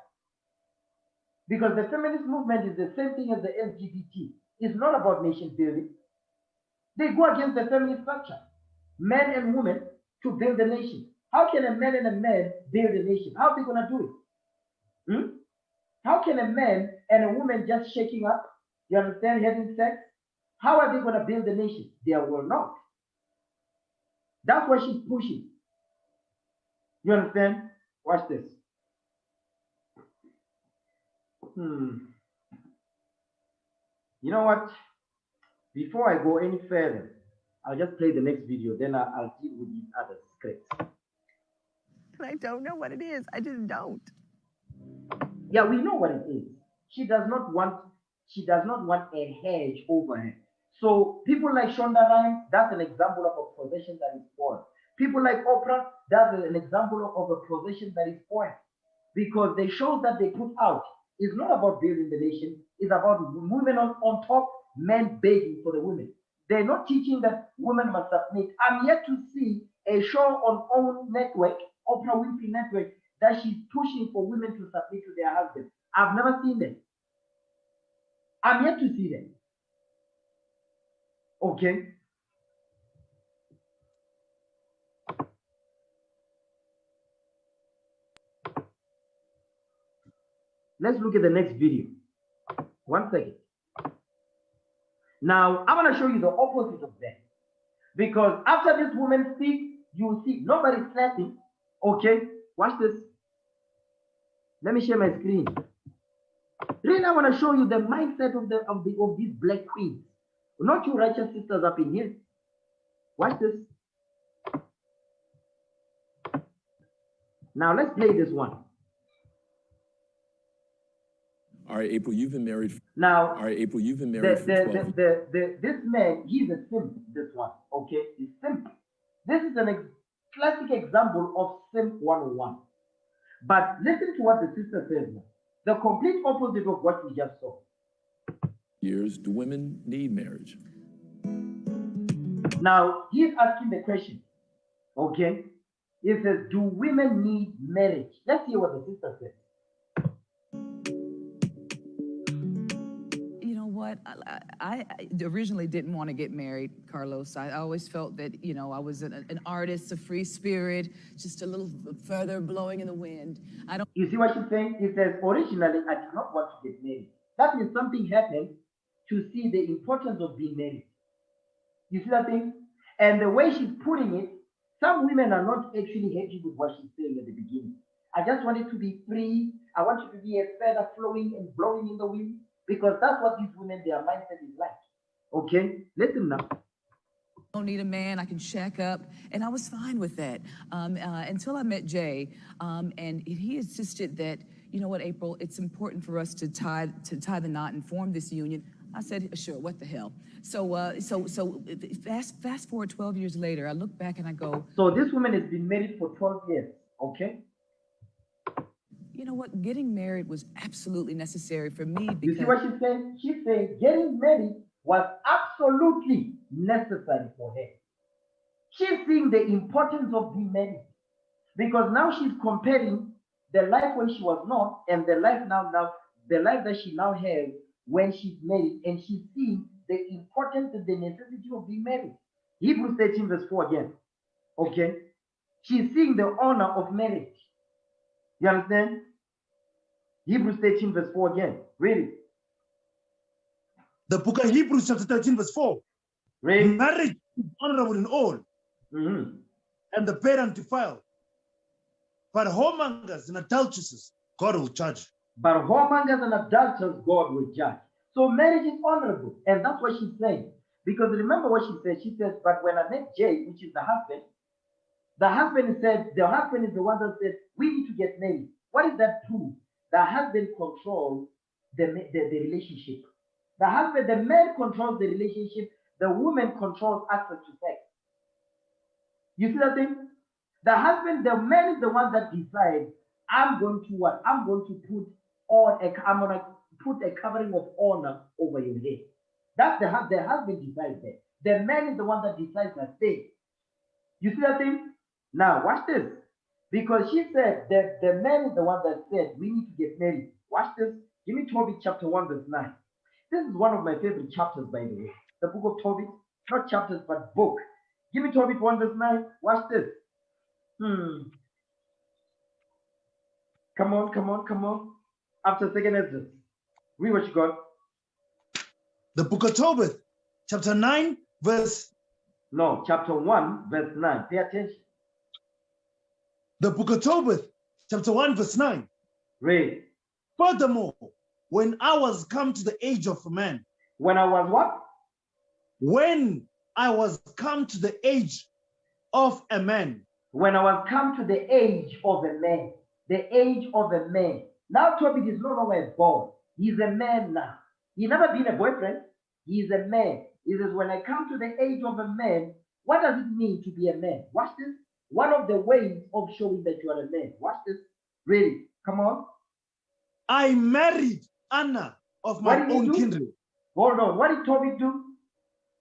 Because the feminist movement is the same thing as the LGBT. It's not about nation building. They go against the family structure, men and women, to build a nation. How can a man and a man build a nation? How are they going to do it? How can a man and a woman just shaking up, you understand, having sex? How are they going to build a nation? They will not. That's what she's pushing. You understand? Watch this. You know what? Before I go any further, I'll just play the next video, then I'll deal with these other scripts. I don't know what it is. I just don't. Yeah, we know what it is. She does not want a hedge over her. So people like Shonda Rhimes, that's an example of a possession that is spoiled. People like Oprah, that's an example of a possession that is spoiled. Because the shows that they put out is not about building the nation, it's about women on top, men begging for the women. They're not teaching that women must submit. I'm yet to see a show on own network, Oprah Winfrey Network, that she's pushing for women to submit to their husbands. I've never seen them. I'm yet to see them. Okay. Let's look at the next video. 1 second. Now, I'm going to show you the opposite of that. Because after this woman speaks, you will see nobody slapping. Okay, watch this. Let me share my screen. Really, I want to show you the mindset of these black queens. Not you righteous sisters up in here. Watch this. Now let's play this one. All right, April, you've been married. Now, all right, April, you've been married for 12 years. This man, he's a simp, this one, okay? He's simp. This is a classic example of simp 101. But listen to what the sister says now. The complete opposite of what we just saw. Years, do women need marriage? Now, he's asking the question, okay? He says, do women need marriage? Let's hear what the sister says. I originally didn't want to get married, Carlos. I always felt that, you know, I was an artist, a free spirit, just a little further blowing in the wind. I don't. You see what she's saying? It says, originally, I did not want to get married. That means something happened to see the importance of being married. You see that thing? And the way she's putting it, some women are not actually happy with what she's saying at the beginning. I just want it to be free. I want it to be a feather flowing and blowing in the wind. Because that's what these women, their mindset is like. Okay? Listen now. I don't need a man, I can shack up. And I was fine with that until I met Jay. And he insisted that, you know what, April, it's important for us to tie the knot and form this union. I said, sure, what the hell? So fast forward 12 years later, I look back and I go. So this woman has been married for 12 years, okay? You know what? Getting married was absolutely necessary for me because... You see what she's saying? She's saying getting married was absolutely necessary for her. She's seeing the importance of being married. Because now she's comparing the life when she was not and the life the life that she now has when she's married, and she's seeing the importance and the necessity of being married. Hebrews 13 verse 4 again. Okay? She's seeing the honor of marriage. You understand? Hebrews 13 verse 4 again. Read it. The book of Hebrews chapter 13 verse 4. Read. Marriage is honorable in all, and the parent defiled. But whoremongers and adulteresses, God will judge. But whoremongers and adulterers, God will judge. So marriage is honorable. And that's what she's saying. Because remember what she said. She says, but when I met Jay, which is the husband said, the husband is the one that said, we need to get married. What is that proof? The husband controls the relationship. The man controls the relationship. The woman controls access to sex. You see that thing? The man is the one that decides, I'm going to what? I'm going to put a covering of honor over your head. That's the husband decides that. The man is the one that decides that thing. You see that thing? Now, watch this. Because she said that the man is the one that said, we need to get married. Watch this. Give me Tobit chapter 1 verse 9. This is one of my favorite chapters, by the way. The book of Tobit. Not chapters, but book. Give me Tobit 1 verse 9. Watch this. Come on. After second Ezra. Read what you got. The book of Tobit, chapter 9, verse... No, chapter 1, verse 9. Pay attention. The book of Tobit, chapter 1, verse 9. Read. Furthermore, when I was come to the age of a man. When I was what? When I was come to the age of a man. When I was come to the age of a man. The age of a man. Now Tobit is no longer a boy. He's a man now. He's never been a boyfriend. He's a man. He says, when I come to the age of a man, what does it mean to be a man? Watch this. One of the ways of showing that you are a man. Watch this. Really. Come on. I married Anna of my own kindred. Hold on. What did Tobit do?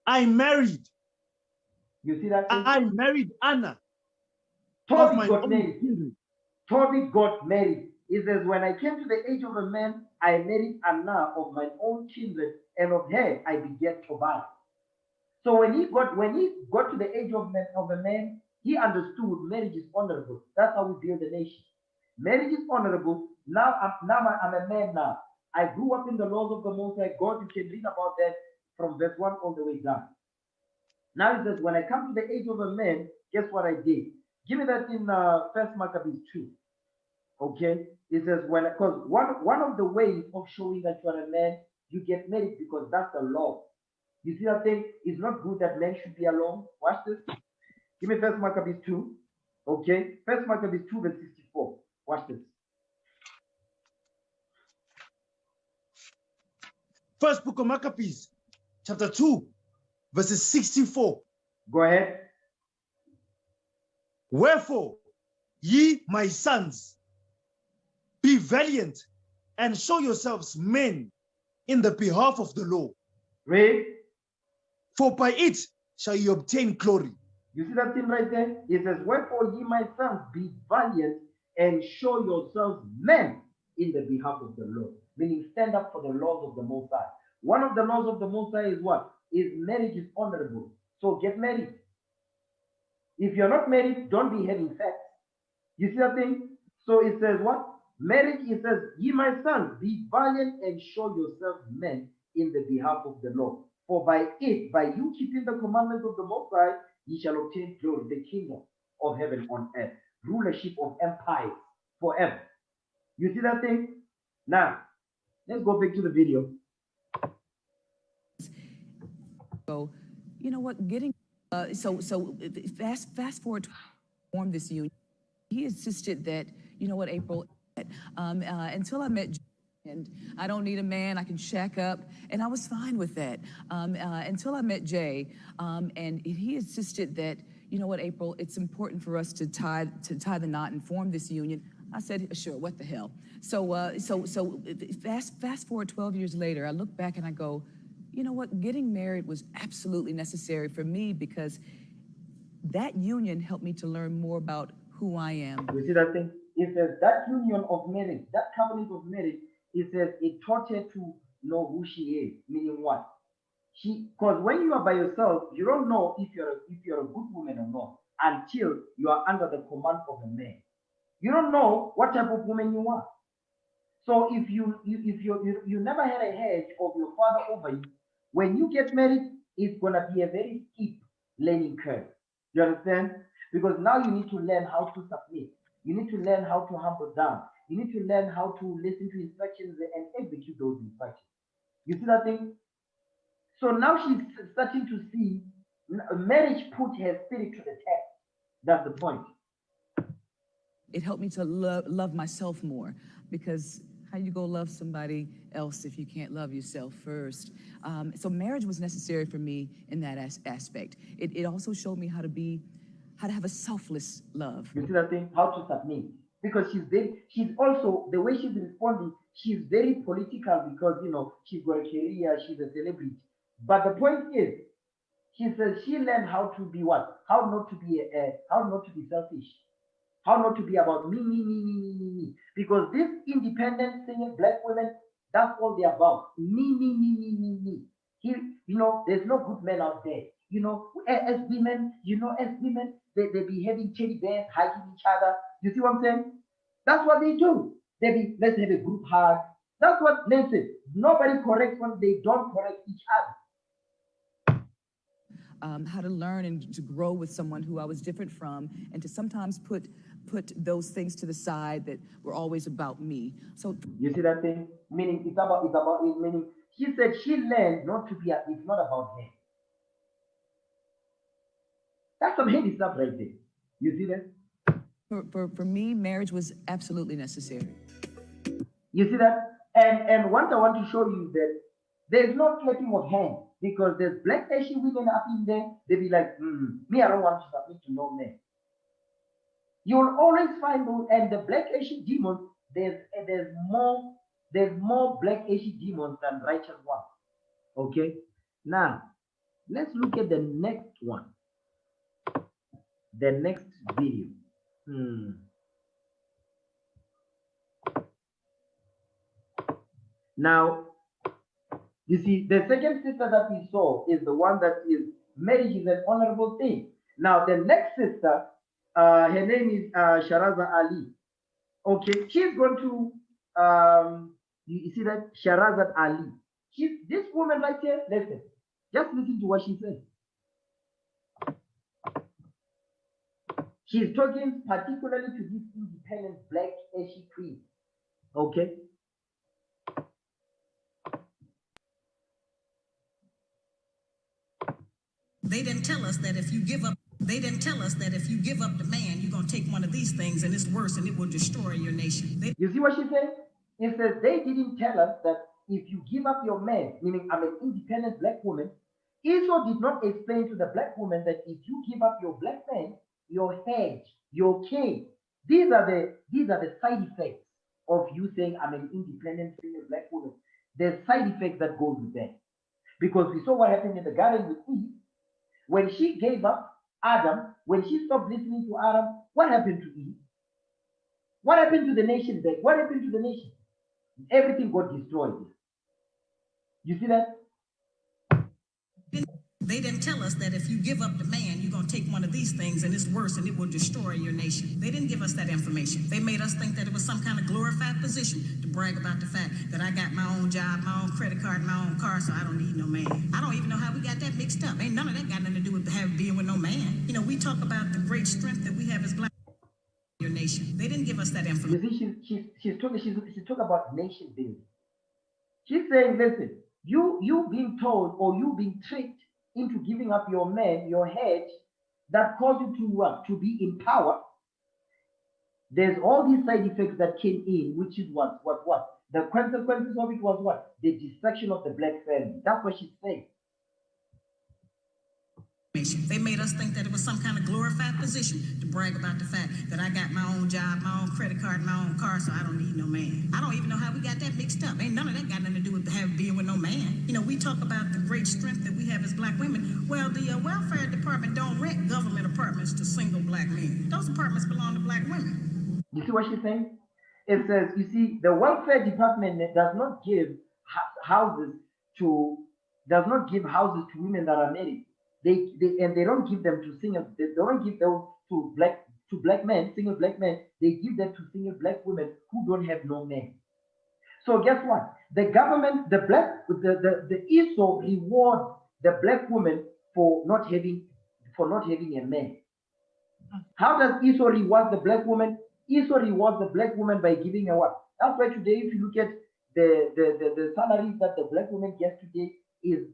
I married. You see that? I married Anna Tobit of my got own married. kindred. Tobit got married. He says, when I came to the age of a man, I married Anna of my own kindred, and of her I begat Tobiah. So when he got to the age of a man, he understood marriage is honorable. That's how we build a nation. Marriage is honorable. Now I'm a man now. I grew up in the laws of the Most High God. You can read about that from verse 1 all the way down. Now it says, when I come to the age of a man, guess what I did? Give me that in 1 Maccabees 2. Okay? It says, because one of the ways of showing that you are a man, you get married because that's the law. You see that thing? It's not good that men should be alone. Watch this. Give me 1 Maccabees 2. Okay? 1 Maccabees 2 verse 64. Watch this. First book of Maccabees, chapter 2, verses 64. Go ahead. Wherefore, ye, my sons, be valiant and show yourselves men in the behalf of the law. Read. For by it shall ye obtain glory. You see that thing right there? It says, wherefore ye, my sons, be valiant and show yourselves men in the behalf of the law. Meaning stand up for the laws of the Most High. One of the laws of the Most High is what? Is marriage is honorable. So get married. If you're not married, don't be having sex. You see that thing? So it says what? Marriage, it says, ye my sons, be valiant and show yourselves men in the behalf of the law. For by it, by you keeping the commandments of the Most High, ye shall obtain glory, the kingdom of heaven on earth, rulership of empire forever. You see that thing? Now, let's go back to the video. So, you know what? Fast forward to form this union. He insisted that, you know what, April, until I met Jay, and I don't need a man, I can shack up, and I was fine with that. Until I met Jay, and he insisted that, you know what, April, it's important for us to tie the knot and form this union. I said, sure, what the hell? So fast forward 12 years later, I look back and I go, you know what, getting married was absolutely necessary for me because that union helped me to learn more about who I am. You see that thing? It says that union of marriage, that covenant of marriage, it says it taught her to know who she is, meaning what? Because when you are by yourself, you don't know if you're a good woman or not until you are under the command of a man. You don't know what type of woman you are. So if you never had a hedge of your father over you, when you get married, it's gonna be a very steep learning curve. You understand? Because now you need to learn how to submit. You need to learn how to humble down. You need to learn how to listen to instructions and execute those instructions. You see that thing? So now she's starting to see marriage put her spirit to the test. That's the point. It helped me to love myself more, because how you go love somebody else if you can't love yourself first? So marriage was necessary for me in that aspect. It also showed me how to have a selfless love. You see that thing? How to submit. Because she's also, the way she's responding, she's very political because, you know, she's got a career, she's a celebrity. But the point is, she says she learned how to be what? How not to be selfish. How not to be about me. Because this independent singing black women, that's all they're about. Me. Here, you know, there's no good men out there. You know, as women, they be having teddy bears, hugging each other. You see what I'm saying? That's what they do. Let's have a group hug. That's what men say. Nobody corrects when they don't correct each other. How to learn and to grow with someone who I was different from, and to sometimes put those things to the side that were always about me. So you see that thing? Meaning it's about it. Meaning she said she learned not to be. It's not about her. That's some heavy stuff right there. You see that? For me, marriage was absolutely necessary. You see that? And what I want to show you is that there's no clapping of hands, because there's black Asian women up in there. They be like, me, I don't want to submit to no man. You'll always find those, and the black Asian demons, there's more black Asian demons than righteous ones. Okay? Now, let's look at the next one. The next video. Now, you see, the second sister that we saw is the one that is marriage is an honorable thing. Now, the next sister, her name is Sharaza Ali. Okay, she's going to, you see that? Sharazat Ali. This woman right here, listen. Just listen to what she says. She's talking particularly to this independent black Asian queen. Okay? They didn't tell us that if you give up, the man, you're going to take one of these things and it's worse and it will destroy your nation. You see what she said? It says they didn't tell us that if you give up your man, meaning I'm an independent black woman, Esau did not explain to the black woman that if you give up your black man, your hedge, your king, these are the side effects of you saying I'm an independent single black woman. There's side effects that goes with that. Because we saw what happened in the garden with Eve. When she gave up Adam, when she stopped listening to Adam, what happened to Eve? What happened to the nation then? What happened to the nation? Everything got destroyed. You see that? They didn't tell us that if you give up the man, you're going to take one of these things and it's worse and it will destroy your nation. They didn't give us that information. They made us think that it was some kind of glorified position to brag about the fact that I got my own job, my own credit card, my own car, so I don't need no man. I don't even know how we got that mixed up. Ain't none of that got nothing to do with being with no man. You know, we talk about the great strength that we have as black your nation. They didn't give us that information. You see, she's talking about nation building. She's saying, listen, you being told or you being tricked into giving up your man, your hedge, that caused you to what? To be in power. There's all these side effects that came in, which is what? The consequences of it was what? The destruction of the black family. That's what she's saying. They made us think that it was some kind of glorified position to brag about the fact that I got my own job, my own credit card, my own car, so I don't need no man. I don't even know how we got that mixed up. Ain't none of that got nothing to do with being with no man. You know, we talk about the great strength that we have as black women. Well, the welfare department don't rent government apartments to single black men. Those apartments belong to black women. You see what she's saying? It says, you see, the welfare department does not give houses to women that are married. They don't give them to single. They don't give those to black men, single black men. They give them to single black women who don't have no men. So guess what? The government, the Esau rewards the black woman for not having a man. How does Esau reward the black woman? Esau rewards the black woman by giving her what? That's why today, if you look at the salaries that the black women get today, is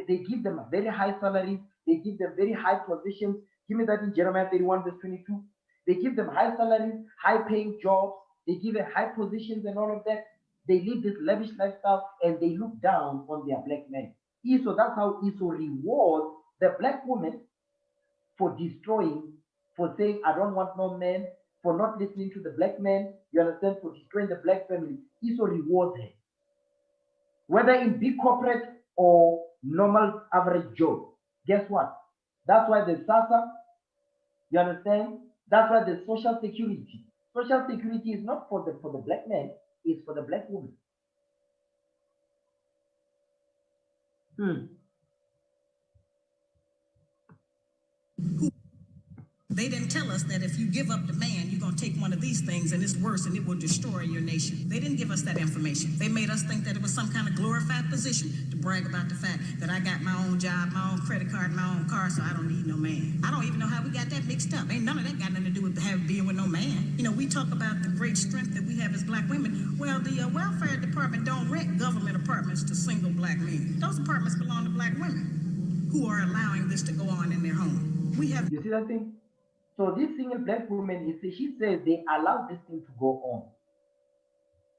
they give them very high salaries. They give them very high positions. Give me that in Jeremiah 31 verse 22. They give them high salaries, high paying jobs. They give them high positions and all of that. They live this lavish lifestyle and they look down on their black men. Esau, that's how Esau rewards the black woman for destroying, for saying, I don't want no man, for not listening to the black man, you understand, for destroying the black family. Esau rewards her. Whether in big corporate or normal average job. Guess what? That's why the SASA, you understand? That's why the social security. Social security is not for the black man, it's for the black woman. They didn't tell us that if you give up the man, you're going to take one of these things and it's worse and it will destroy your nation. They didn't give us that information. They made us think that it was some kind of glorified position to brag about the fact that I got my own job, my own credit card, my own car, so I don't need no man. I don't even know how we got that mixed up. Ain't none of that got nothing to do with being with no man. You know, we talk about the great strength that we have as black women. Well, the welfare department don't rent government apartments to single black men. Those apartments belong to black women who are allowing this to go on in their home. You see that thing? So this single black woman, she says they allow this thing to go on.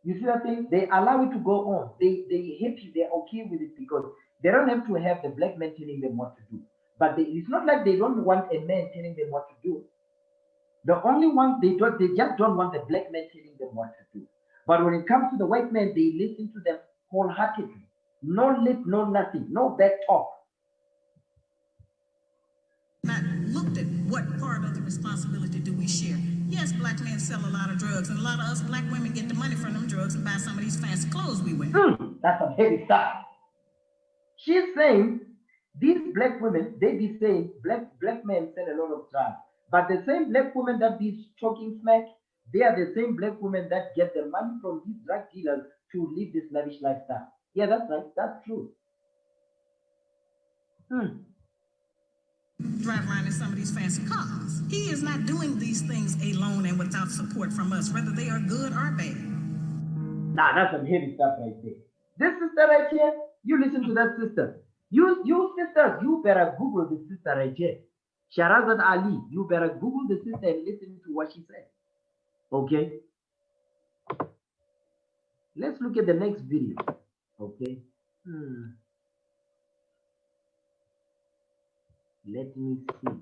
You see that thing? They allow it to go on. They happy, they're okay with it because they don't have to have the black man telling them what to do. But it's not like they don't want a man telling them what to do. The only ones they just don't want the black man telling them what to do. But when it comes to the white man, they listen to them wholeheartedly. No lip, no nothing, no back talk. Not looked at what part of the responsibility do we share. Yes, black men sell a lot of drugs, and a lot of us black women get the money from them drugs and buy some of these fancy clothes we wear. That's a heavy stuff. She's saying these black women, they be saying black men sell a lot of drugs. But the same black women that be talking smack, they are the same black women that get the money from these drug dealers to live this lavish lifestyle. Yeah, that's right. That's true. Drive around in some of these fancy cars. He is not doing these things alone and without support from us, whether they are good or bad. Nah, that's some heavy stuff right there. This sister right here, you listen to that sister. You sisters, you better Google the sister right here. Sharazad Ali, you better Google the sister and listen to what she said. Okay? Let's look at the next video. Okay? Let me see.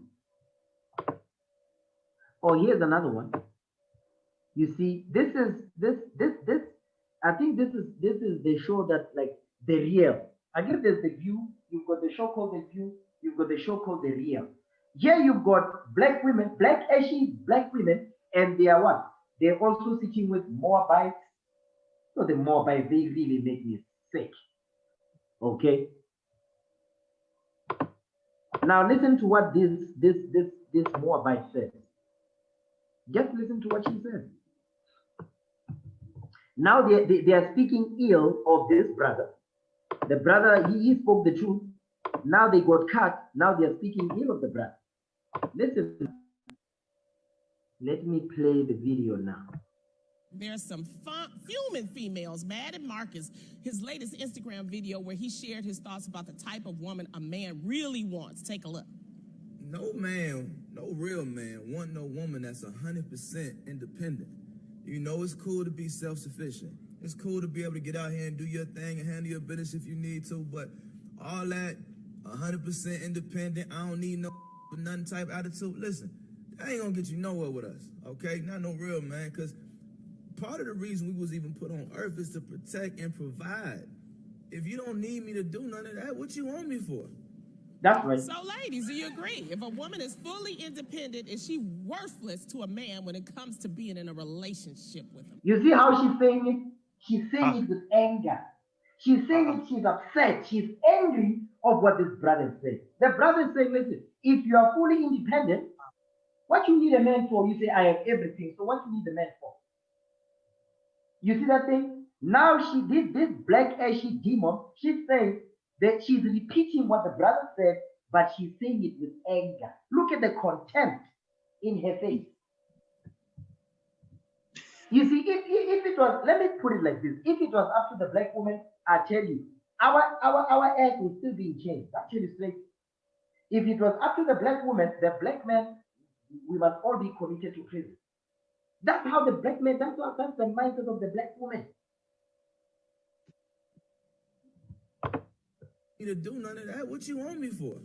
Oh, here's another one. You see, this I think this is the show that like The Real. I guess there's The View. You've got the show called The View. You've got the show called The Real. Here you've got black women, ashy black women, and they are what? They're also sitting with Moabites. So the Moabites, they really make me sick. Okay. Now listen to what this Moabite says. Just listen to what she says. Now they are speaking ill of this brother. The brother, he spoke the truth. Now they got cut. Now they are speaking ill of the brother. Listen. Let me play the video now. There's some fuming females mad at Marcus, his latest Instagram video where he shared his thoughts about the type of woman a man really wants. Take a look. No man, no real man, want no woman that's 100% independent. You know, it's cool to be self-sufficient. It's cool to be able to get out here and do your thing and handle your business if you need to, but all that 100% independent, I don't need no nothing type attitude. Listen, that ain't gonna get you nowhere with us, okay? Not no real man, because part of the reason we was even put on earth is to protect and provide. If you don't need me to do none of that, what you want me for? That's right. So, ladies, do you agree? If a woman is fully independent, is she worthless to a man when it comes to being in a relationship with him? You see how she's saying it? She's saying it with anger. She's saying it, she's upset. She's angry of what this brother is saying. The brother is saying, listen, if you are fully independent, what you need a man for? You say, I have everything. So what you need a man for? You see that thing? Now she did this black ashy demon. She's saying that she's repeating what the brother said, but she's saying it with anger. Look at the contempt in her face. You see, if it was, let me put it like this. If it was up to the black woman, I tell you, our ass would still be in chains. I'll tell you straight. If it was up to the black woman, the black man, we must all be committed to prison. That's how the black man, that's the mindset of the black woman. You to do none of that, what you want me for?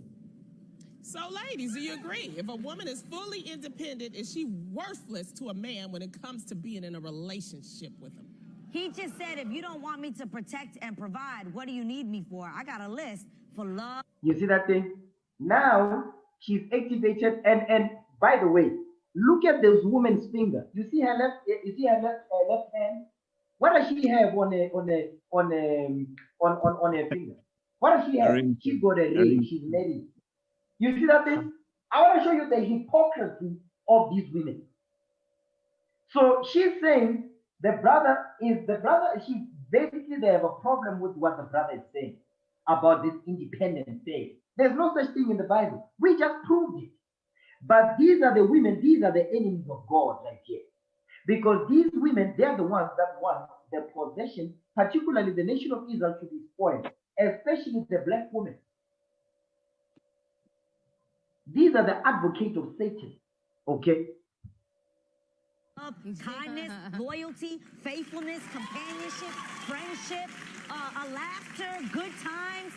So, ladies, do you agree? If a woman is fully independent, is she worthless to a man when it comes to being in a relationship with him? He just said, if you don't want me to protect and provide, what do you need me for? I got a list for love. You see that thing? Now she's activated, and by the way, look at this woman's finger. You see her left. You see her left hand. What does she have on her finger? What does she have? She's got a ring. She's married. You see that thing? I want to show you the hypocrisy of these women. So she's saying she basically they have a problem with what the brother is saying about this independent thing. There's no such thing in the Bible. We just proved it. But these are the women, these are the enemies of God right here. Because these women, they're the ones that want the possession, particularly the nation of Israel, to be spoiled, especially the black women. These are the advocates of Satan. Okay? love, kindness, loyalty, faithfulness, companionship, friendship, a laughter, good times.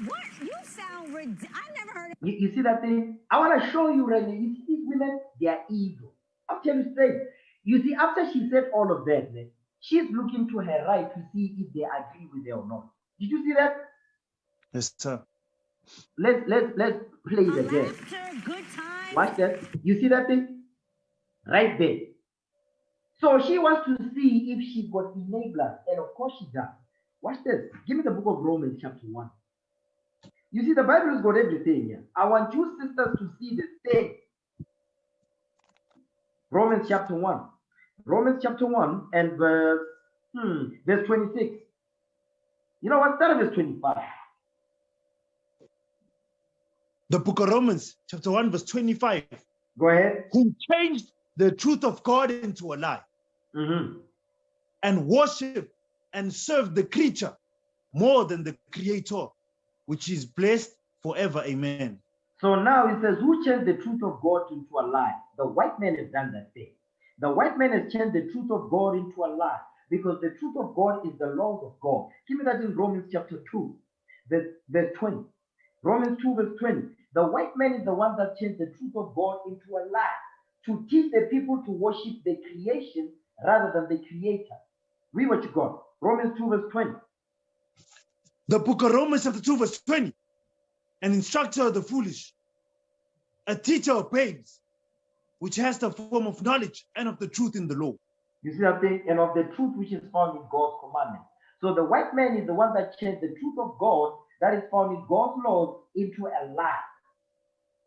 What? You sound ridiculous. I never heard of You see that thing? I want to show you right now. You see these women, they are evil. I'll tell you straight. You see, after she said all of that, she's looking to her right to see if they agree with her or not. Did you see that? Yes, sir. Let's play it again. Laughter, good times. Watch that. You see that thing? Right there. So she wants to see if she got enablers, and of course she does. Watch this. Give me the book of Romans chapter 1. You see, the Bible has got everything here. I want you sisters to see the thing. Romans chapter 1. Romans chapter 1 and verse 26. You know what? Start at verse 25. The book of Romans, chapter 1, verse 25. Go ahead. Who changed the truth of God into a lie. And worship and serve the creature more than the creator, which is blessed forever. Amen. So now it says, who changed the truth of God into a lie? The white man has done that thing. The white man has changed the truth of God into a lie, because the truth of God is the laws of God. Give me that in Romans chapter 2, verse 20. Romans 2, verse 20. The white man is the one that changed the truth of God into a lie, to teach the people to worship the creation rather than the creator. Read what you got. Romans 2, verse 20. The book of Romans chapter 2, verse 20. An instructor of the foolish, a teacher of babes, which has the form of knowledge and of the truth in the law. You see that thing? And of the truth which is found in God's commandment. So the white man is the one that changed the truth of God that is found in God's laws into a lie.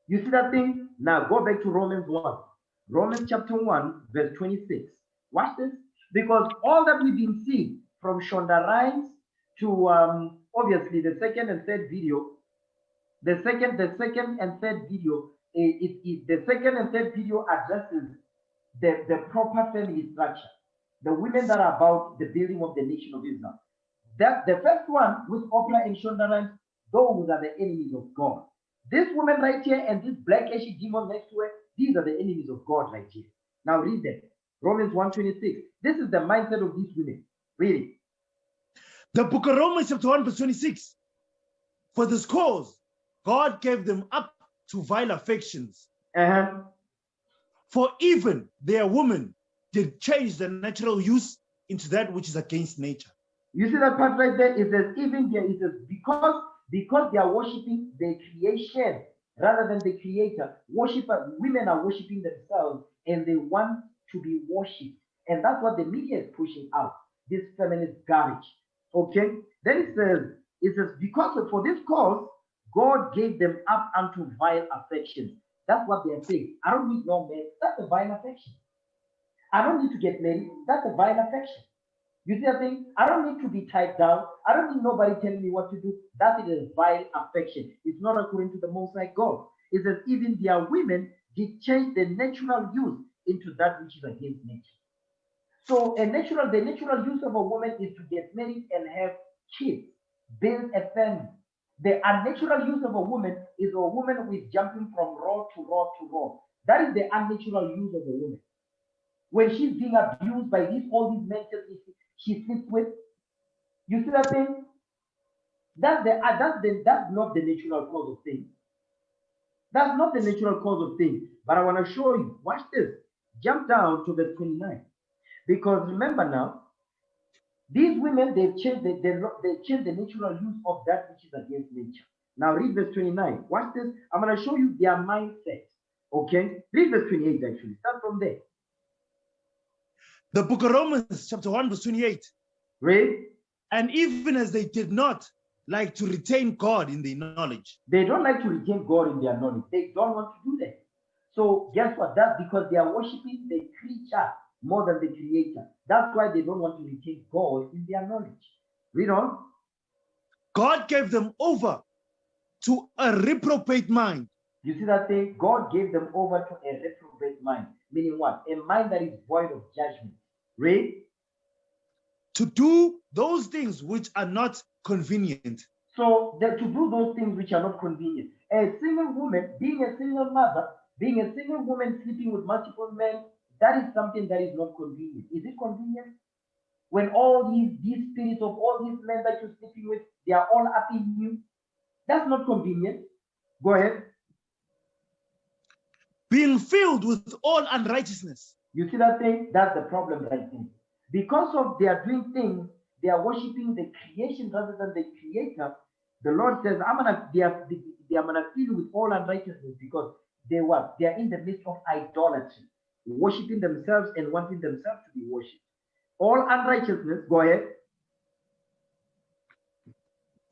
You see that thing? Now go back to Romans 1. Romans chapter 1, verse 26. Watch this. Because all that we've been seeing from Shonda Rhimes to obviously the second and third video, the second and third video, the second and third video addresses the proper family structure, the women that are about the building of the nation of Islam. That the first one with Oprah and Shonda Rhimes, those are the enemies of God. This woman right here and this black Ashy demon next to her, these are the enemies of God right here. Now read that. Romans 1:26. This is the mindset of these women. Read it. The book of Romans chapter 1, verse 26. For this cause, God gave them up to vile affections. For even their women did change the natural use into that which is against nature. You see that part right there? It says even there, it says because they are worshiping the creation rather than the creator. Women are worshiping themselves and they want to be worshipped. And that's what the media is pushing out, this feminist garbage. Okay? Then it says, because for this cause, God gave them up unto vile affections. That's what they're saying. I don't need no man. That's a vile affection. I don't need to get married. That's a vile affection. You see that thing? I don't need to be tied down. I don't need nobody telling me what to do. That is a vile affection. It's not according to the Most High God. It says even their women did change the natural use into that which is against nature. So the natural use of a woman is to get married and have kids, build a family. The unnatural use of a woman is a woman who is jumping from raw to raw to raw. That is the unnatural use of a woman. When she's being abused by all these men she sleeps with, you see that thing? That's not the natural cause of things. That's not the natural cause of things. But I want to show you. Watch this. Jump down to verse 29. Because remember now, these women, they've changed the natural use of that which is against nature. Now read verse 29. Watch this. I'm going to show you their mindset. Okay? Read verse 28 actually. Start from there. The book of Romans chapter 1, verse 28. Read. And even as they did not like to retain God in their knowledge. They don't like to retain God in their knowledge. They don't want to do that. So guess what? That's because they are worshiping the creature more than the creator. That's why they don't want to retain God in their knowledge. Read on. God gave them over to a reprobate mind. You see that thing? God gave them over to a reprobate mind. Meaning what? A mind that is void of judgment. Read. To do those things which are not convenient. So to do those things which are not convenient. A single woman, being a single mother, being a single woman sleeping with multiple men, that is something that is not convenient. Is it convenient? When all these spirits of all these men that you're sleeping with, they are all up in you. That's not convenient. Go ahead. Being filled with all unrighteousness. You see that thing? That's the problem right there. Because of they are doing things, they are worshiping the creation rather than the creator. The Lord says, they are gonna fill you with all unrighteousness because they are in the midst of idolatry, worshiping themselves and wanting themselves to be worshipped. All unrighteousness, go ahead.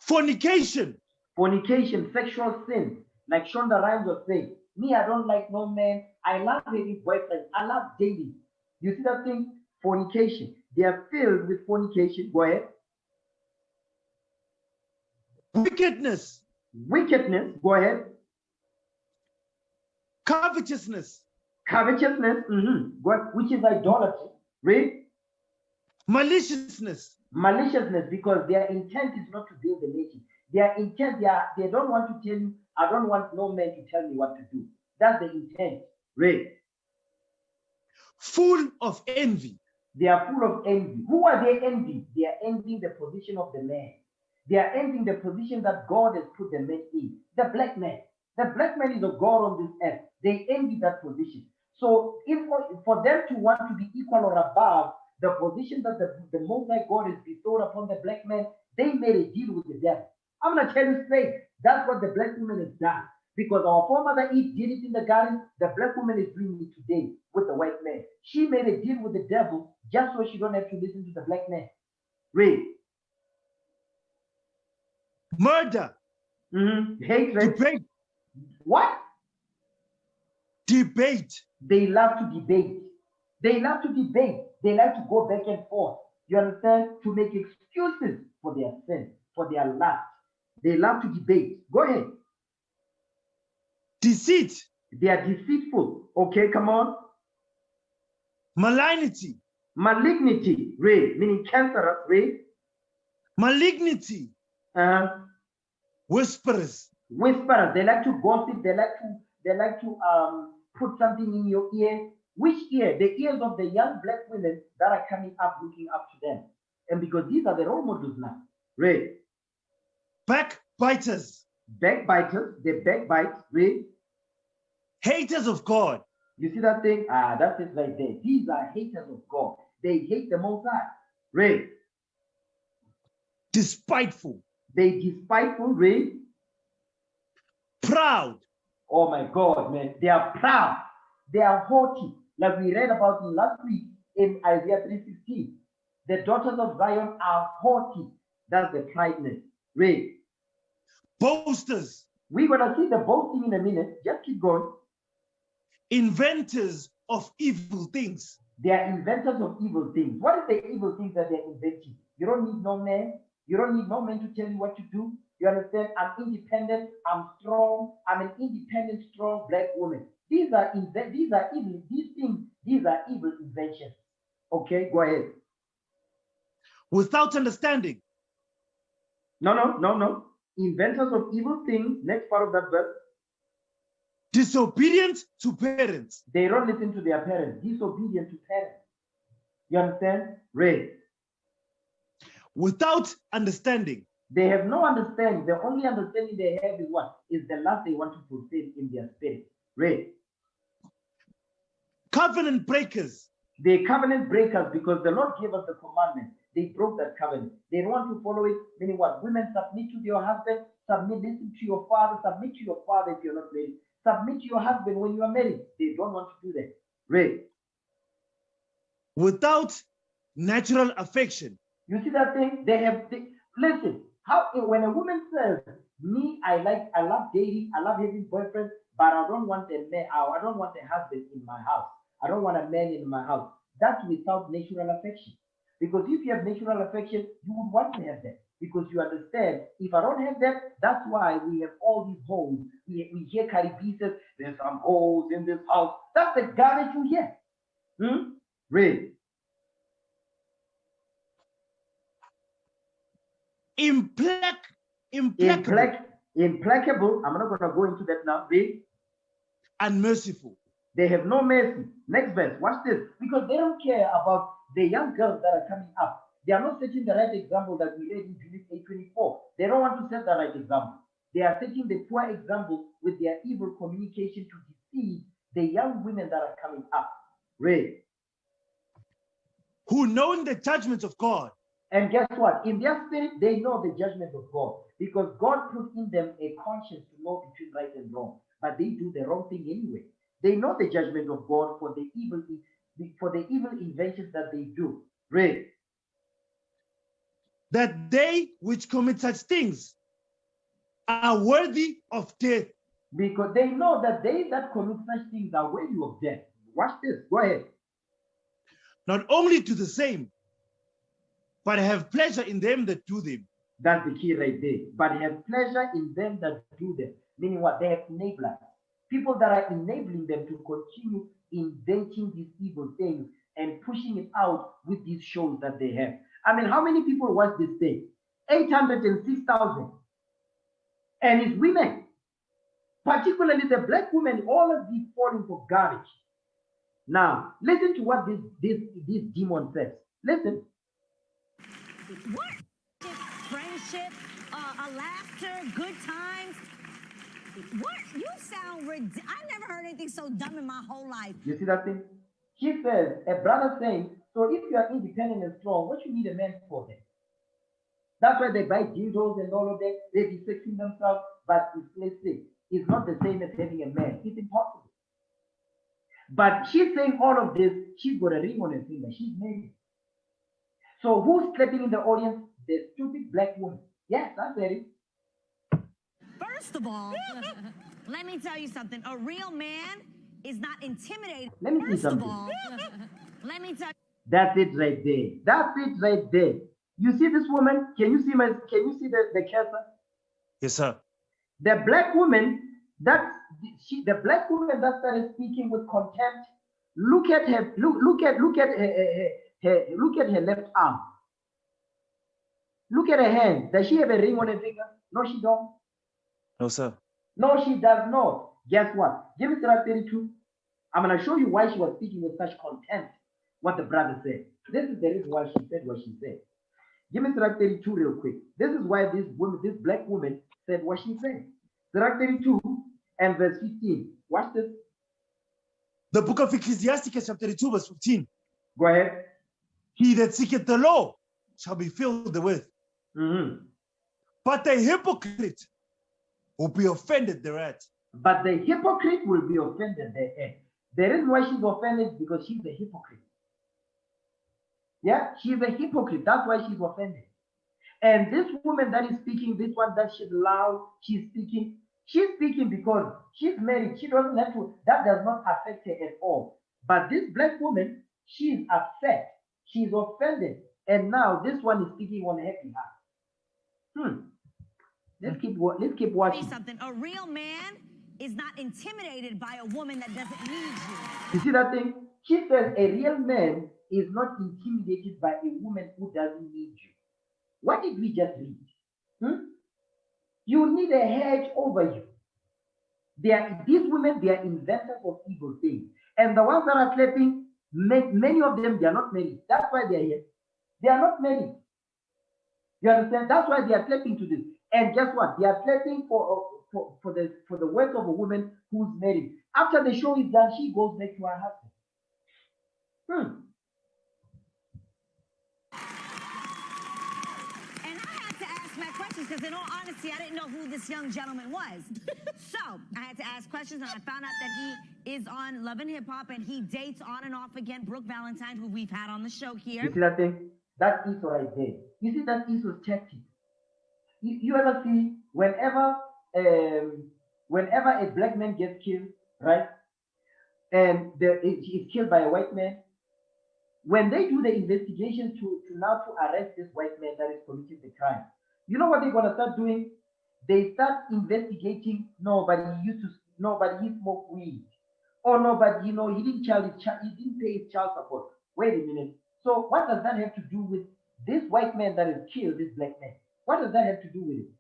Fornication. Fornication, sexual sin. Like Shonda Rhimes was saying, me, I don't like no man. I love having boyfriends. I love dating. You see that thing? Fornication. They are filled with fornication. Go ahead. Wickedness. Wickedness. Go ahead. Covetousness. Covetousness. Go ahead. Which is idolatry. Read. Maliciousness. Maliciousness, because their intent is not to build the nation. Their intent, they don't want to tell you, I don't want no man to tell me what to do. That's the intent. Read. Full of envy. They are full of envy. Who are they envying? They are envying the position of the man. They are envying the position that God has put the man in. The black man. The black man is a God on this earth. They envy that position. So if for them to want to be equal or above the position that the Most High God has bestowed upon the black man, they made a deal with the devil. I'm going to tell you straight, that's what the black woman has done. Because our foremother Eve did it in the garden, the black woman is doing it today with the white man. She made a deal with the devil just so she don't have to listen to the black man. Read. Murder. Hatred. Debate. What? Debate. They love to debate. They love to debate. They like to go back and forth. You understand? To make excuses for their sin, for their lust. They love to debate. Go ahead. Deceit. They are deceitful. Okay, come on. Malignity. Malignity. Read. Meaning cancerous. Read. Malignity. Whisperers. Whisperers. They like to gossip. They like to put something in your ear. Which ear? The ears of the young black women that are coming up, looking up to them. And because these are the role models now. Read. Backbiters. Backbiters. They backbite. Read. Haters of God. You see that thing? That's it right there. These are haters of God. They hate the Most High. Read. Despiteful. They despiteful. Read. Proud. Oh my God, man. They are proud. They are haughty. Like we read about last week in Isaiah 3:16. The daughters of Zion are haughty. That's the prideness. Read. Boasters. We're going to see the boasting in a minute. Just keep going. Inventors of evil things. They are inventors of evil things. What is the evil things that they're inventing? You don't need no man. You don't need no man to tell you what to do. You understand? I'm independent. I'm strong. I'm an independent, strong black woman. These are evil. These things. These are evil inventions. Okay, go ahead. Without understanding. No. Inventors of evil things. Next part of that verse. Disobedient to parents. They don't listen to their parents. Disobedient to parents. You understand? Read. Without understanding. They have no understanding. The only understanding they have is what? Is the lust they want to fulfill in their spirit. Read. Covenant breakers. They're covenant breakers because the Lord gave us the commandment. They broke that covenant. They don't want to follow it. Meaning what? Women, submit to your husband. Submit, listen to your father. Submit to your father if you're not married. Submit to your husband when you are married. They don't want to do that. Read. Without natural affection. You see that thing? Listen. When a woman says, "Me, I love dating, I love having boyfriends, but I don't want a man. I don't want a husband in my house. I don't want a man in my house." That's without natural affection. Because if you have natural affection, you would want to have that. Because you understand, if I don't have that, that's why we have all these hoes. We hear Caribbean says, "There's some hoes in this house." That's the garbage you hear. Read. Implacable. Implacable. I'm not going to go into that now. Read. Unmerciful. They have no mercy. Next verse, watch this. Because they don't care about the young girls that are coming up. They are not setting the right example that we read in Genesis 8:24. They don't want to set the right example. They are setting the poor example with their evil communication to deceive the young women that are coming up. Read. Who knowing the judgments of God. And guess what? In their spirit, they know the judgment of God because God put in them a conscience to know between right and wrong. But they do the wrong thing anyway. They know the judgment of God for the evil inventions that they do. Read. That they which commit such things are worthy of death. Because they know that they that commit such things are worthy of death. Watch this. Go ahead. Not only do the same, but have pleasure in them that do them. That's the key right there. But have pleasure in them that do them. Meaning what? They have enablers. People that are enabling them to continue inventing these evil things and pushing it out with these shows that they have. I mean, how many people watch this thing? 806,000. And it's women. Particularly the black women, all of these falling for garbage. Now, listen to what this demon says. Listen. What? Friendship, laughter, good times. What? You sound ridiculous. I've never heard anything so dumb in my whole life. You see that thing? She says, a brother saying, so if you are independent and strong, what you need a man for then? That's why they buy dildos and all of that. They be sexing themselves, but let's say, it's not the same as having a man. It's impossible. But she's saying all of this, she's got a ring on her finger. She's married. So who's sleeping in the audience? The stupid black woman. Yes, I said it. First of all, let me tell you something. A real man is not intimidated. Let me see something. First of all, let me tell you. That's it right there. That's it right there. You see this woman? Can you see the cursor? Yes, sir. The black woman that started speaking with contempt. Look at her. Look at her left arm. Look at her hand. Does she have a ring on her finger? No, she don't. No, sir. No, she does not. Guess what? Genesis 32. I'm going to show you why she was speaking with such contempt. What the brother said. This is the reason why she said what she said. Genesis 32 real quick. This is why this black woman said what she said. Sirach 32 and verse 15. Watch this. The book of Ecclesiastes, chapter 32, verse 15. Go ahead. He that seeketh the law shall be filled therewith. But the hypocrite will be offended thereat. But the hypocrite will be offended thereat. The reason why she's offended is because she's a hypocrite. Yeah, she's a hypocrite. That's why she's offended. And this woman that is speaking, this one that she's loud, she's speaking because she's married. She doesn't have to, that does not affect her at all. But this black woman, she's upset. She's offended. And now this one is speaking on her behalf. Let's keep watching. Something. A real man is not intimidated by a woman that doesn't need you. You see that thing? She says a real man is not intimidated by a woman who doesn't need you. What did we just read? You need a hedge over you. These women, they are inventors of evil things. And the ones that are sleeping, many of them, they are not married. That's why they are here. They are not married. You understand? That's why they are sleeping to this. And guess what? They are sleeping for the work of a woman who's married. After the show is done, she goes back to her husband. My questions, because in all honesty, I didn't know who this young gentleman was. So I had to ask questions, and I found out that he is on Love and Hip Hop, and he dates on and off again Brooke Valentine, who we've had on the show here. You see that thing? That is right there. You see that is tactic. You ever see whenever a black man gets killed, right? And he's killed by a white man. When they do the investigation to arrest this white man that is committing the crime, you know what they're gonna start doing? They start investigating. Nobody smoked weed, or nobody, he didn't pay his child support. Wait a minute. So what does that have to do with this white man that is killed, this black man? What does that have to do with it?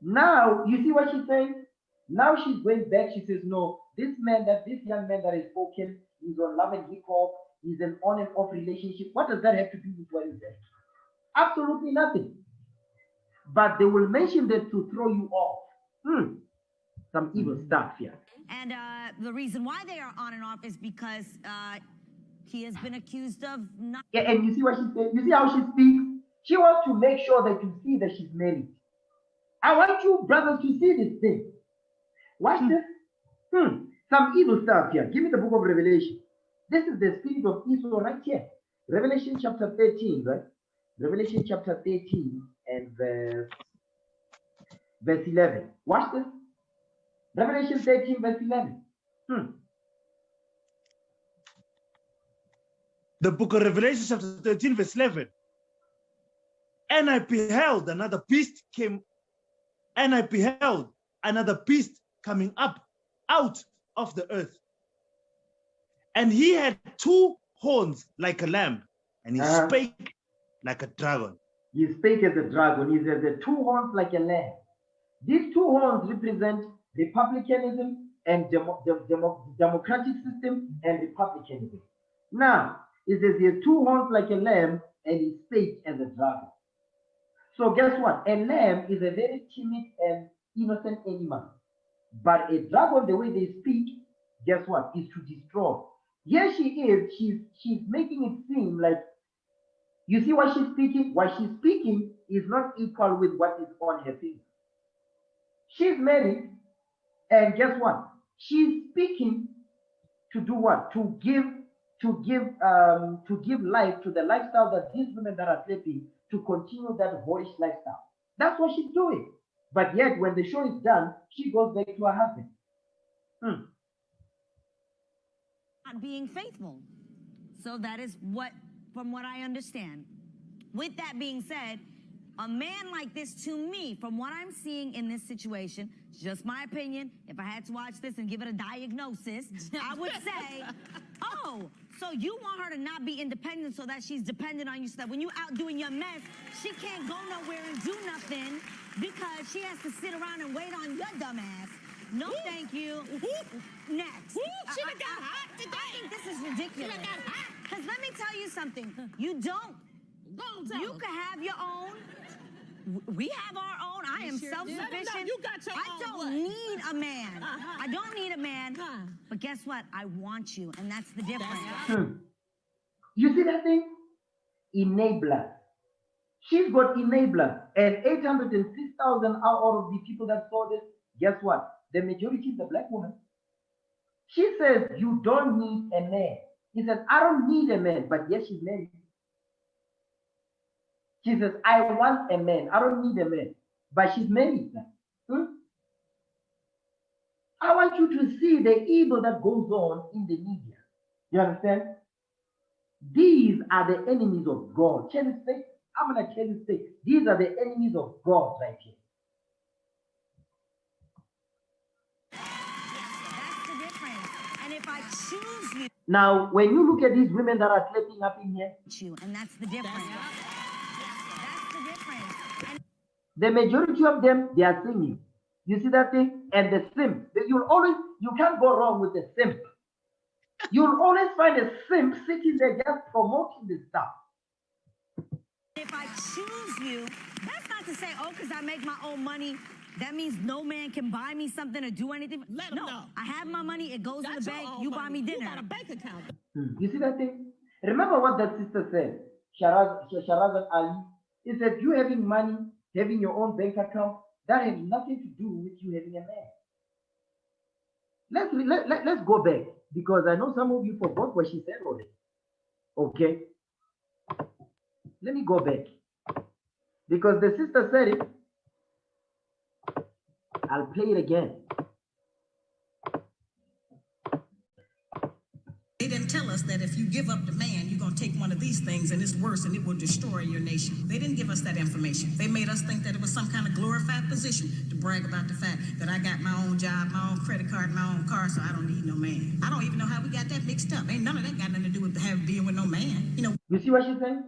Now you see what she's saying. Now she's going back. She says, no, This young man that is spoken, he's on love and hip hop, he's an on and off relationship. What does that have to do with what is there? Absolutely nothing. But they will mention that to throw you off. Some evil stuff here. And the reason why they are on and off is because he has been accused of not. Yeah, and you see what she said? You see how she speaks? She wants to make sure that you see that she's married. I want you, brothers, to see this thing. Watch this. Some evil stuff here. Give me the book of Revelation. This is the spirit of Esau right here. Revelation chapter 13, right? Revelation chapter 13 and verse 11. Watch this. Revelation 13, verse 11. The book of Revelation chapter 13, verse 11. And I beheld another beast coming up out of the earth. And he had two horns like a lamb, and he spake like a dragon. He spake as a dragon. He said the two horns like a lamb. These two horns represent republicanism and democratic system and republicanism. Now, it says he has two horns like a lamb, and he spake as a dragon. So guess what? A lamb is a very timid and innocent animal. But a dragon, the way they speak, guess what? Is to destroy. Here she is, she's making it seem like, you see what she's speaking? What she's speaking is not equal with what is on her finger. She's married, and guess what? She's speaking to do what? To give life to the lifestyle that these women that are sleeping, to continue that whorish lifestyle. That's what she's doing. But yet, when the show is done, she goes back to her husband. Not being faithful. So that is what, from what I understand. With that being said, a man like this, to me, from what I'm seeing in this situation, just my opinion, if I had to watch this and give it a diagnosis, I would say, oh, so you want her to not be independent so that she's dependent on you, so that when you out doing your mess, she can't go nowhere and do nothing because she has to sit around and wait on your dumb ass. No, thank you. Next. She done got hot today. I think this is ridiculous. She done got hot. Because let me tell you something. You don't. You can have your own. We have our own. I am self-sufficient. You got your own. I don't need a man. I don't need a man. But guess what? I want you, and that's the difference. You see that thing? Enabler. She's got enabler, and 806,000 out of the people that saw this. Guess what? The majority is the black woman. She says you don't need a man. He says I don't need a man, but yes, she's married. She says, I want a man. I don't need a man. But she's married. I want you to see the evil that goes on in the media. You understand? These are the enemies of God. Tell you straight. I'm going to tell you straight. These are the enemies of God right here. That's the difference. And if I choose you. Now, when you look at these women that are sleeping up in here. And that's the difference. The majority of them, they are singing. You see that thing? And the simp. You can't go wrong with the simp. You'll always find a simp sitting there just promoting this stuff. If I choose you, that's not to say, oh, because I make my own money, that means no man can buy me something or do anything. Let them know. I have my money, it goes in the bank, you buy me dinner. You got a bank account. You see that thing? Remember what that sister said, Sharazan Ali? He said, you having money, having your own bank account, that has nothing to do with you having a man. Let's go back, because I know some of you forgot what she said already. Okay? Let me go back. Because the sister said it. I'll play it again. They didn't tell us that if you give up the man, you're going to take one of these things and it's worse and it will destroy your nation. They didn't give us that information. They made us think that it was some kind of glorified position to brag about the fact that I got my own job, my own credit card, my own car, so I don't need no man. I don't even know how we got that mixed up. Ain't none of that got nothing to do with being with no man. You know. You see what she's saying?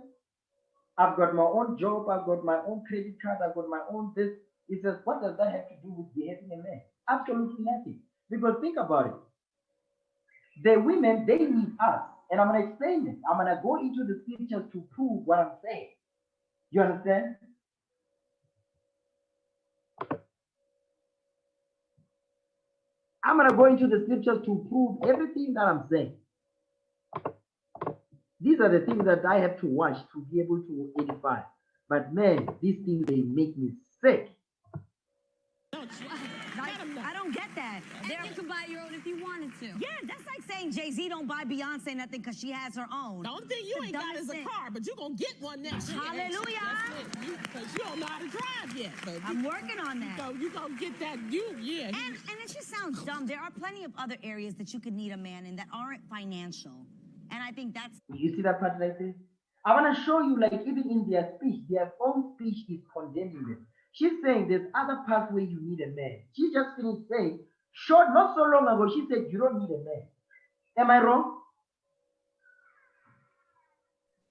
I've got my own job, I've got my own credit card, I've got my own this. He says, what does that have to do with behaving a man? Absolutely nothing. Because think about it. the women, they need us. And I'm going to explain it. I'm going to go into the scriptures to prove what I'm saying. You understand? I'm going to go into the scriptures to prove everything that I'm saying. These are the things that I have to watch to be able to edify. But man, these things, they make me sick. I don't get that. You could buy your own if you wanted to. Yeah, that's like saying Jay-Z don't buy Beyonce nothing because she has her own. The only thing you ain't got is a car, but you're going to get one next year. Hallelujah. Because you don't know how to drive yet. But I'm working on that. So you're going to get that, And it just sounds dumb. There are plenty of other areas that you could need a man in that aren't financial. And I think that's... You see that part right there? I want to show you, like, even in their speech, their own speech is condemning them. She's saying there's other parts where you need a man. She just finished saying, not so long ago, she said, you don't need a man. Am I wrong?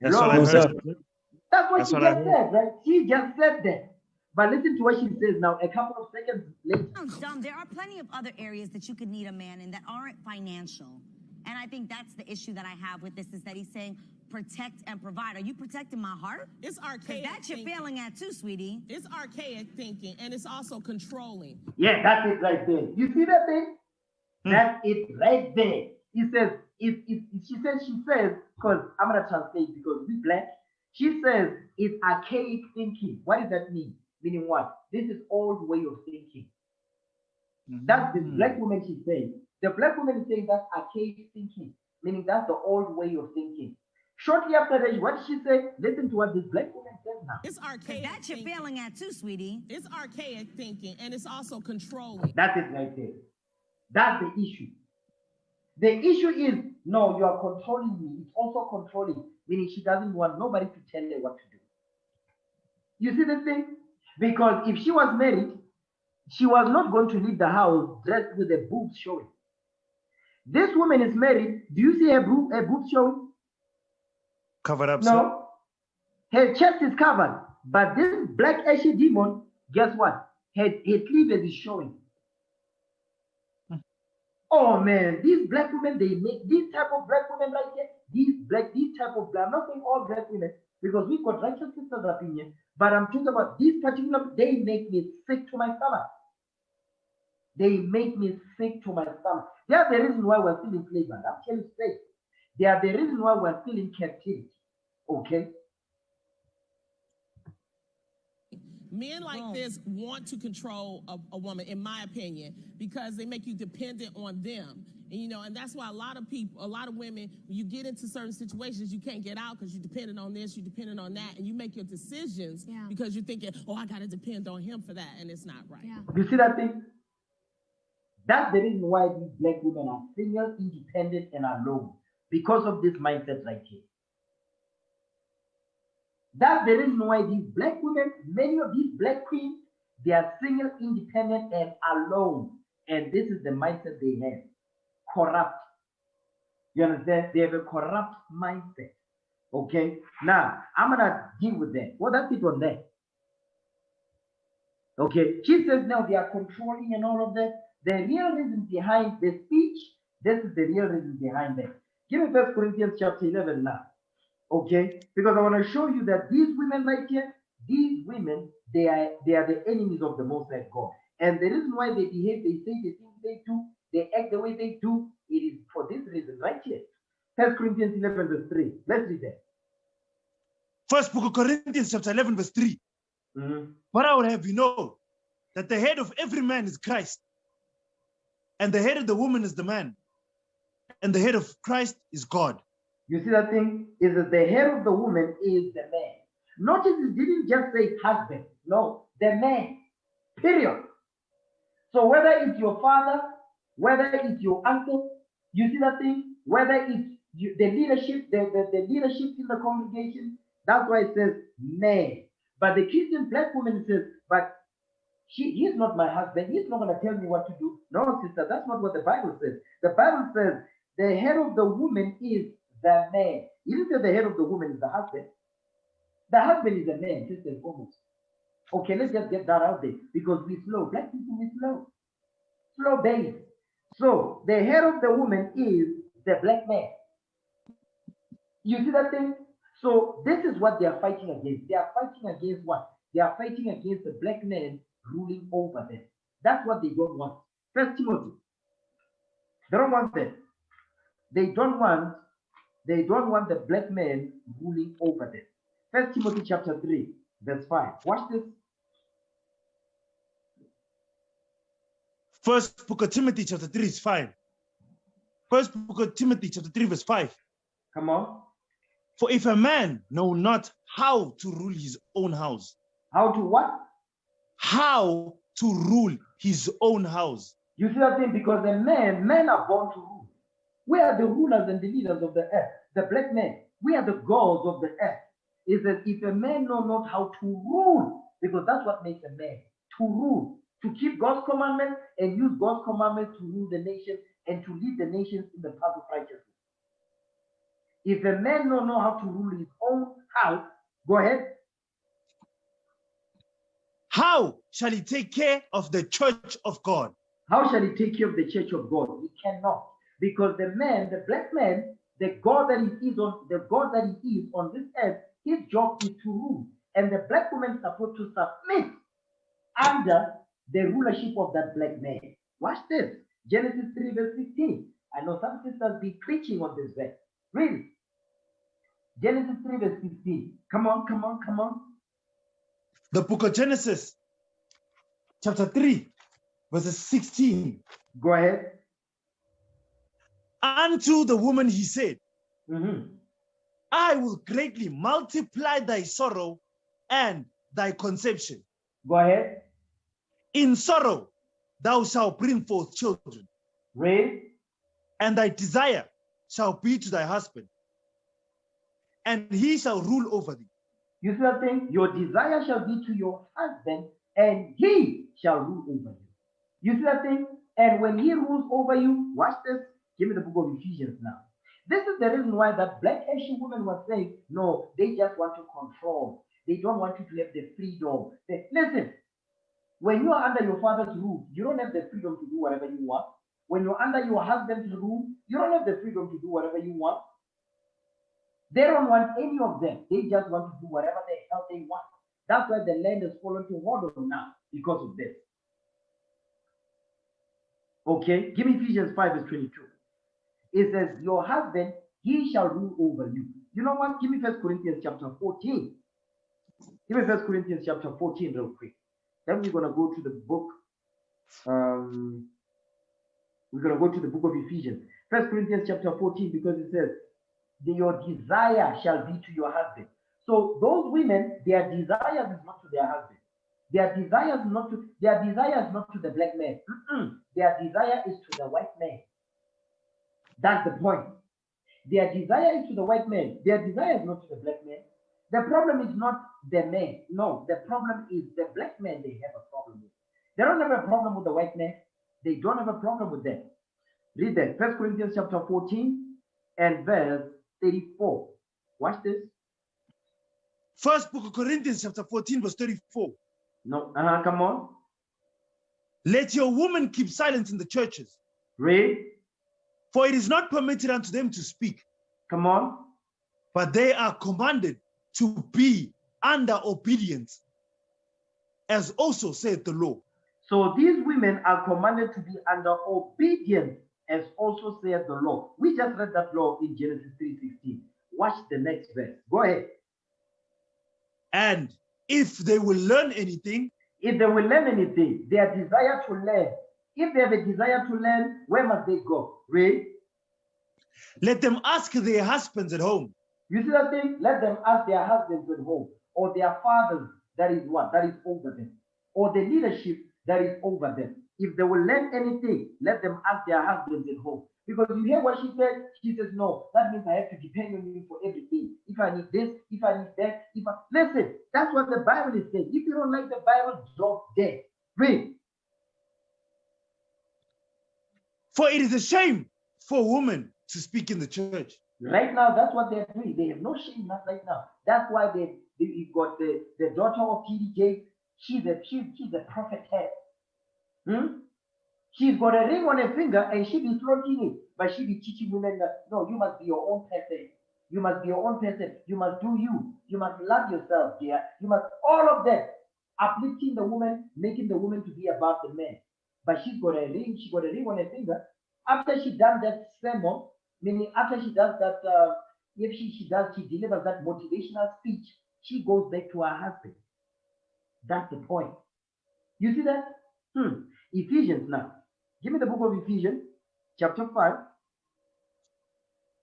That's what I heard. That's what she just said, right? She just said that. But listen to what she says now, a couple of seconds later. Sounds dumb. There are plenty of other areas that you could need a man in that aren't financial. And I think that's the issue that I have with this, is that he's saying protect and provide. Are you protecting my heart? It's archaic. That's you're failing at too, sweetie. It's archaic thinking, and it's also controlling. Yeah, that's it right there. You see that thing? That's it right there. He says, she says, because I'm going to translate because we black. She says, it's archaic thinking. What does that mean? Meaning what? This is old way of thinking. That's the black woman she's saying. The black woman is saying that's archaic thinking, meaning that's the old way of thinking. Shortly after that, what did she say? Listen to what this black woman says now. It's archaic. That's you're failing at too, sweetie. It's archaic thinking, and it's also controlling. That's it right there. That's the issue. The issue is, no, you are controlling me. It's also controlling, meaning she doesn't want nobody to tell her what to do. You see the thing? Because if she was married, she was not going to leave the house dressed with her boobs showing. This woman is married. Do you see her boobs showing? Covered up, no. Sir? Her chest is covered. But this black ashy demon, guess what? Her cleavage is showing. Oh man, these black women, they make this type of black women like that. These type of black, I'm not saying all black women, because we've got righteous sisters opinion, but I'm talking about these particular, they make me sick to my stomach. They make me sick to my stomach. They are the reason why we're still in slavery. I'm telling you straight. They are the reason why we're still in captivity. Okay? Men like this want to control a woman, in my opinion, because they make you dependent on them. And, and that's why a lot of women, when you get into certain situations, you can't get out because you're dependent on this, you're dependent on that, and you make your decisions because you're thinking, oh, I got to depend on him for that, and it's not right. Yeah. You see that thing? That's the reason why these black women are single, independent, and alone, because of this mindset right here. That's the reason why these black women, many of these black queens, they are single, independent, and alone. And this is the mindset they have. Corrupt. You understand? They have a corrupt mindset. Okay? Now, I'm going to deal with that. Well, that's it on that. Okay? She says now they are controlling and all of that. The real reason behind the speech, this is the real reason behind that. Give me 1 Corinthians chapter 11 now. Okay? Because I want to show you that these women right here, these women, they are the enemies of the Most High God. And the reason why they behave, they say the things they do, they act the way they do, it is for this reason right here. 1 Corinthians 11 verse 3. Let's read that. First book of Corinthians chapter 11 verse 3. But I would have you know that the head of every man is Christ. And the head of the woman is the man. And the head of Christ is God. You see that thing? Is that the head of the woman is the man. Notice it didn't just say husband. No, the man. Period. So whether it's your father, whether it's your uncle, you see that thing? Whether it's the leadership, the leadership in the congregation, that's why it says man. But the Christian black woman says, but he's not my husband. He's not going to tell me what to do. No, sister, that's not what the Bible says. The Bible says the head of the woman is the man. It didn't say the head of the woman is the husband. The husband is the man, first and foremost. Okay, let's just get that out there because we're slow. Black people, we're slow. Slow babies. So the head of the woman is the black man. You see that thing? So this is what they are fighting against. They are fighting against what? They are fighting against the black man ruling over them. That's what they don't want. First Timothy. They don't want that. They don't want the black man ruling over them. First Timothy chapter 3, verse 5. Watch this. First book of Timothy chapter 3 is 5. First book of Timothy chapter 3 verse 5. Come on. For if a man know not how to rule his own house. How to what? How to rule his own house. You see that thing? Because men are born to rule. We are the rulers and the leaders of the earth. The black men. We are the gods of the earth. It says, if a man know not how to rule, because that's what makes a man, to rule, to keep God's commandments and use God's commandments to rule the nation and to lead the nations in the path of righteousness. If a man don't know how to rule his own house, go ahead. How shall he take care of the church of God? How shall he take care of the church of God? He cannot. Because the man, the black man, the God that he is on this earth, his job is to rule. And the black woman is supposed to submit under the rulership of that black man. Watch this. Genesis 3 verse 15. I know some sisters be preaching on this verse. Read it. Genesis 3 verse 15. Come on, come on, come on. The book of Genesis, chapter 3, verses 16. Go ahead. Unto the woman he said, I will greatly multiply thy sorrow and thy conception. Go ahead. In sorrow thou shalt bring forth children. Read. And thy desire shall be to thy husband, and he shall rule over thee. You see that thing? Your desire shall be to your husband, and he shall rule over you. You see that thing? And when he rules over you, watch this. Give me the book of Ephesians now. This is the reason why that black Asian woman was saying, no, they just want to control. They don't want you to have the freedom. Listen, when you are under your father's rule, you don't have the freedom to do whatever you want. When you're under your husband's rule, you don't have the freedom to do whatever you want. They don't want any of them. They just want to do whatever the hell they want. That's why the land has fallen to water now because of this. Okay, give me Ephesians 5 verse 22. It says, your husband, he shall rule over you. You know what? Give me 1 Corinthians chapter 14. Give me 1 Corinthians chapter 14 real quick. Then we're going to go to the book. We're going to go to the book of Ephesians. 1 Corinthians chapter 14, because it says, your desire shall be to your husband. So those women, their desires is not to their husband. Their desire is not to the black man. Their desire is to the white man. That's the point. Their desire is to the white man. Their desire is not to the black man. The problem is not the man. No, the problem is the black man they have a problem with. They don't have a problem with the white man. They don't have a problem with them. Read that. 1 Corinthians chapter 14 and verse 34. Watch this. First book of Corinthians chapter 14 verse 34. No, come on. Let your women keep silence in the churches. Read. For it is not permitted unto them to speak. Come on. But they are commanded to be under obedience, as also saith the law. So these women are commanded to be under obedience, as also saith the law. We just read that law in Genesis 3:16. Watch the next verse. Go ahead. And if they will learn anything, their desire to learn, if they have a desire to learn, where must they go? Read. Let them ask their husbands at home. You see that thing? Let them ask their husbands at home, or their fathers, that is what? That is over them, or the leadership that is over them. If they will learn anything, let them ask their husbands at home. Because you hear what she said? She says, no, that means I have to depend on you for everything. If I need this, if I need that, listen, that's what the Bible is saying. If you don't like the Bible, drop dead. Read. For it is a shame for women to speak in the church. Right now, that's what they're doing. They have no shame, not right now. That's why they got the daughter of TDJ. She's a prophetess. She's got a ring on her finger and she be floating it. but she be teaching women that, no, you must be your own person. You must be your own person. You must do you. You must love yourself, dear. You must, all of that. Uplifting the woman, making the woman to be above the man. But she's got a ring, she got a ring on her finger. After she does that sermon, meaning after she does that, if she delivers that motivational speech, she goes back to her husband. That's the point. You see that? Ephesians now. Give me the book of Ephesians, chapter 5.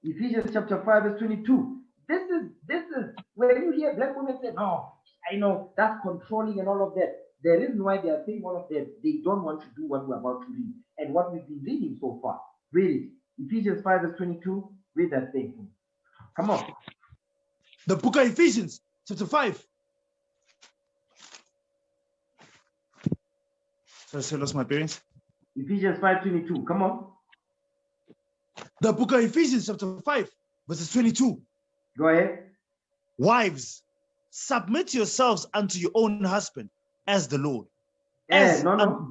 Ephesians chapter 5, verse 22. This is when you hear black women say, no, I know that's controlling and all of that. The reason why they are saying all of that, they don't want to do what we're about to read and what we've been reading so far. Read it. Ephesians 5, verse 22. Read that thing. Come on. The book of Ephesians, chapter 5. Sorry, I lost my bearings. Ephesians 5:22. Come on. The book of Ephesians, chapter 5, verses 22. Go ahead. Wives, submit yourselves unto your own husband as the Lord. No.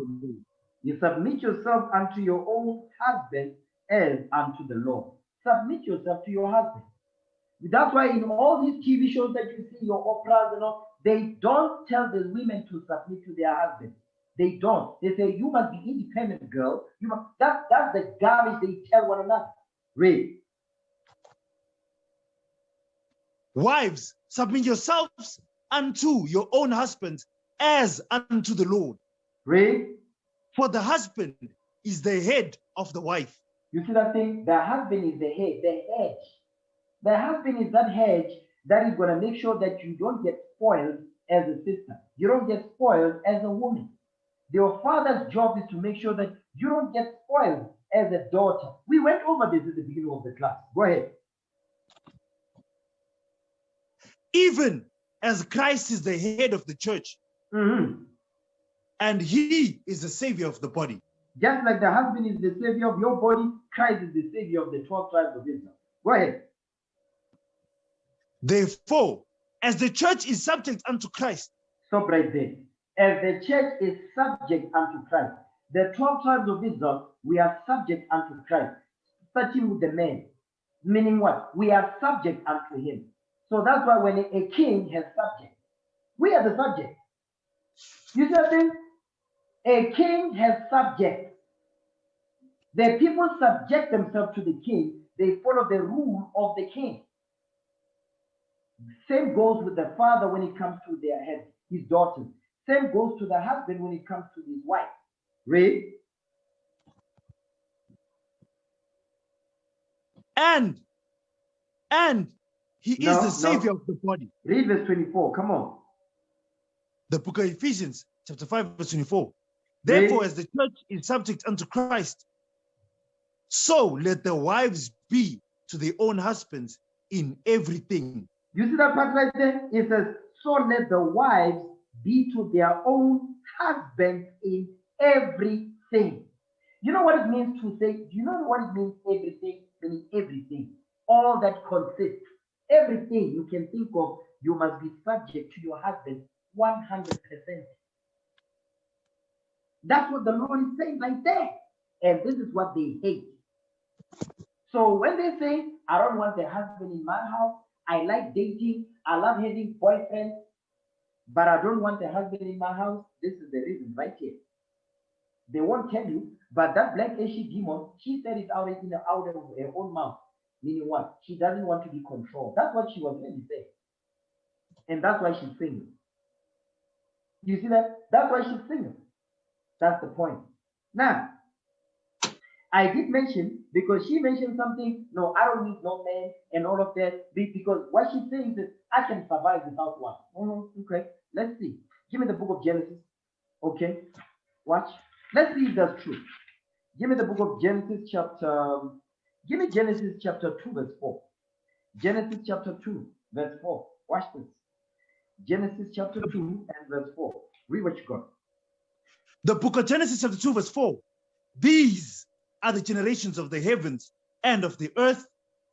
You submit yourself unto your own husband as unto the Lord. Submit yourself to your husband. That's why in all these TV shows that you see, your operas and all, they don't tell the women to submit to their husband. They don't. They say, you must be independent, girl. You must. That's the garbage they tell one another. Read. Wives, submit yourselves unto your own husbands as unto the Lord. Read. For the husband is the head of the wife. You see that thing? The husband is the head, the hedge. The husband is that hedge that is going to make sure that you don't get spoiled as a sister. You don't get spoiled as a woman. Your father's job is to make sure that you don't get spoiled as a daughter. We went over this at the beginning of the class. Go ahead. Even as Christ is the head of the church, and he is the savior of the body. Just like the husband is the savior of your body, Christ is the savior of the 12 tribes of Israel. Go ahead. Therefore, as the church is subject unto Christ. Stop right there. As the church is subject unto Christ. The 12 tribes of Israel, we are subject unto Christ. Starting with the man. Meaning what? We are subject unto him. So that's why when a king has subject, we are the subject. You see what I'm saying? A king has subject. The people subject themselves to the king. They follow the rule of the king. Same goes with the father when it comes to their head, his daughters. Same goes to the husband when it comes to his wife. Read. And he is the savior of the body. Read verse 24. Come on. The book of Ephesians, chapter 5, verse 24. Therefore, Read. as the church is subject unto Christ, so let the wives be to their own husbands in everything. You see that part right there? It says, so let the wives be to their own husbands in everything. You know what it means to say, do you know what it means everything? Meaning everything. All that consists. Everything you can think of, you must be subject to your husband 100%. That's what the Lord is saying right there. And this is what they hate. So when they say, I don't want a husband in my house, I like dating, I love having boyfriends, but I don't want a husband in my house, this is the reason right here. They won't tell you, but that black Asian demon, she said it out of her own mouth. Meaning what? She doesn't want to be controlled. That's what she was really saying. And that's why she's single. You see that? That's why she's single. That's the point. Now, I did mention, because she mentioned something, no, I don't need no man and all of that, because what she's saying is, I can survive without one. Okay, let's see. Give me the book of Genesis. Okay, watch. Let's see if that's true. Give me the book of Genesis give me Genesis chapter 2, verse 4. Genesis chapter 2, verse 4. Watch this. Genesis chapter 2 and verse 4. Read what you got. The book of Genesis chapter 2, verse 4. These are the generations of the heavens and of the earth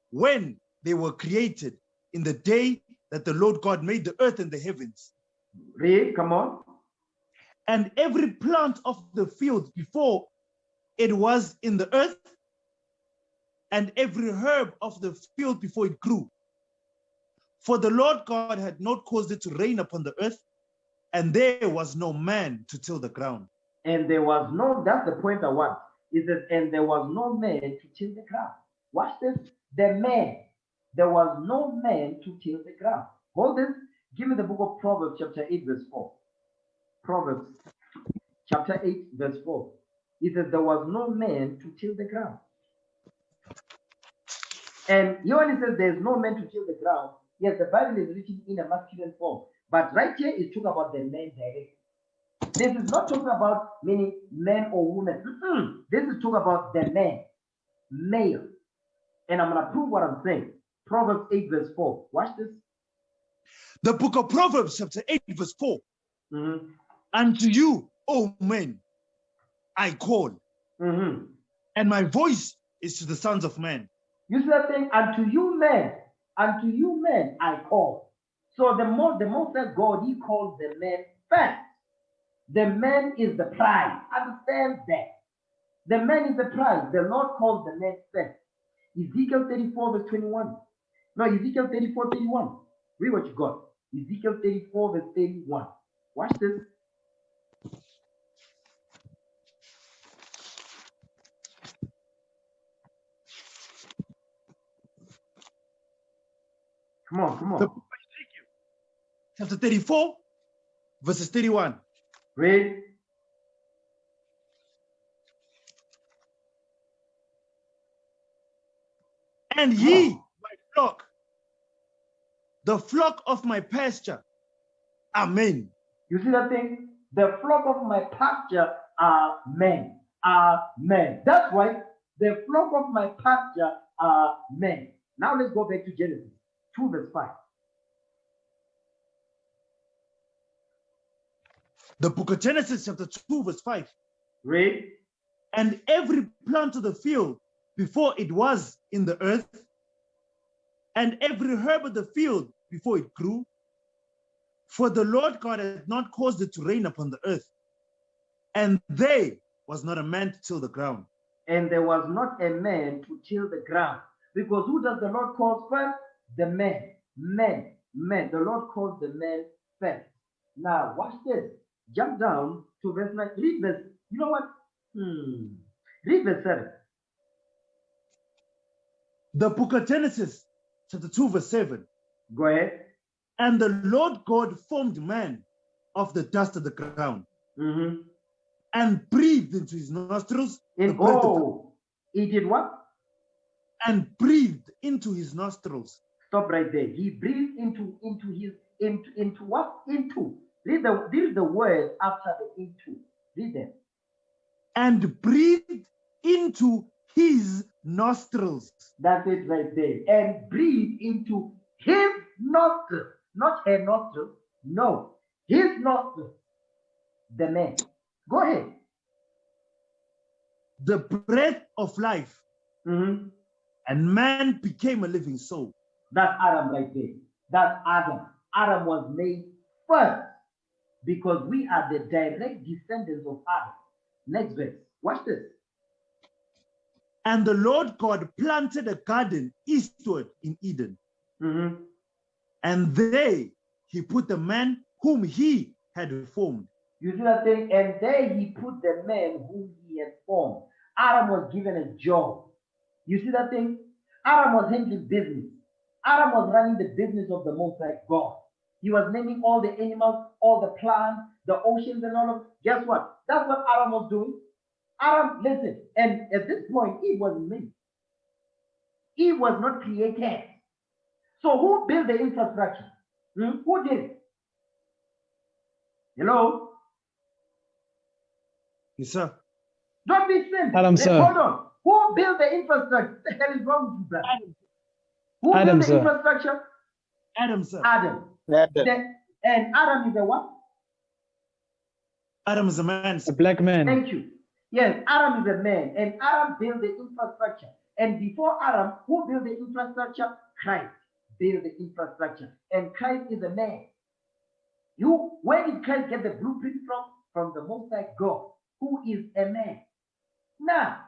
when they were created in the day that the Lord God made the earth and the heavens. Read, come on. And every plant of the field before it was in the earth, and every herb of the field before it grew. For the Lord God had not caused it to rain upon the earth, and there was no man to till the ground. And there was no, that's the point I want. It says, and there was no man to till the ground. Watch this. There was no man to till the ground. Hold this. Give me the book of Proverbs, chapter 8, verse 4. Proverbs, chapter 8, verse 4. It says, there was no man to till the ground. And here when it says there's no man to till the ground, yes, the Bible is written in a masculine form. But right here is talking about the man directly. This is not talking about meaning man or woman. This is talking about the man, male. And I'm going to prove what I'm saying. Proverbs 8, verse 4. Watch this. The book of Proverbs, chapter 8, verse 4. Unto you, O men, I call. And my voice is to the sons of men. You see that thing? Unto you men, I call. So the most that God, he calls the man first. The man is the prize. Understand that. The man is the prize. The Lord calls the man first. Ezekiel 34, verse 21. No, Ezekiel 34, 31. Read what you got. Ezekiel 34, verse 31. Watch this. Come on. Chapter 34, verses 31. Read. And ye, my flock, the flock of my pasture. Amen. You see that thing? The flock of my pasture are men. Amen. That's right. The flock of my pasture are men. Now let's go back to Genesis 2, verse 5. The book of Genesis, chapter 2, verse 5. Read. And every plant of the field before it was in the earth, and every herb of the field before it grew, for the Lord God had not caused it to rain upon the earth, and there was not a man to till the ground. And there was not a man to till the ground. Because who does the Lord call first? The man. Men. The Lord calls the man first. Now, watch this. Jump down to verse 9. Read verse. You know what? Read verse 7. The book of Genesis, chapter 2, verse 7. Go ahead. And the Lord God formed man of the dust of the ground, and breathed into his nostrils. He did what? And breathed into his nostrils. Stop right there. He breathed into what? Into. Read the word after the into. Read them. And breathed into his nostrils. That's it right there. And breathed into his nostrils. Not her nostrils. No. His nostrils. The man. Go ahead. The breath of life. And man became a living soul. That's Adam right there. That's Adam. Adam was made first because we are the direct descendants of Adam. Next verse. Watch this. And the Lord God planted a garden eastward in Eden. And there he put the man whom he had formed. You see that thing? And there he put the man whom he had formed. Adam was given a job. You see that thing? Adam was handling business. Adam was running the business of the Most High God. He was naming all the animals, all the plants, the oceans and all of. Guess what? That's what Adam was doing. Adam, listen, and at this point, Eve wasn't made. Eve was not created. So who built the infrastructure? Who did it? Hello? Yes, sir. Don't be simple. Adam, sir. Hold on. Who built the infrastructure? What the hell is wrong with you, brother? Who Adam, built the sir. infrastructure? Adam, sir. Adam. And Adam is a what? Adam is a man. A black man. Thank you. Yes, Adam is a man, and Adam built the infrastructure. And before Adam, who built the infrastructure? Christ built the infrastructure, and Christ is a man. Where did Christ get the blueprint from? From the Most High God, who is a man. Now,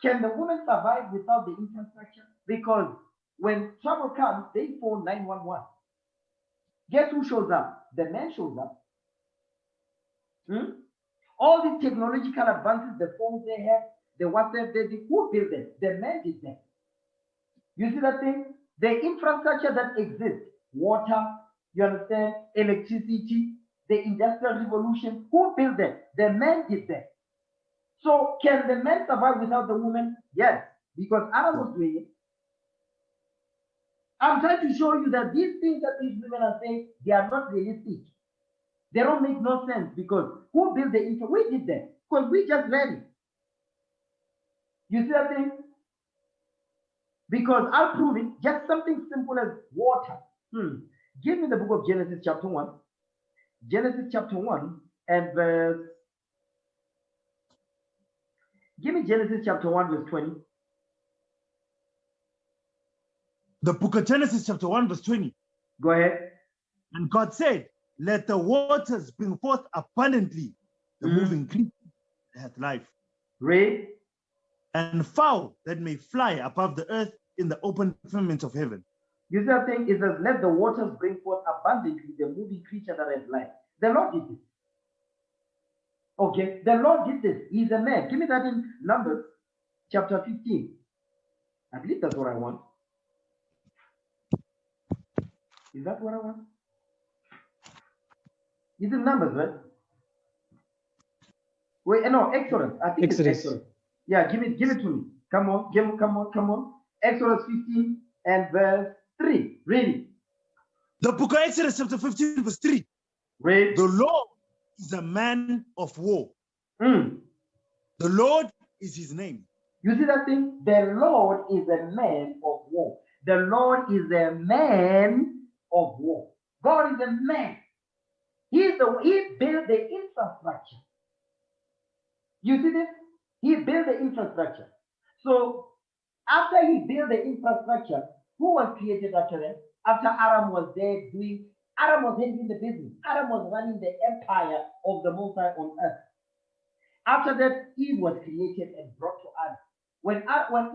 Can the woman survive without the infrastructure? Because when trouble comes, they phone 911. Guess who shows up? The man shows up. All these technological advances, the phones they have, the WhatsApp, who built them? The man did that. You see that thing? The infrastructure that exists, water, you understand, electricity, the industrial revolution, who built that? The man did that. So can the man survive without the woman? Yes, because Adam was doing it. I'm trying to show you that these things that these women are saying, they are not realistic. They don't make no sense because who built the infrastructure? We did that because we just read it. You see that thing? Because I'll prove it, just something simple as water. Give me the book of Genesis chapter 1. Genesis chapter 1 and verse... Give me Genesis chapter 1 verse 20. The book of Genesis chapter 1 verse 20. Go ahead. And God said, let the waters bring forth abundantly the moving creature that hath life. Read. And fowl that may fly above the earth in the open firmament of heaven. You see that thing? It says, let the waters bring forth abundantly the moving creature that has life. The Lord did this. Okay, the Lord did this. He's a man. Give me that in Numbers chapter 15. I believe that's what I want. Is that what I want? Is it Numbers, right? Wait, no, Exodus. I think it's Exodus. Yeah, give it to me. Come on. Exodus 15 and verse 3. Read it. The book of Exodus chapter 15 verse 3. Read. The Lord is a man of war. The Lord is his name. You see that thing? The Lord is a man of war. The Lord is a man of war. God is a man. He built the infrastructure. You see this? He built the infrastructure. So after he built the infrastructure, who was created after that? After Adam was there Adam was handling the business. Adam was running the empire of the Most High on earth. After that, Eve was created and brought to Adam. When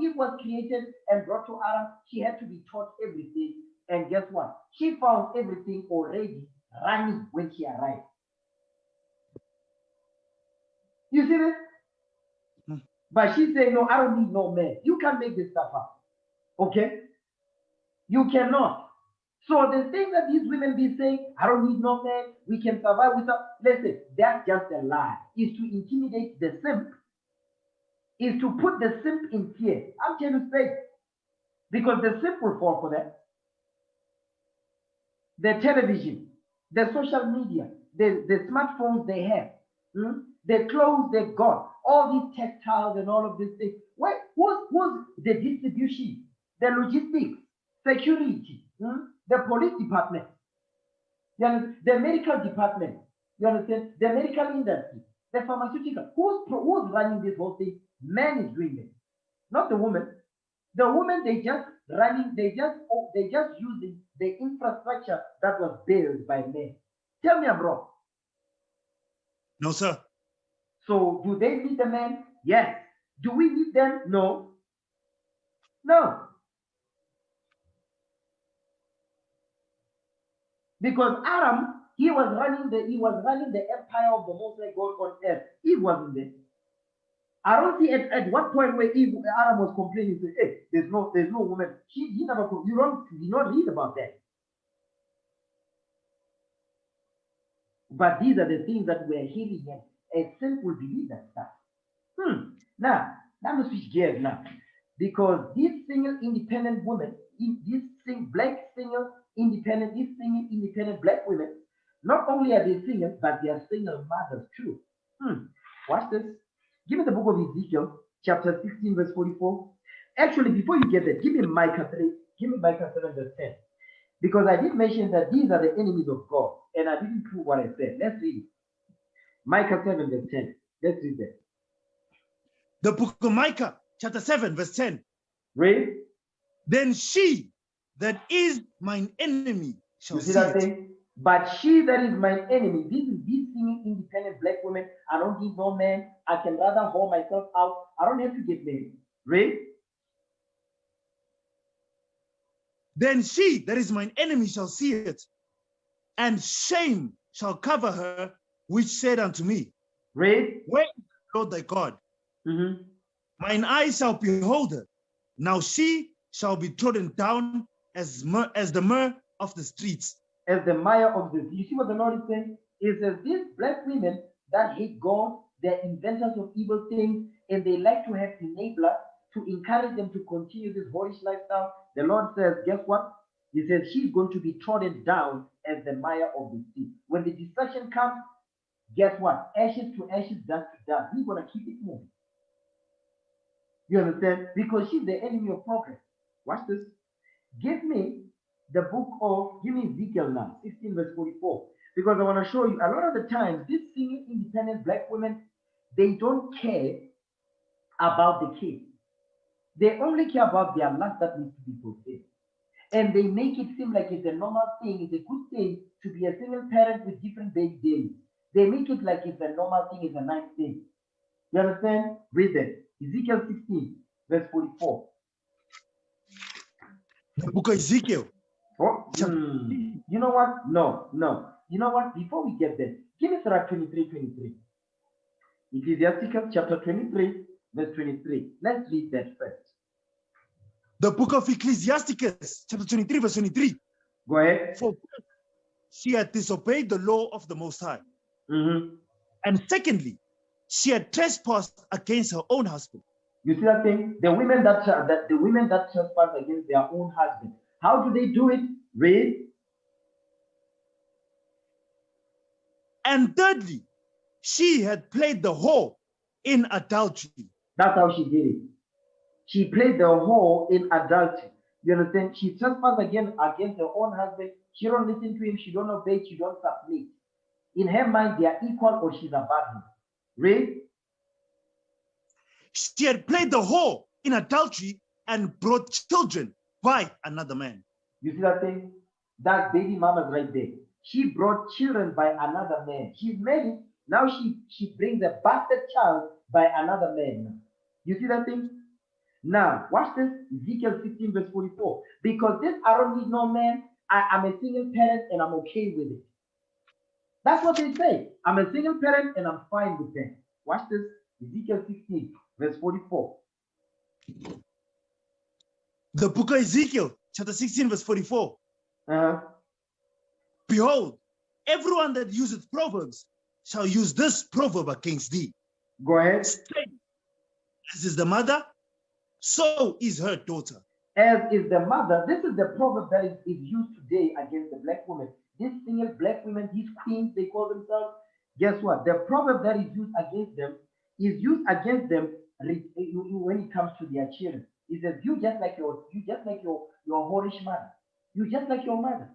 Eve was created and brought to Adam, she had to be taught everything. And guess what? She found everything already running when she arrived. You see this? But she said, no, I don't need no man. You can't make this stuff up. Okay? You cannot. So the thing that these women be saying, I don't need no man, we can survive without, listen, that's just a lie. Is to intimidate the simp, is to put the simp in fear. I'm telling you straight. Because the simp will fall for that. The television, the social media, the smartphones they have, the clothes they got, all these textiles and all of these things. Who's the distribution, the logistics, security, the police department, the medical department, you understand? The medical industry, the pharmaceutical. Who's running this whole thing? Man is doing it, not the woman. The woman, they just using the infrastructure that was built by men. Tell me I'm wrong. No, sir. So do they need the men? Yes. Do we need them? No. No. Because Adam, he was running the empire of the Most High God on earth. Eve wasn't there. I don't see at what point where Adam was complaining, say, hey, there's no woman. He never. You not read about that. But these are the things that we're hearing, and a simple believe that stuff. Now, let me switch gears now, because these single independent women, these black single independent black women, not only are they single, but they are single mothers too. Watch this. Give me the book of Ezekiel, chapter 16, verse 44. Actually, before you get there, give me Micah 3. Give me Micah 7, verse 10. Because I did mention that these are the enemies of God, and I didn't prove what I said. Let's read it. Micah 7, verse 10. Let's read that. The book of Micah, chapter 7, verse 10. Read. Then she that is mine enemy shall see that it. Thing? But she that is my enemy, these singing independent black women, I don't need no man. I can rather hold myself out. I don't have to get married. Read. Then she, that is mine enemy, shall see it, and shame shall cover her, which said unto me, Read. where is the Lord thy God? Mine eyes shall behold her. Now she shall be trodden down as the myrrh of the streets. As the mire of the sea. You see what the Lord is saying? It says these black women that hate God, they're inventors of evil things, and they like to have enablers to encourage them to continue this whorish lifestyle. The Lord says, guess what? He says she's going to be trodden down as the mire of the sea. When the destruction comes, guess what? Ashes to ashes, dust to dust. He's going to keep it moving. You understand? Because she's the enemy of progress. Watch this. Give me Ezekiel now, 16 verse 44. Because I want to show you, a lot of the times, these single independent black women, they don't care about the kids. They only care about their lust that needs to be fulfilled. And they make it seem like it's a normal thing, it's a good thing to be a single parent with different baby days. They make it like it's a normal thing, it's a nice thing. You understand? Read it. Ezekiel 16, verse 44. The book of Ezekiel. Oh, you know what? No. You know what? Before we get there, give me Surah 23:23. Ecclesiasticus chapter 23, verse 23. Let's read that first. The book of Ecclesiasticus, chapter 23, verse 23. Go ahead. For she had disobeyed the law of the Most High. And secondly, she had trespassed against her own husband. You see that thing? The women that trespass against their own husband. How do they do it? Read. And thirdly, she had played the whore in adultery. That's how she did it. She played the whore in adultery. You understand? She trespassed against her own husband. She don't listen to him. She don't obey. She don't submit. In her mind, they are equal, or she's above him. Read. She had played the whore in adultery and brought children by another man. You see that thing? That baby mama's right there. She brought children by another man. She's married. Now she brings a bastard child by another man. You see that thing? Now, watch this. Ezekiel 16 verse 44. Because this, I don't need no man. I'm a single parent and I'm okay with it. That's what they say. I'm a single parent and I'm fine with them. Watch this. Ezekiel 16 verse 44. The book of Ezekiel, chapter 16, verse 44. Behold, everyone that useth proverbs shall use this proverb against thee. Go ahead. As is the mother, so is her daughter. As is the mother. This is the proverb that is used today against the black women. These single black women, these queens, they call themselves. Guess what? The proverb that is used against them is used against them when it comes to their children. It says, you just like your whorish mother. You just like your mother.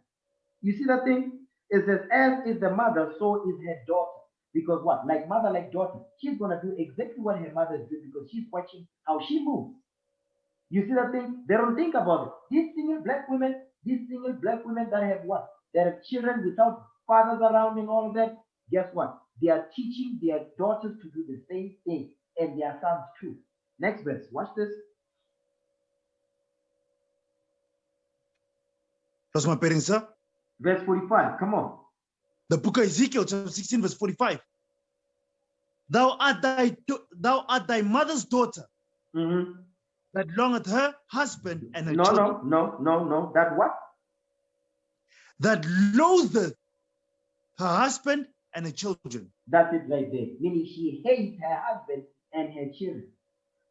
You see that thing? It says, as is the mother, so is her daughter. Because what? Like mother, like daughter. She's going to do exactly what her mother is doing because she's watching how she moves. You see that thing? They don't think about it. These single black women that have what? That have children without fathers around and all of that. Guess what? They are teaching their daughters to do the same thing and their sons too. Next verse. Watch this. That's my parents, sir. Verse 45. Come on. The book of Ezekiel, chapter 16, verse 45. Thou art thy mother's daughter, that longeth her husband and her children. No. That what? That loatheth her husband and her children. That's it right there. Meaning she hates her husband and her children.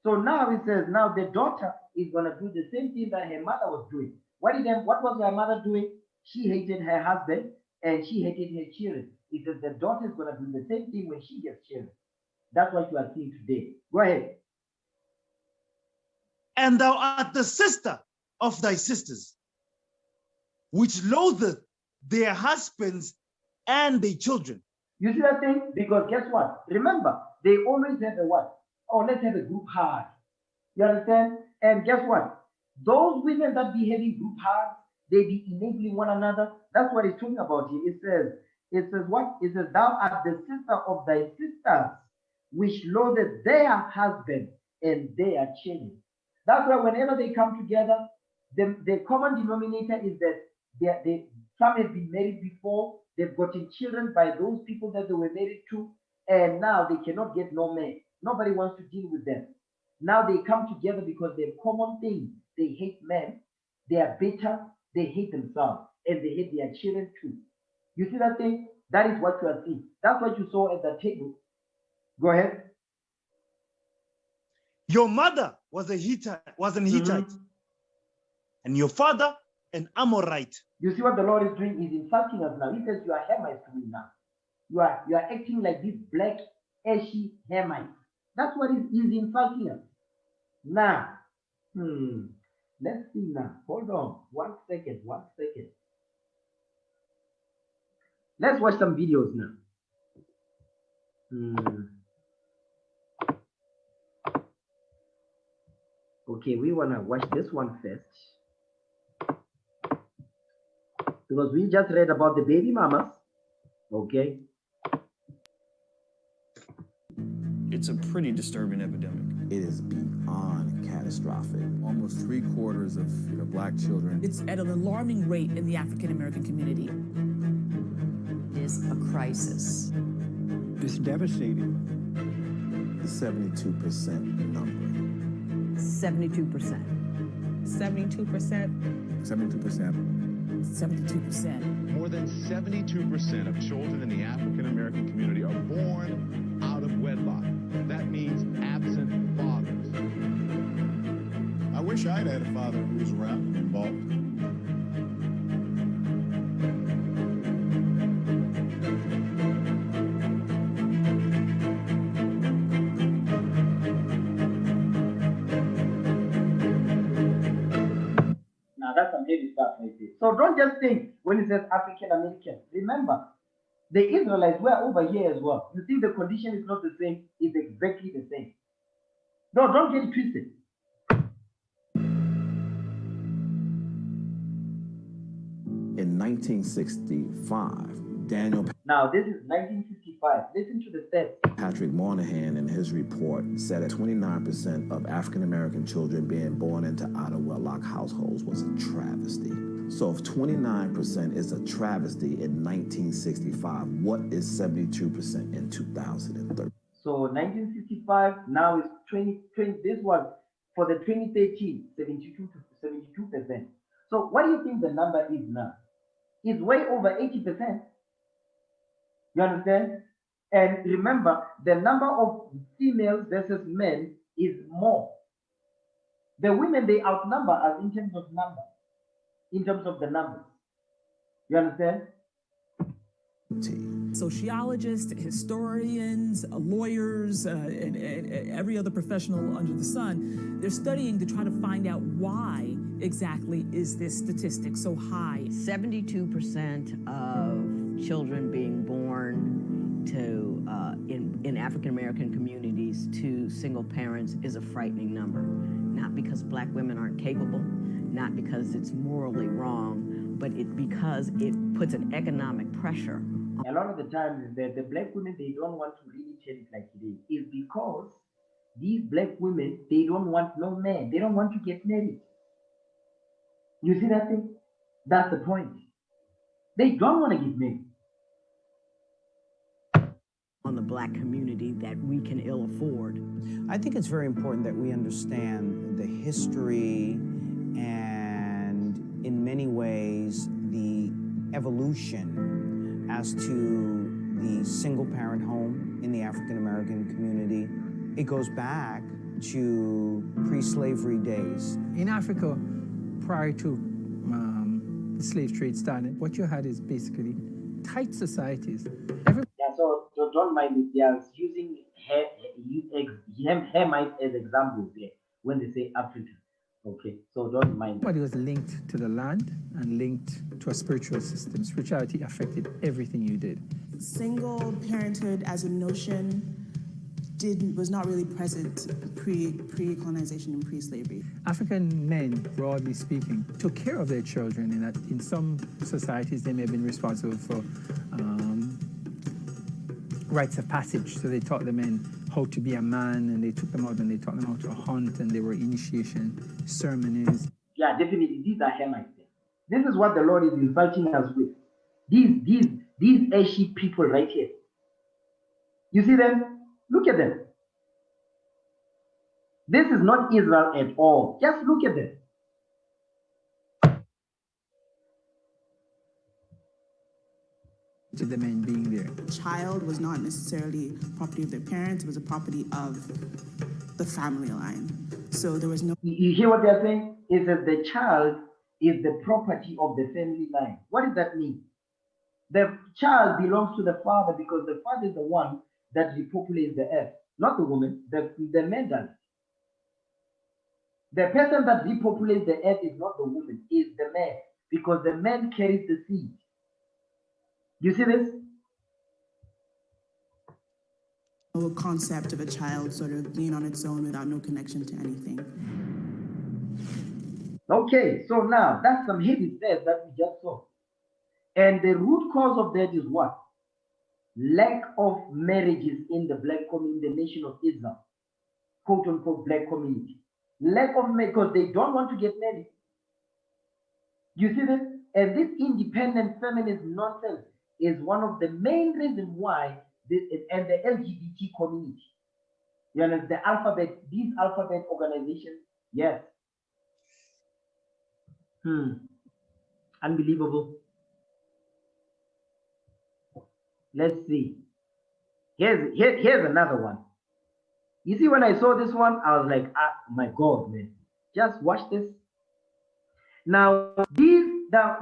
So now it says, now the daughter is going to do the same thing that her mother was doing. What was her mother doing? She hated her husband and she hated her children. It says the daughter is going to do the same thing when she gets children. That's what you are seeing today. Go ahead. And thou art the sister of thy sisters, which loatheth their husbands and their children. You see that thing? Because guess what? Remember, they always have a what? Oh, let's have a group hug. You understand? And guess what? Those women that be having group hugs, they be enabling one another. That's what it's talking about here. It says what? It says, thou art the sister of thy sisters, which loatheth their husband and their children. That's why whenever they come together, the common denominator is that some have been married before, they've gotten children by those people that they were married to, and now they cannot get no man. Nobody wants to deal with them. Now they come together because they have common things. They hate men, they are bitter, they hate themselves, and they hate their children too. You see that thing? That is what you are seeing. That's what you saw at the table. Go ahead. Your mother was an Hittite, and your father an Amorite. You see what the Lord is doing? He's insulting us now. He says you are Hamites to me now. You are acting like this black, ashy Hamite. That's what he's insulting us. Now, let's see now. Hold on. 1 second. Let's watch some videos now. Okay, we want to watch this one first. Because we just read about the baby mamas. Okay. It's a pretty disturbing epidemic. It is beyond catastrophic. Almost 3/4 of black children. It's at an alarming rate in the African American community. It is a crisis. It's devastating. The 72% number. 72%. 72%. 72%. 72%. More than 72% of children in the African American community are born out of wedlock. That means absent fathers. I wish I'd had a father who was around and involved. Now that's some heavy stuff right there. So don't just think when it says African American. Remember, the Israelites were over here as well. You think the condition is not the same? It's exactly the same. No, don't get it twisted. In 1965, Daniel Now this is 1955. Listen to the stats. Patrick Moynihan in his report said that 29% of African American children being born into out of wedlock households was a travesty. So if 29% is a travesty in 1965, what is 72% in 2030? So 1965 now is 20. This was for the 2013, 72%. So what do you think the number is now? It's way over 80%. You understand? And remember, the number of females versus men is more. The women, they outnumber us in terms of number, in terms of the numbers. You understand? Sociologists, historians, lawyers, and every other professional under the sun, they're studying to try to find out why exactly is this statistic so high. 72% of children being born to in African American communities to single parents is a frightening number. Not because black women aren't capable, not because it's morally wrong, but because it puts an economic pressure. A lot of the times the black women, they don't want to really tell it like it is. It's because these black women, they don't want no man. They don't want to get married. You see that thing? That's the point. They don't want to get married. On the black community that we can ill afford. I think it's very important that we understand the history and, in many ways, the evolution as to the single-parent home in the African-American community. It goes back to pre-slavery days. In Africa, prior to the slave trade started, what you had is basically tight societies. So don't mind if they are using Hamites as examples there when they say Africa. Okay, so don't mind. Everybody was linked to the land and linked to a spiritual system. Spirituality affected everything you did. Single parenthood as a notion was not really present pre-colonization and pre-slavery. African men, broadly speaking, took care of their children in that in some societies they may have been responsible for rites of passage. So they taught the men how to be a man, and they took them out and they taught them how to hunt, and they were initiation ceremonies. Yeah, definitely. These are Hamites. This is what the Lord is insulting us with. These Ashi people right here. You see them? Look at them. This is not Israel at all. Just look at them. To the men being there. Child was not necessarily property of their parents, it was a property of the family line. So there was no... You hear what they're saying? Is that the child is the property of the family line. What does that mean? The child belongs to the father because the father is the one that repopulates the earth, not the woman, the man does. The person that repopulates the earth is not the woman, is the man, because the man carries the seed. You see this? A concept of a child sort of being on its own without no connection to anything. Okay, so now that's some heavy steps that we just saw. And the root cause of that is what? Lack of marriages in the black community, in the nation of Islam, quote unquote black community. Lack of marriage because they don't want to get married. You see this? And this independent feminist nonsense is one of the main reasons why and the LGBT community. You know, the alphabet, these alphabet organizations, yes. Unbelievable. Let's see. Here's another one. You see, when I saw this one, I was like, my God, man. Just watch this. Now, they are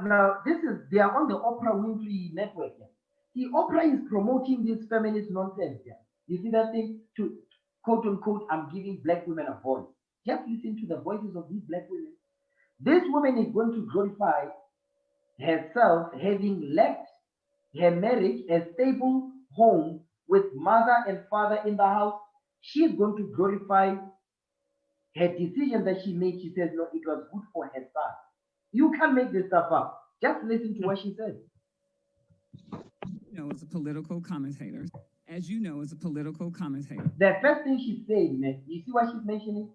on the Oprah Winfrey network. Yeah. See, Oprah is promoting this feminist nonsense. Yeah. You see that thing? To quote unquote, I'm giving black women a voice. Just listen to the voices of these black women. This woman is going to glorify herself having left her marriage, a stable home with mother and father in the house. She is going to glorify her decision that she made. She says, no, it was good for her son. You can't make this stuff up. Just listen to what she says. You know, as a political commentator, as you know, as a political commentator. The first thing she's saying, man, you see what she's mentioning?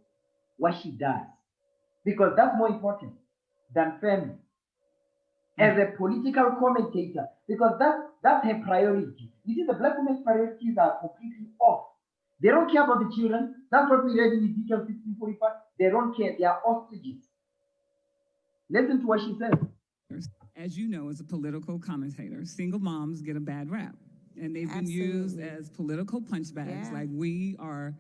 What she does. Because that's more important than family. As a political commentator, because that's her priority. You see, the black women's priorities are completely off. They don't care about the children. That's what we read in Ezekiel 16:45. They don't care. They are ostriches. Listen to what she says. As you know, as a political commentator, single moms get a bad rap. And they've been used as political punchbags, like we are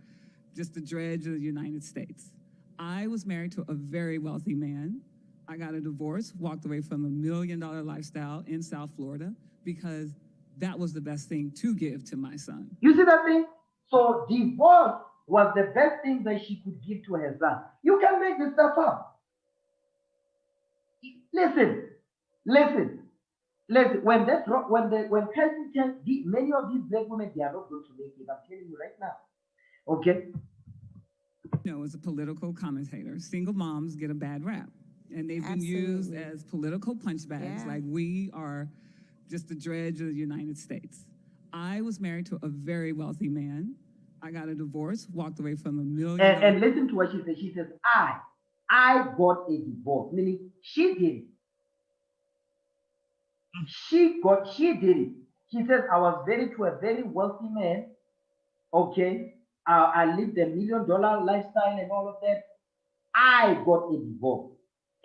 just the dredge of the United States. I was married to a very wealthy man. I got a divorce, walked away from $1 million lifestyle in South Florida because that was the best thing to give to my son. You see that thing? So divorce was the best thing that she could give to her son. You can make this stuff up. Listen. When person tells many of these black women, they are not going to make it. I'm telling you right now. Okay? You know, as a political commentator, single moms get a bad rap. And they've been used as political punchbags, like we are just the dredge of the United States. I was married to a very wealthy man. I got a divorce, walked away from $1 million. And listen to what she says. She says, I got a divorce, meaning she did it. She did it. She says, I was married to a very wealthy man. Okay. I lived $1 million lifestyle and all of that. I got a divorce.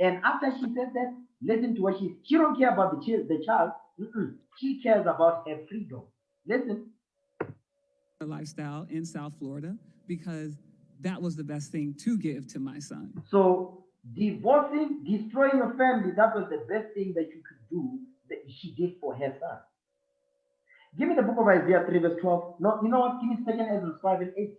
And after she said that, listen to what she don't care about the child. She cares about her freedom. Listen. Lifestyle in South Florida because that was the best thing to give to my son. So divorcing, destroying your family, that was the best thing that you could do that she did for her son. Give me the book of Isaiah 3 verse 12. No, you know what? Give me 2 Ezra 5 and 8.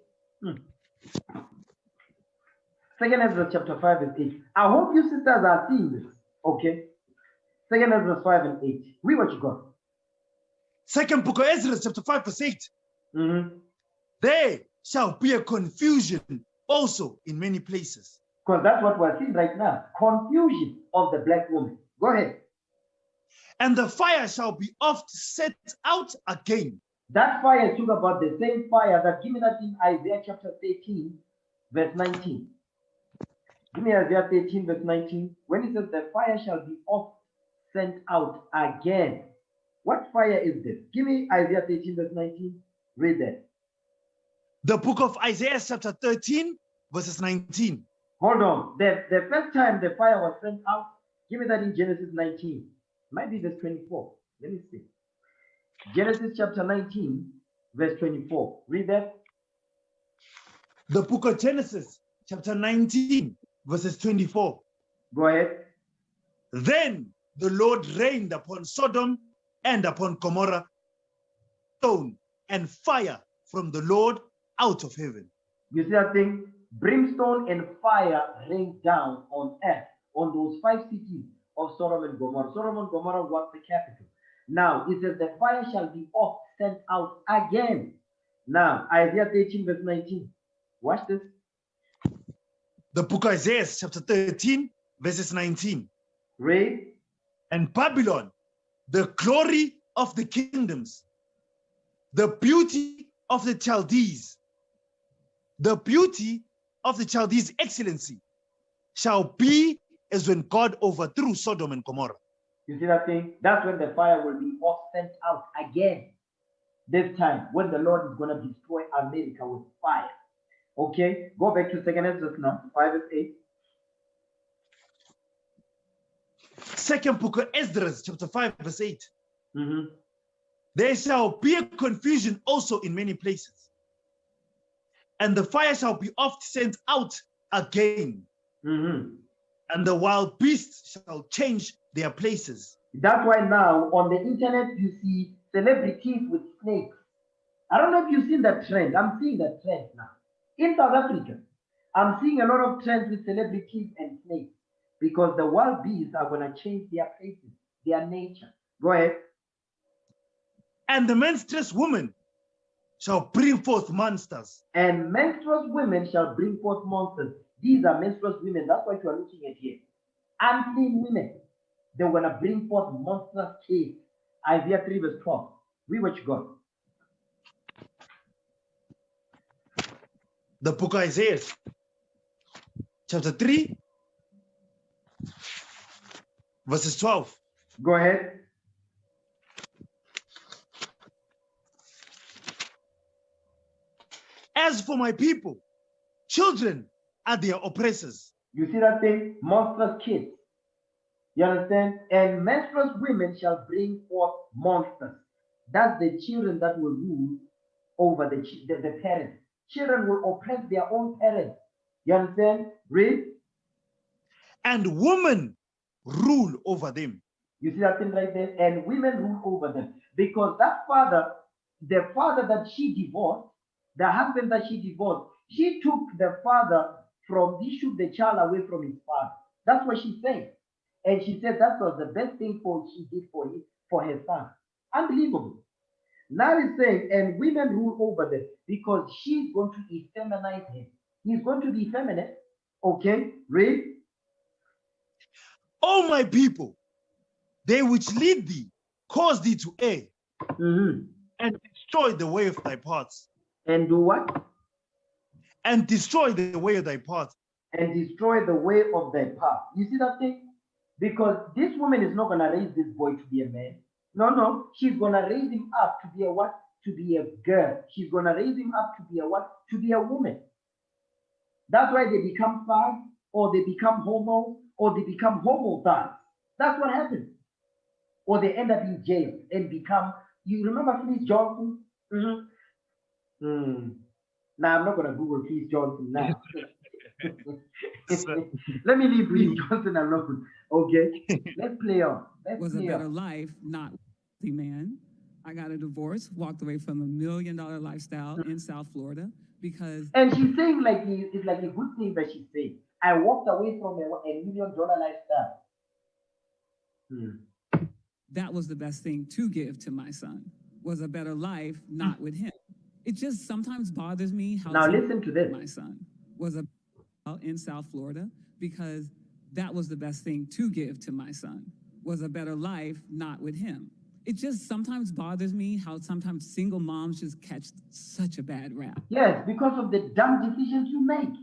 2 Ezra chapter 5 and 8. I hope you sisters are seeing this. Okay. 2 Ezra 5 and 8. Read what you got. Second book of Ezra chapter 5 verse 8. There shall be a confusion also in many places. Because that's what we're seeing right now. Confusion of the black woman. Go ahead. And the fire shall be oft set out again. That fire took about the same fire that, give me that in Isaiah chapter 13, verse 19. Give me Isaiah 13, verse 19. When it says the fire shall be oft sent out again. What fire is this? Give me Isaiah 13, verse 19. Read that. The book of Isaiah chapter 13, verses 19. Hold on. The first time the fire was sent out, give me that in Genesis 19. Might be verse 24. Let me see. Genesis chapter 19, verse 24. Read that. The book of Genesis chapter 19, verses 24. Go ahead. Then the Lord rained upon Sodom and upon Gomorrah stone and fire from the Lord out of heaven. You see that thing? Brimstone and fire rained down on earth, on those 5 cities of Sodom and Gomorrah. Sodom and Gomorrah was the capital. Now, it says the fire shall be oft sent out again. Now, Isaiah 13, verse 19. Watch this. The book of Isaiah chapter 13, verses 19. Read. And Babylon, the glory of the kingdoms, the beauty of the Chaldees, the beauty of the Chaldees' excellency shall be as when God overthrew Sodom and Gomorrah. You see that thing? That's when the fire will be off sent out again. This time, when the Lord is going to destroy America with fire. Okay, go back to 2nd Ezra now, 5 verse 8. Second book of Ezra, chapter 5, verse 8. There shall be a confusion also in many places, and the fire shall be oft sent out again, and the wild beasts shall change their places. That's why now on the internet you see celebrities with snakes. I don't know if you've seen that trend. I'm seeing that trend now. In South Africa, I'm seeing a lot of trends with celebrities and snakes because the wild beasts are going to change their places, their nature. Go ahead. And the menstruous woman shall bring forth monsters. And menstruous women shall bring forth monsters. These are menstruous women. That's what you are looking at here. Unclean women. They're going to bring forth monstrous kids. Isaiah 3 verse 12. Read what you got. The book of Isaiah, chapter 3, verses 12. Go ahead. As for my people, children are their oppressors. You see that thing? Monstrous kids. You understand? And menstruous women shall bring forth monsters. That's the children that will rule over the parents. Children will oppress their own parents. You understand? Read. And women rule over them. You see that thing right there? And women rule over them. Because that father, the father that she divorced, the husband that she divorced, she took the father she took the child away from his father. That's what she said. And she said that was the best thing she did for her son. Unbelievable. Now it's saying, and women rule over them because she's going to effeminize him. He's going to be effeminate. Okay, read. O my people, they which lead thee, cause thee to err, and destroy the way of thy paths. And do what? And destroy the way of thy path. And destroy the way of thy path. You see that thing? Because this woman is not going to raise this boy to be a man. No. She's going to raise him up to be a what? To be a girl. She's going to raise him up to be a what? To be a woman. That's why they become fag, or they become homo, or they become homophiles. That's what happens. Or they end up in jail and become, you remember Fleece Johnson? Now, I'm not going to Google Fleece Johnson now. Let me leave Fleece Johnson alone. Okay? Let's play on. Was a better life, not the man. I got a divorce, walked away from $1 million lifestyle in South Florida because... And she's saying it's like a good thing that she's saying. I walked away from a $1 million lifestyle. That was the best thing to give to my son, was a better life, not with him. It just sometimes bothers me how... Now listen to this. My son was in South Florida because that was the best thing to give to my son, was a better life, not with him. it just sometimes bothers me how sometimes single moms just catch such a bad rap. Yes, because of the dumb decisions you make.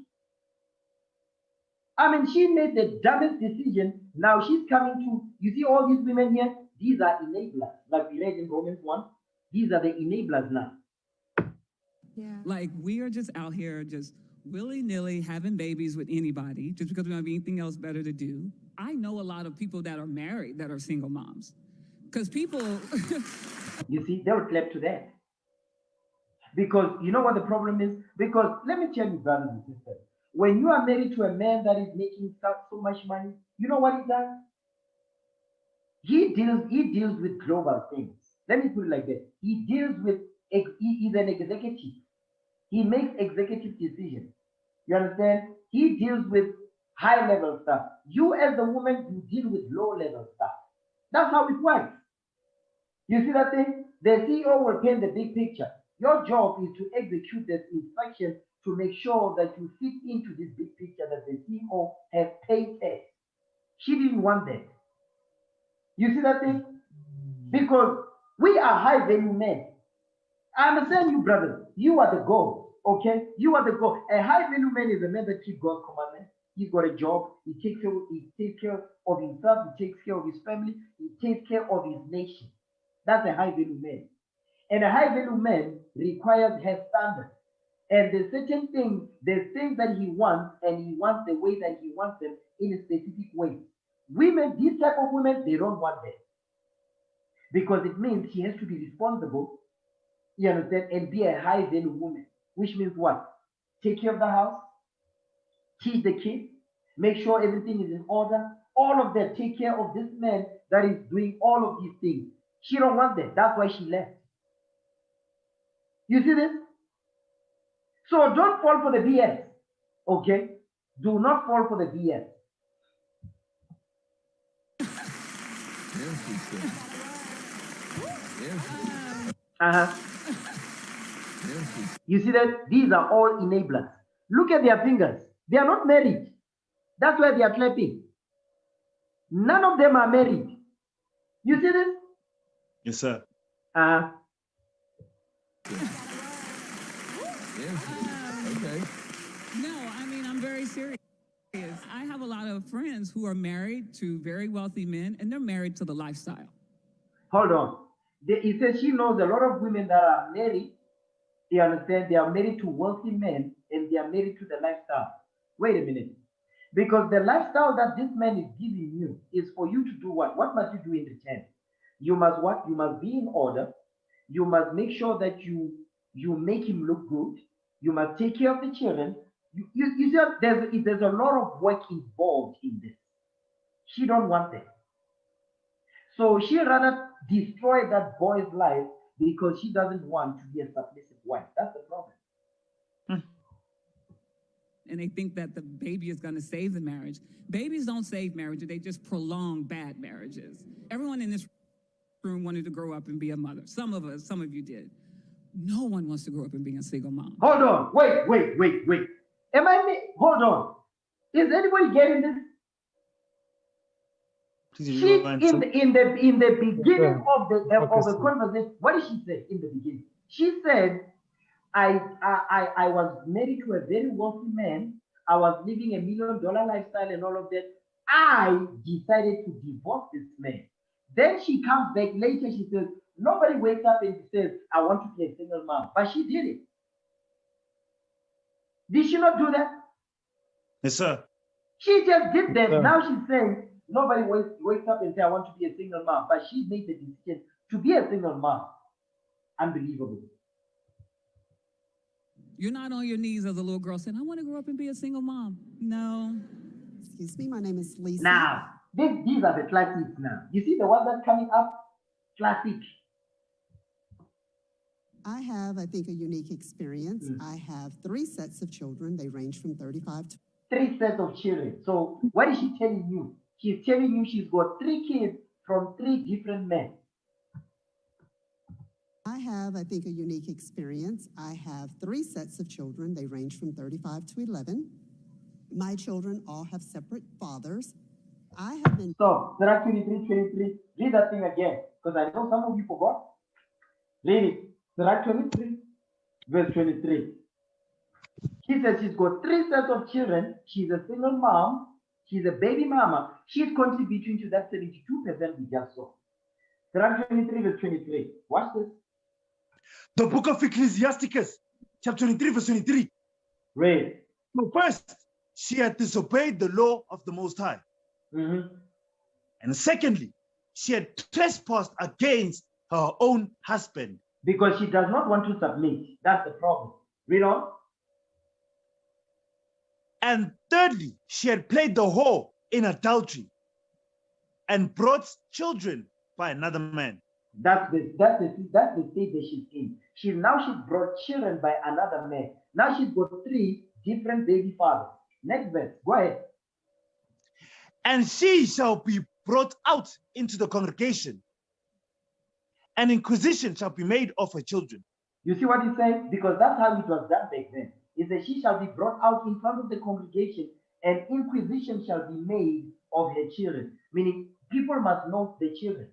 I mean, she made the dumbest decision. Now she's coming to, you see all these women here? These are enablers. Like we read in Romans 1. These are the enablers now. Yeah. Like, we are just out here just willy-nilly having babies with anybody just because we don't have anything else better to do. I know a lot of people that are married that are single moms. Because people... You see, they would clap to that. Because you know what the problem is? Because let me tell you, brothers and sisters, when you are married to a man that is making so much money, you know what he does? He deals with global things. Let me put it like that. He deals with, he is an executive. He makes executive decisions. You understand? He deals with high-level stuff. You as the woman, you deal with low-level stuff. That's how it works. You see that thing? The CEO will paint the big picture. Your job is to execute this instruction to make sure that you fit into this big picture that the CEO has painted. She didn't want that. You see that thing? Because we are high-value men. I understand you, brothers. You are the goal, okay? You are the goal. A high-value man is a man that keeps God's commandments. He's got a job. He takes care of himself. He takes care of his family. He takes care of his nation. That's a high-value man. And a high-value man requires his standards. And there's certain things, there's things that he wants, and he wants the way that he wants them in a specific way. Women, this type of women, they don't want that. Because it means she has to be responsible, you understand, and be a high-value woman. Which means what? Take care of the house, teach the kids, make sure everything is in order. All of that, take care of this man that is doing all of these things. She don't want that. That's why she left. You see this? So don't fall for the BS, okay? Do not fall for the BS. You see that? These are all enablers. Look at their fingers. They are not married. That's why they are clapping. None of them are married. You see this? Yes, sir. Okay. No, I mean, I'm very serious. I have a lot of friends who are married to very wealthy men, and they're married to the lifestyle. Hold on. He says she knows a lot of women that are married. You understand? They are married to wealthy men, and they are married to the lifestyle. Wait a minute. Because the lifestyle that this man is giving you is for you to do what? What must you do in return? You must what? You must be in order. You must make sure that you make him look good. You must take care of the children. You see, there's a lot of work involved in this. She don't want that. So she rather destroy that boy's life because she doesn't want to be a submissive wife. That's the problem. And they think that the baby is going to save the marriage. Babies don't save marriages. They just prolong bad marriages. Everyone in this room wanted to grow up and be a mother. Some of you did. No one wants to grow up and be a single mom. Hold on. Wait. Hold on. Is anybody getting this? In the beginning of the conversation, what did she say in the beginning? She said, I was married to a very wealthy man. I was living $1 million lifestyle and all of that. I decided to divorce this man. Then she comes back later. She says, nobody wakes up and says, I want to be a single mom. But she did it. Did she not do that? Yes, sir. She just did that. Now she's saying, nobody wakes up and says, I want to be a single mom. But she made the decision to be a single mom. Unbelievable. You're not on your knees as a little girl saying, I want to grow up and be a single mom. No. Excuse me, my name is Lisa. Now, these are the classics now. You see the one that's coming up? Classic. I have, I think, a unique experience. I have 3 sets of children. They range from 35 to... 3 sets of children. So what is she telling you? She's telling you she's got 3 kids from 3 different men. I have, I think, a unique experience. I have 3 sets of children. They range from 35 to 11. My children all have separate fathers. I have been. So, Sirach 23:23. Read that thing again, because I know some of you forgot. Read it. Sirach 23, verse 23. She says she's got 3 sets of children. She's a single mom. She's a baby mama. She's contributing to that 72% we just saw. Sirach 23, verse 23. Watch this. The book of Ecclesiasticus, chapter 23, verse 23. Read. So first, she had disobeyed the law of the Most High. And secondly, she had trespassed against her own husband. Because she does not want to submit. That's the problem. Read on. And thirdly, she had played the whore in adultery and brought children by another man. That's the state that she's in. She's brought children by another man. Now she's got 3 different baby fathers. Next verse. Go ahead. And she shall be brought out into the congregation. An inquisition shall be made of her children. You see what he's saying? Because that's how it was done back then. Is that she shall be brought out in front of the congregation, and inquisition shall be made of her children. Meaning, people must know the children.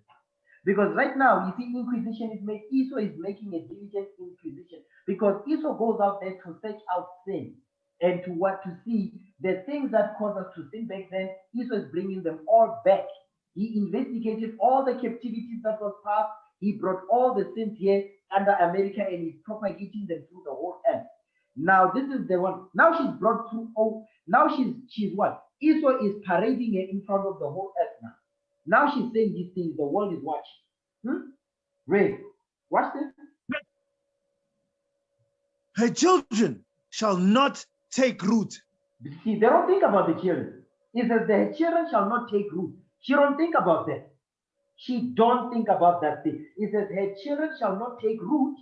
Because right now, you see, inquisition is made. Esau is making a diligent inquisition. Because Esau goes out there to search out sin and to see the things that caused us to sin back then. Esau is bringing them all back. He investigated all the captivities that was passed. He brought all the sins here under America, and he's propagating them through the whole earth. Now this is the one. Now she's brought through. Oh, now she's what? Esau is parading her in front of the whole earth now. Now she's saying these things. The world is watching. Ray, watch this. Her children shall not take root. See, they don't think about the children. It says the children shall not take root. She don't think about that. She don't think about that thing. It says her children shall not take root.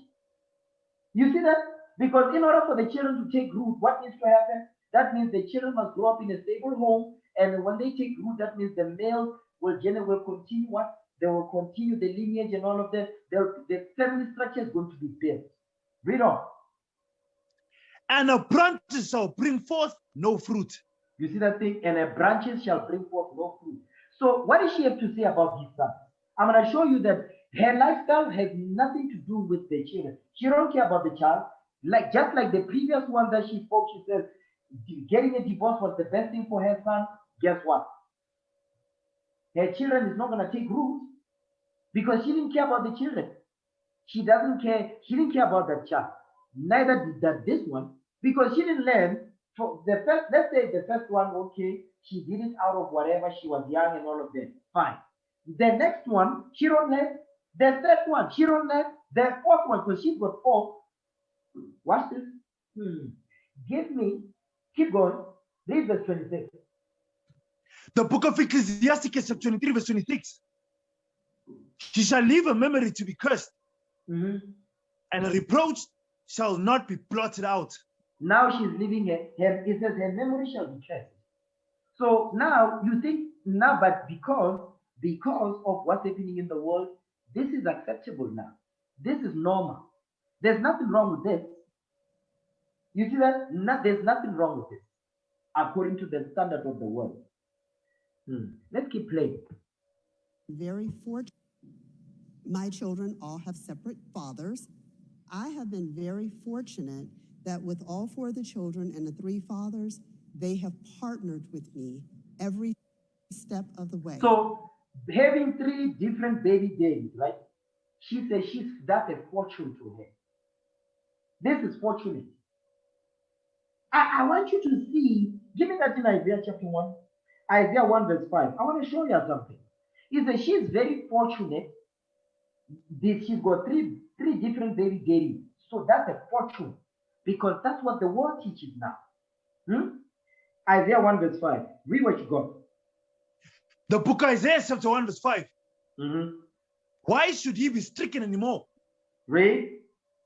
You see that? Because in order for the children to take root, what needs to happen? That means the children must grow up in a stable home, and when they take root, that means the male will continue what? They will continue the lineage and all of that. The family structure is going to be built. Read on. And her branches shall bring forth no fruit. You see that thing? And her branches shall bring forth no fruit. So what does she have to say about this stuff? I'm going to show you that her lifestyle has nothing to do with the children. She don't care about the child. Just like the previous one that she spoke, she says, getting a divorce was the best thing for her son. Guess what? Her children is not going to take root because she didn't care about the children. She doesn't care. She didn't care about that child. Neither did this one, because she didn't learn. For the first, let's say the first one, okay, she did it out of whatever, she was young and all of that. Fine. The next one, she don't learn. The third one, she don't learn. The fourth one, because she's got 4. Watch this. Keep going. Read verse 26. The book of Ecclesiasticus, chapter 23, verse 26. She shall leave a memory to be cursed, and a reproach shall not be blotted out. Now she's leaving it says her memory shall be cursed. So now you think, but because of what's happening in the world, this is acceptable now. This is normal. There's nothing wrong with this. You see that? There's nothing wrong with this, according to the standard of the world. Let's keep playing. Very fortunate. My children all have separate fathers. I have been very fortunate that with all 4 of the children and the 3 fathers, they have partnered with me every step of the way. So having 3 different baby daddies, right? She says that's a fortune to her. This is fortunate. I want you to see, give me that in Isaiah chapter 1. Isaiah 1 verse 5. I want to show you something. It says she's very fortunate. She's got 3 different baby daddies. So that's a fortune. Because that's what the world teaches now. Isaiah 1 verse 5. Read what you got. The book of Isaiah chapter 1 verse 5. Why should he be stricken anymore? Read.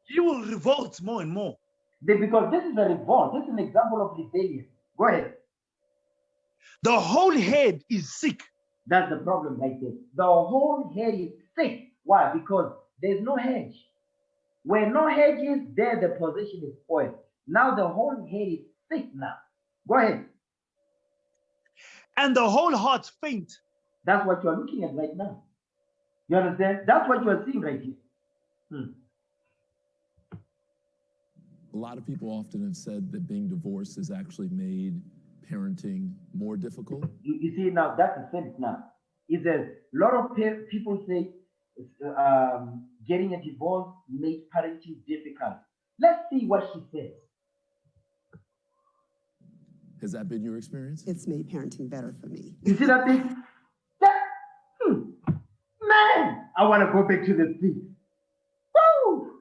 He will revolt more and more. Because this is a revolt. This is an example of rebellion. Go ahead. The whole head is sick. That's the problem right there. The whole head is sick. Why? Because there's no hedge. Where no hedge is, there the possession is spoiled. Now the whole head is sick now. Go ahead. and the whole heart faint. That's what you are looking at right now. You understand? That's what you are seeing right here. A lot of people often have said that being divorced has actually made parenting more difficult. You see, now that's the sense now. Is a lot of people say getting a divorce makes parenting difficult. Let's see what she says. Has that been your experience? It's made parenting better for me. You see that thing? Man, I want to go back to the streets. Woo!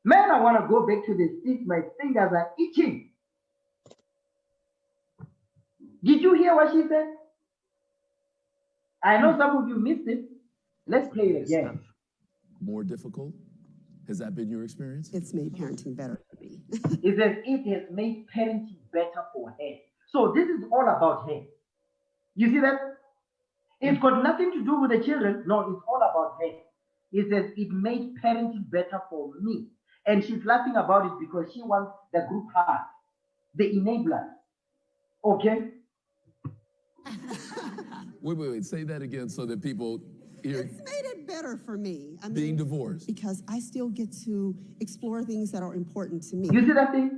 Man, I want to go back to the streets. My fingers are itching. Did you hear what she said? I know some of you missed it. Let's play it again. More difficult? Has that been your experience? It's made parenting better for me. It says it has made parenting better for her. So this is all about her. You see that? It's got nothing to do with the children. No, it's all about her. It says it made parenting better for me. And she's laughing about it because she wants the group heart, the enabler. Okay? Wait. Say that again so that people hear. It's made it better for me. I mean, being divorced. Because I still get to explore things that are important to me. You see that thing?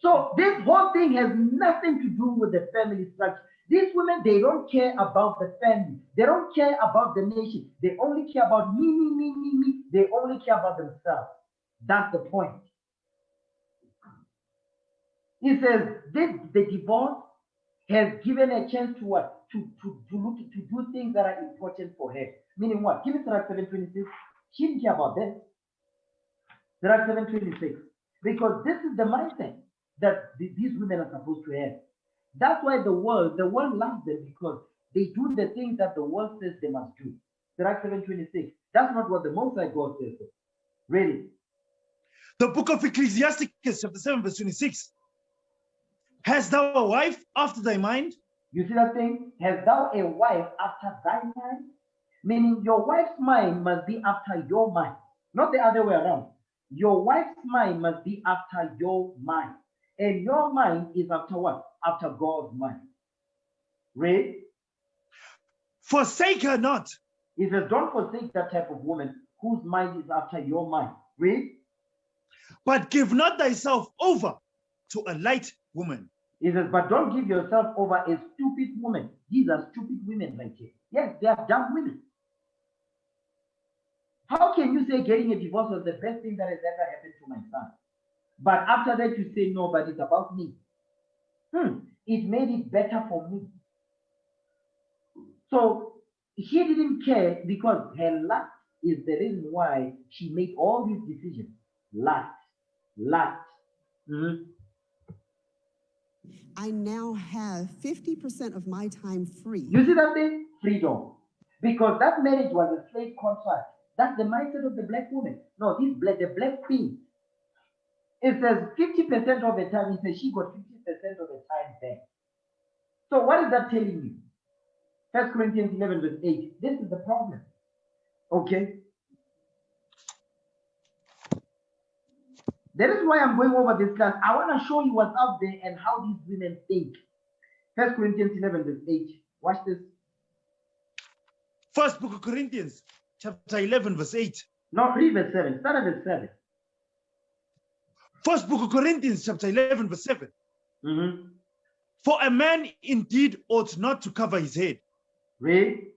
So this whole thing has nothing to do with the family structure. These women, they don't care about the family. They don't care about the nation. They only care about me. They only care about themselves. That's the point. He says the divorce has given a chance to what? To do things that are important for her. Meaning what? Give me Sirach 7:26. She didn't care about that. Sirach 7:26. Because this is the mindset that these women are supposed to have. That's why the world loves them, because they do the things that the world says they must do. Sirach 7:26. That's not what the Most High God says. Really. The book of Ecclesiastes, chapter 7, verse 26. Hast thou a wife after thy mind? You see that thing? Hast thou a wife after thy mind? Meaning your wife's mind must be after your mind, not the other way around. Your wife's mind must be after your mind. And your mind is after what? After God's mind. Read. Forsake her not. He says, don't forsake that type of woman whose mind is after your mind. Read. But give not thyself over to a light woman. He says, but don't give yourself over a stupid woman. These are stupid women right here. Yes, they are dumb women. How can you say getting a divorce was the best thing that has ever happened to my son? But after that you say, no, but it's about me. It made it better for me. So she didn't care because her lust is the reason why she made all these decisions. Lust. I now have 50% of my time free. You see that thing? Freedom. Because that marriage was a slave contract. That's the mindset of the black woman. No, the black queen. It says 50% of the time, it says she got 50% of the time back. So what is that telling you? 1 Corinthians 11 verse 8. This is the problem. Okay? That is why I'm going over this class. I want to show you what's out there and how these women think. 1 Corinthians 11 verse 8. Watch this. First book of Corinthians, chapter 11 verse 8. No, read verse 7. Start at verse 7. First book of Corinthians, chapter 11 verse 7. For a man indeed ought not to cover his head. Read.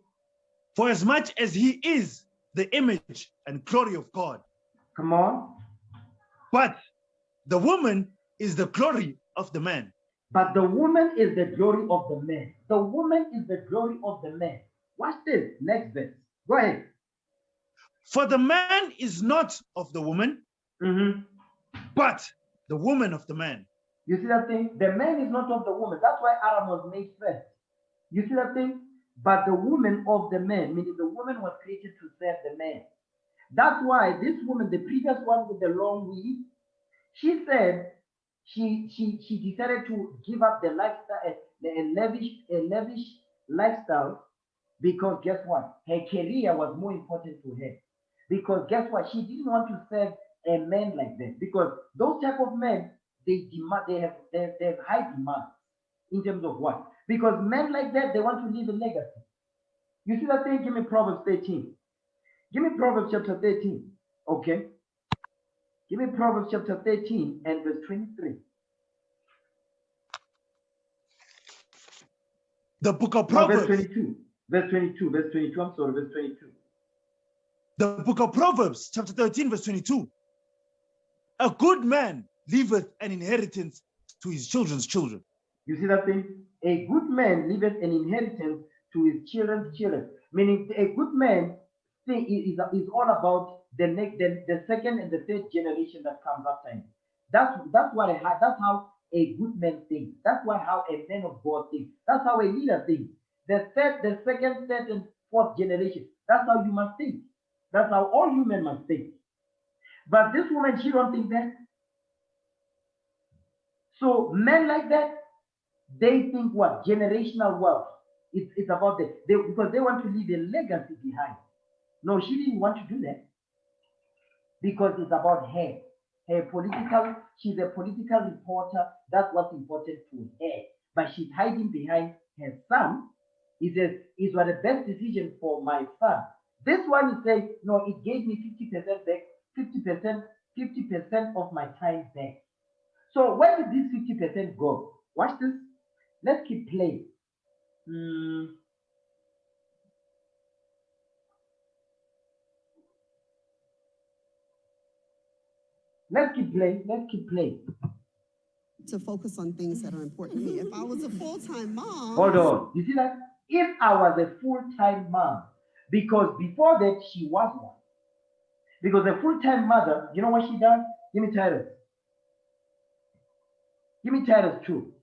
For as much as he is the image and glory of God. Come on. But the woman is the glory of the man. But the woman is the glory of the man. The woman is the glory of the man. Watch this. Next verse. Go ahead. For the man is not of the woman, but the woman of the man. You see that thing? The man is not of the woman. That's why Adam was made first. You see that thing? But the woman of the man, meaning the woman was created to serve the man. That's why this woman, the previous one with the long weave, she said she decided to give up the lifestyle, a lavish lifestyle, because guess what? Her career was more important to her. Because guess what? She didn't want to serve a man like that. Because those type of men, they have high demand in terms of what? Because men like that, they want to leave a legacy. You see that thing? Give me Proverbs 13. Give me Proverbs chapter 13. Okay. Give me Proverbs chapter 13 and verse 23. The book of No, Proverbs. verse 22. Verse 22. Verse 22. I'm sorry, verse 22. The book of Proverbs, chapter 13, verse 22. A good man leaveth an inheritance to his children's children. You see that thing? A good man leaveth an inheritance to his children's children. Meaning, a good man thing is all about the second and the third generation that comes after him. That's how a good man thinks. That's how a man of God thinks. That's how a leader thinks. The second, third, and fourth generation. That's how you must think. That's how all human must think. But this woman, she don't think that. So men like that, they think what? Generational wealth. It's about because they want to leave a legacy behind. No, she didn't want to do that. Because it's about her. She's a political reporter. That's what's important to her. But she's hiding behind her son. He says, it was the best decision for my son. This one is saying, no, it gave me 50% back, 50% of my time back. So where did this 50% go? Watch this. Let's keep playing. Let's keep playing. To focus on things that are important to me. If I was a full-time mom. Hold on. You see that? If I was a full-time mom, because before that she was one. Because a full-time mother, you know what she does? Give me Titus. Give me Titus 2.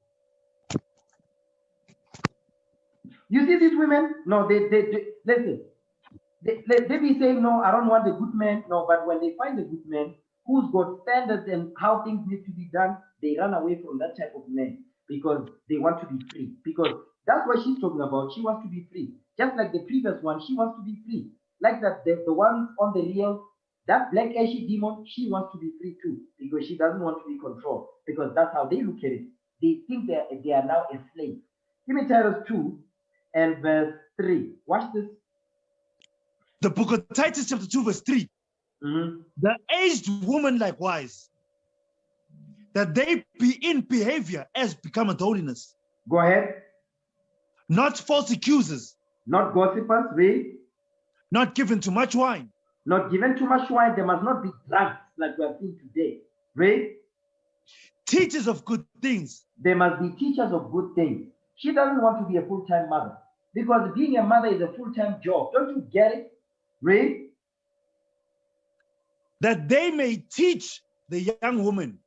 You see these women? No, they listen. They be saying, no, I don't want a good man. No, but when they find a good man who's got standards and how things need to be done, they run away from that type of man because they want to be free. Because that's what she's talking about. She wants to be free. Just like the previous one, she wants to be free. Like that, the one on the reel, that black ashy demon, she wants to be free too because she doesn't want to be controlled. Because that's how they look at it. They think they are now a slave. Give me Titus 2 and verse 3. Watch this. The book of Titus chapter 2 verse 3. The aged woman likewise, that they be in behavior as becometh holiness. Go ahead. Not false accusers. Not gossipers, read. Not given to much wine. Not given too much wine. They must not be drunk like we are seeing today. Read. Teachers of good things. They must be teachers of good things. She doesn't want to be a full-time mother because being a mother is a full-time job. Don't you get it? Read. That they may teach the young woman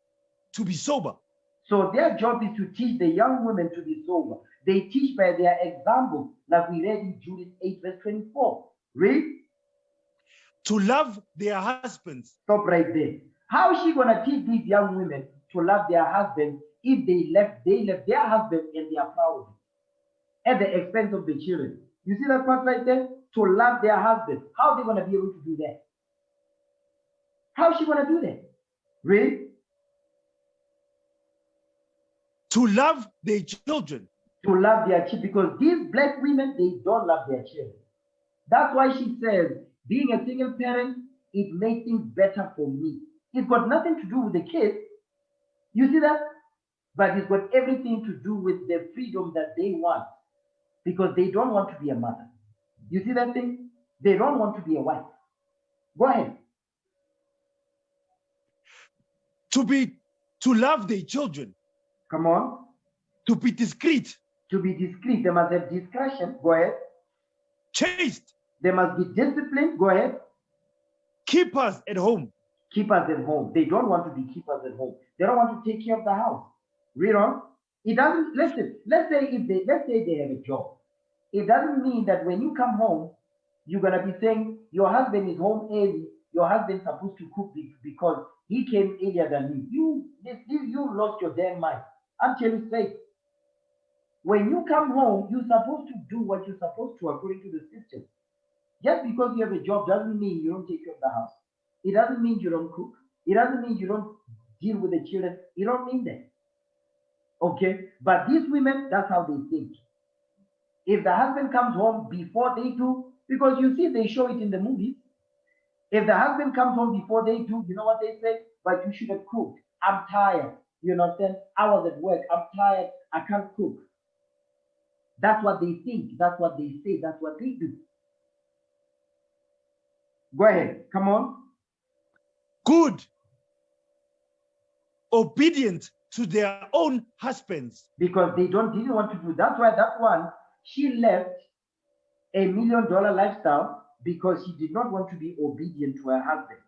to be sober. So their job is to teach the young women to be sober. They teach by their example, like we read in Judith 8 verse 24. Read. To love their husbands. Stop right there. How is she going to teach these young women to love their husbands if they left their husband and they are proud of it at the expense of the children? You see that part right there? To love their husband. How are they going to be able to do that? How is she going to do that? Read. To love their children. To love their children. Because these black women, they don't love their children. That's why she says, being a single parent, it makes things better for me. It's got nothing to do with the kids. You see that? But it's got everything to do with the freedom that they want. Because they don't want to be a mother. You see that thing? They don't want to be a wife. Go ahead. To love their children. Come on. To be discreet. To be discreet. They must have discretion. Go ahead. Chaste. They must be disciplined. Go ahead. Keepers at home. Keepers at home. They don't want to be keepers at home. They don't want to take care of the house. Read on. It doesn't. Listen. Let's say they have a job. It doesn't mean that when you come home, you're gonna be saying your husband is home early. Your husband's supposed to cook because he came earlier than you. You lost your damn mind. I'm telling you straight. When you come home, you're supposed to do what you're supposed to according to the system. Just because you have a job doesn't mean you don't take care of the house. It doesn't mean you don't cook. It doesn't mean you don't deal with the children. It don't mean that. Okay? But these women, that's how they think. If the husband comes home before they do, because you see they show it in the movies. If the husband comes home before they do, you know what they say? But you should have cooked. I'm tired. You understand? I was at work. I'm tired. I can't cook. That's what they think. That's what they say. That's what they do. Go ahead. Come on. Good. Obedient to their own husbands. Because they didn't want to do. That's why that one, she left $1 million lifestyle because she did not want to be obedient to her husband.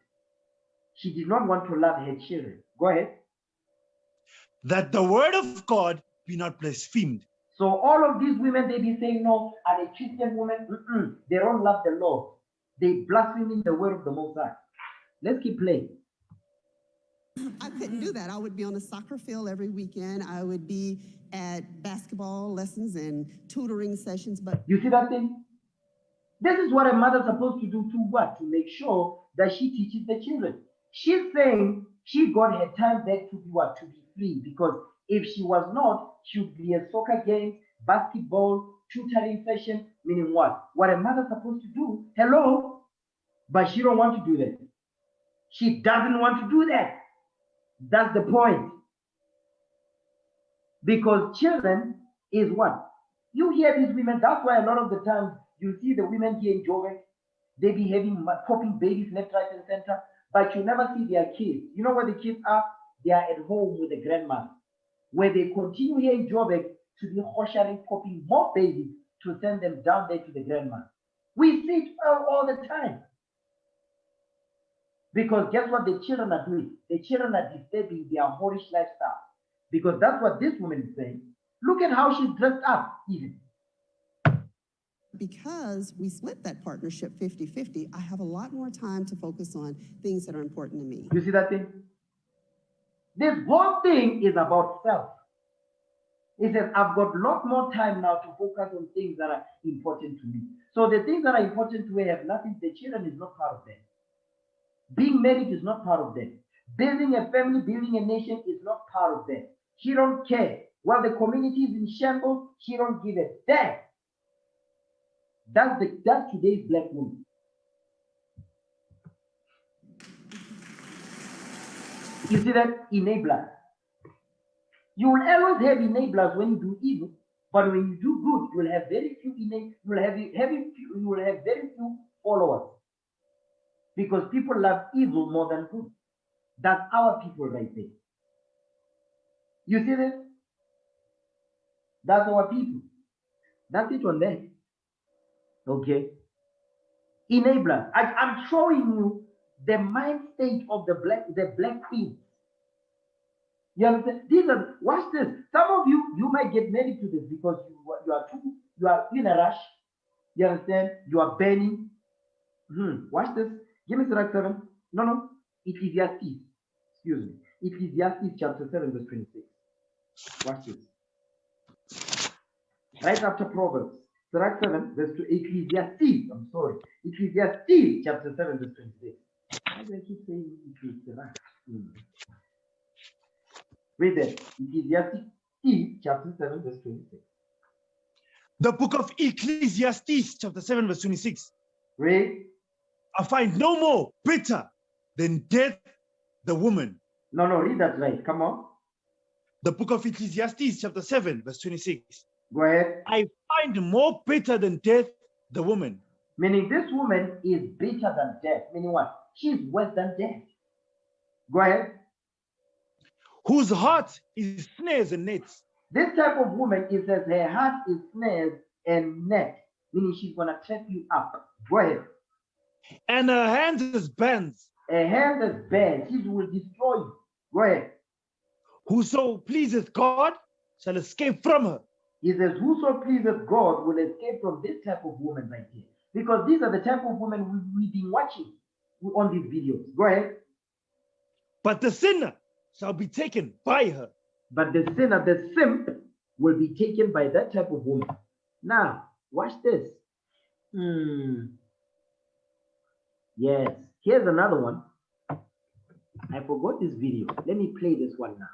She did not want to love her children. Go ahead. That the word of God be not blasphemed. So all of these women, they be saying, no, I'm a Christian woman. They don't love the Lord. They blaspheming the word of the Most High. Let's keep playing. I couldn't do that. I would be on a soccer field every weekend. I would be at basketball lessons and tutoring sessions. But you see that thing? This is what a mother's supposed to do to what? To make sure that she teaches the children. She's saying she got her time back to be what? To be free. Because if she was not, she would be a soccer game, basketball, tutoring session, meaning what? What a mother's supposed to do. Hello? But she don't want to do that. She doesn't want to do that. That's the point. Because children is what? You hear these women, that's why a lot of the times you see the women here in Joburg, they be having popping babies left, right, and center, but you never see their kids. You know where the kids are? They are at home with the grandmother. Where they continue here in Joburg to be hoshering, popping more babies to send them down there to the grandmother. We see it all the time. Because guess what the children are doing? The children are disturbing their whorish lifestyle. Because that's what this woman is saying. Look at how she's dressed up, even. Because we split that partnership 50-50, I have a lot more time to focus on things that are important to me. You see that thing? This whole thing is about self. It says, I've got a lot more time now to focus on things that are important to me. So the things that are important to her have nothing, the children is not part of them. Being married is not part of them. Building a family, building a nation is not part of them. She don't care. While the community is in shambles, she don't give a damn. That's today's black woman. You see that? Enablers. You will always have enablers when you do evil, but when you do good, you will have very few you will have very few followers. Because people love evil more than good. That's our people right there. You see this? That's our people. That's it on there. Okay. Enablers. I'm showing you the mind state of the black queens. You understand? Watch this. Some of you might get married to this because you are in a rush. You understand? You are burning. Watch this. Give me Sirach 7. No. Ecclesiastes. Excuse me. Ecclesiastes chapter 7 verse 26. Watch this. Right after Proverbs. Sirach 7 verse 2. Ecclesiastes. I'm sorry. Ecclesiastes chapter 7 verse 26. Why do I keep saying Ecclesiastes? Read that. Ecclesiastes chapter 7 verse 26. The book of Ecclesiastes chapter 7 verse 26. Read. I find no more bitter than death the woman. No, read that right. Come on. The book of Ecclesiastes chapter 7 verse 26. Go ahead. I find more bitter than death the woman. Meaning this woman is bitter than death. Meaning what? She's worse than death. Go ahead. Whose heart is snares and nets. This type of woman, it says her heart is snares and net. Meaning she's going to trap you up. Go ahead. And her hands is bands. Her hands is bands. She will destroy you. Go ahead. Whoso pleaseth God shall escape from her. He says, whoso pleaseth God will escape from this type of woman right here. Because these are the type of women we've been watching on these videos. Go ahead. But the sinner shall be taken by her. But the sinner, the simp, will be taken by that type of woman. Now, watch this. Yes, here's another one. I forgot this video. Let me play this one now.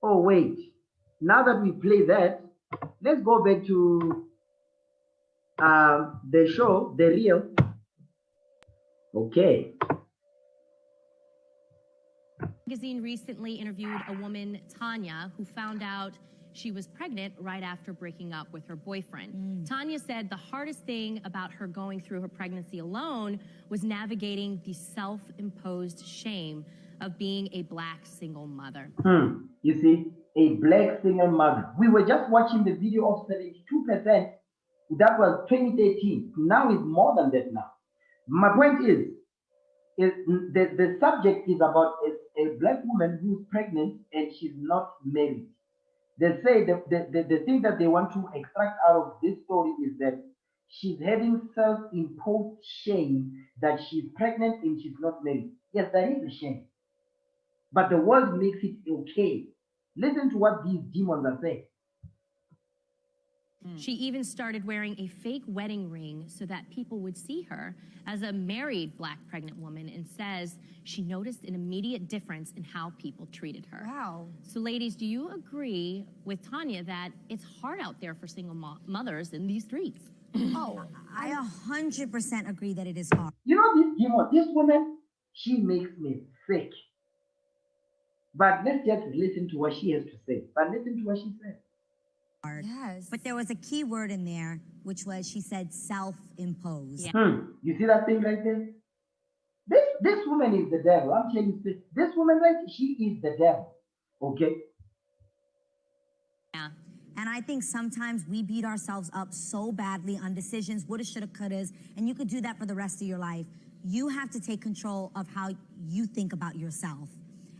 Oh, wait. Now that we play that, let's go back to the show, The Real. Okay. Magazine recently interviewed a woman, Tanya, who found out she was pregnant right after breaking up with her boyfriend. Tanya said the hardest thing about her going through her pregnancy alone was navigating the self-imposed shame of being a Black single mother. You see, a Black single mother. We were just watching the video of 72%. That was 2013. Now it's more than that now. My point is the subject is about a Black woman who's pregnant and she's not married. They say the thing that they want to extract out of this story is that she's having self-imposed shame that she's pregnant and she's not married. Yes, that is a shame. But the world makes it okay. Listen to what these demons are saying. She even started wearing a fake wedding ring so that people would see her as a married Black pregnant woman, and says she noticed an immediate difference in how people treated her. Wow. So ladies, do you agree with Tanya that it's hard out there for single mothers in these streets? Oh, I 100% agree that it is hard. You know this woman, she makes me sick. But let's just listen to what she has to say. But listen to what she said. Yes. But there was a key word in there, which was, she said, self-imposed. You see that thing right there? This woman is the devil. I'm telling you, this woman right here, she is the devil. Okay? Yeah. And I think sometimes we beat ourselves up so badly on decisions, woulda, shoulda, couldas, and you could do that for the rest of your life. You have to take control of how you think about yourself.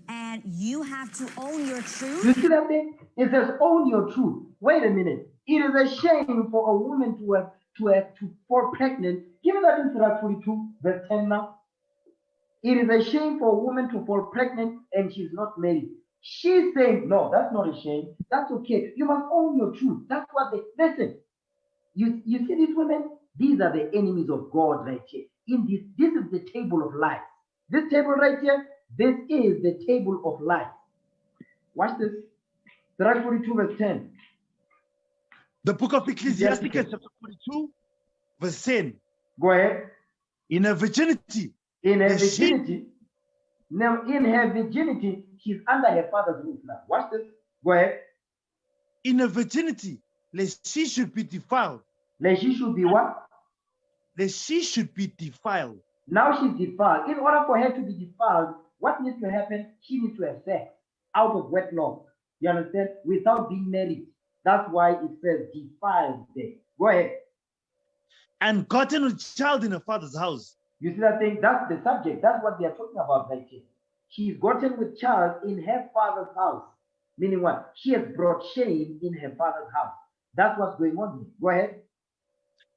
And you have to own your truth. You see that thing? It says own your truth. Wait a minute. It is a shame for a woman to fall pregnant. Give me that in Surah 42, verse 10 now. It is a shame for a woman to fall pregnant and she's not married. She's saying, no, that's not a shame. That's okay. You must own your truth. That's what they listen. You see these women? These are the enemies of God right here. This is the table of life. This table right here, this is the table of life. Watch this. Surah 42, verse 10. The book of Ecclesiastes, chapter 42, verse 10. Go ahead. In her virginity. In her virginity. Now, in her virginity, she's under her father's roof now. Watch this. Go ahead. In her virginity, lest she should be defiled. Lest she should be what? Lest she should be defiled. Now she's defiled. In order for her to be defiled, what needs to happen? She needs to have sex out of wedlock. You understand? Without being married. That's why it says defiled there. Go ahead. And gotten a child in her father's house. You see that thing? That's the subject. That's what they are talking about right here. She's gotten with child in her father's house. Meaning what? She has brought shame in her father's house. That's what's going on here. Go ahead.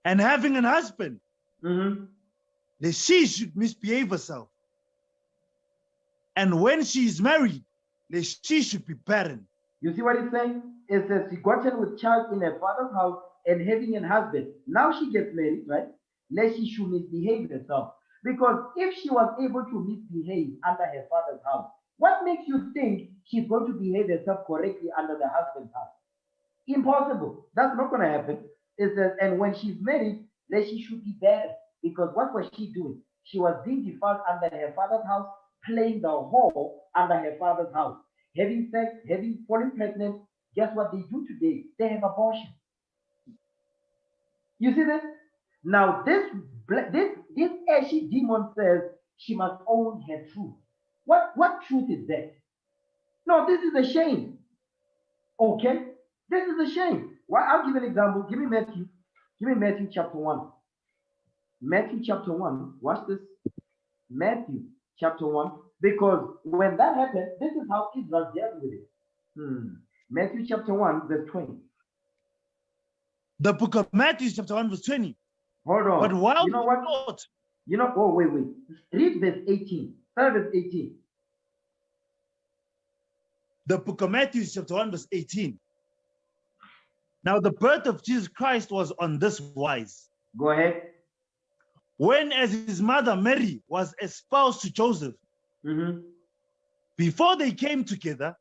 And having an husband. That she should misbehave herself. And when she is married, that she should be barren. You see what it's saying? It says she gotten with child in her father's house and having a husband. Now she gets married, right? Lest she should misbehave herself. Because if she was able to misbehave under her father's house, what makes you think she's going to behave herself correctly under the husband's house? Impossible. That's not going to happen. It says, and when she's married, lest she should be barren. Because what was she doing? She was being defiled under her father's house, playing the whore under her father's house, having sex, falling pregnant. Guess what they do today? They have abortion. You see this? Now this ashy demon says she must own her truth. What truth is that? No, this is a shame. Okay? This is a shame. Well, I'll give an example. Give me Matthew. Give me Matthew chapter 1. Matthew chapter 1. Watch this. Matthew chapter 1. Because when that happened, this is how Israel dealt with it. Matthew chapter 1, verse 20. The book of Matthew chapter 1, verse 20. Hold on. But while you know what? Thought, oh, wait. Read verse 18. Start verse 18. The book of Matthew chapter 1, verse 18. Now the birth of Jesus Christ was on this wise. Go ahead. When as his mother Mary was espoused to Joseph, before they came together,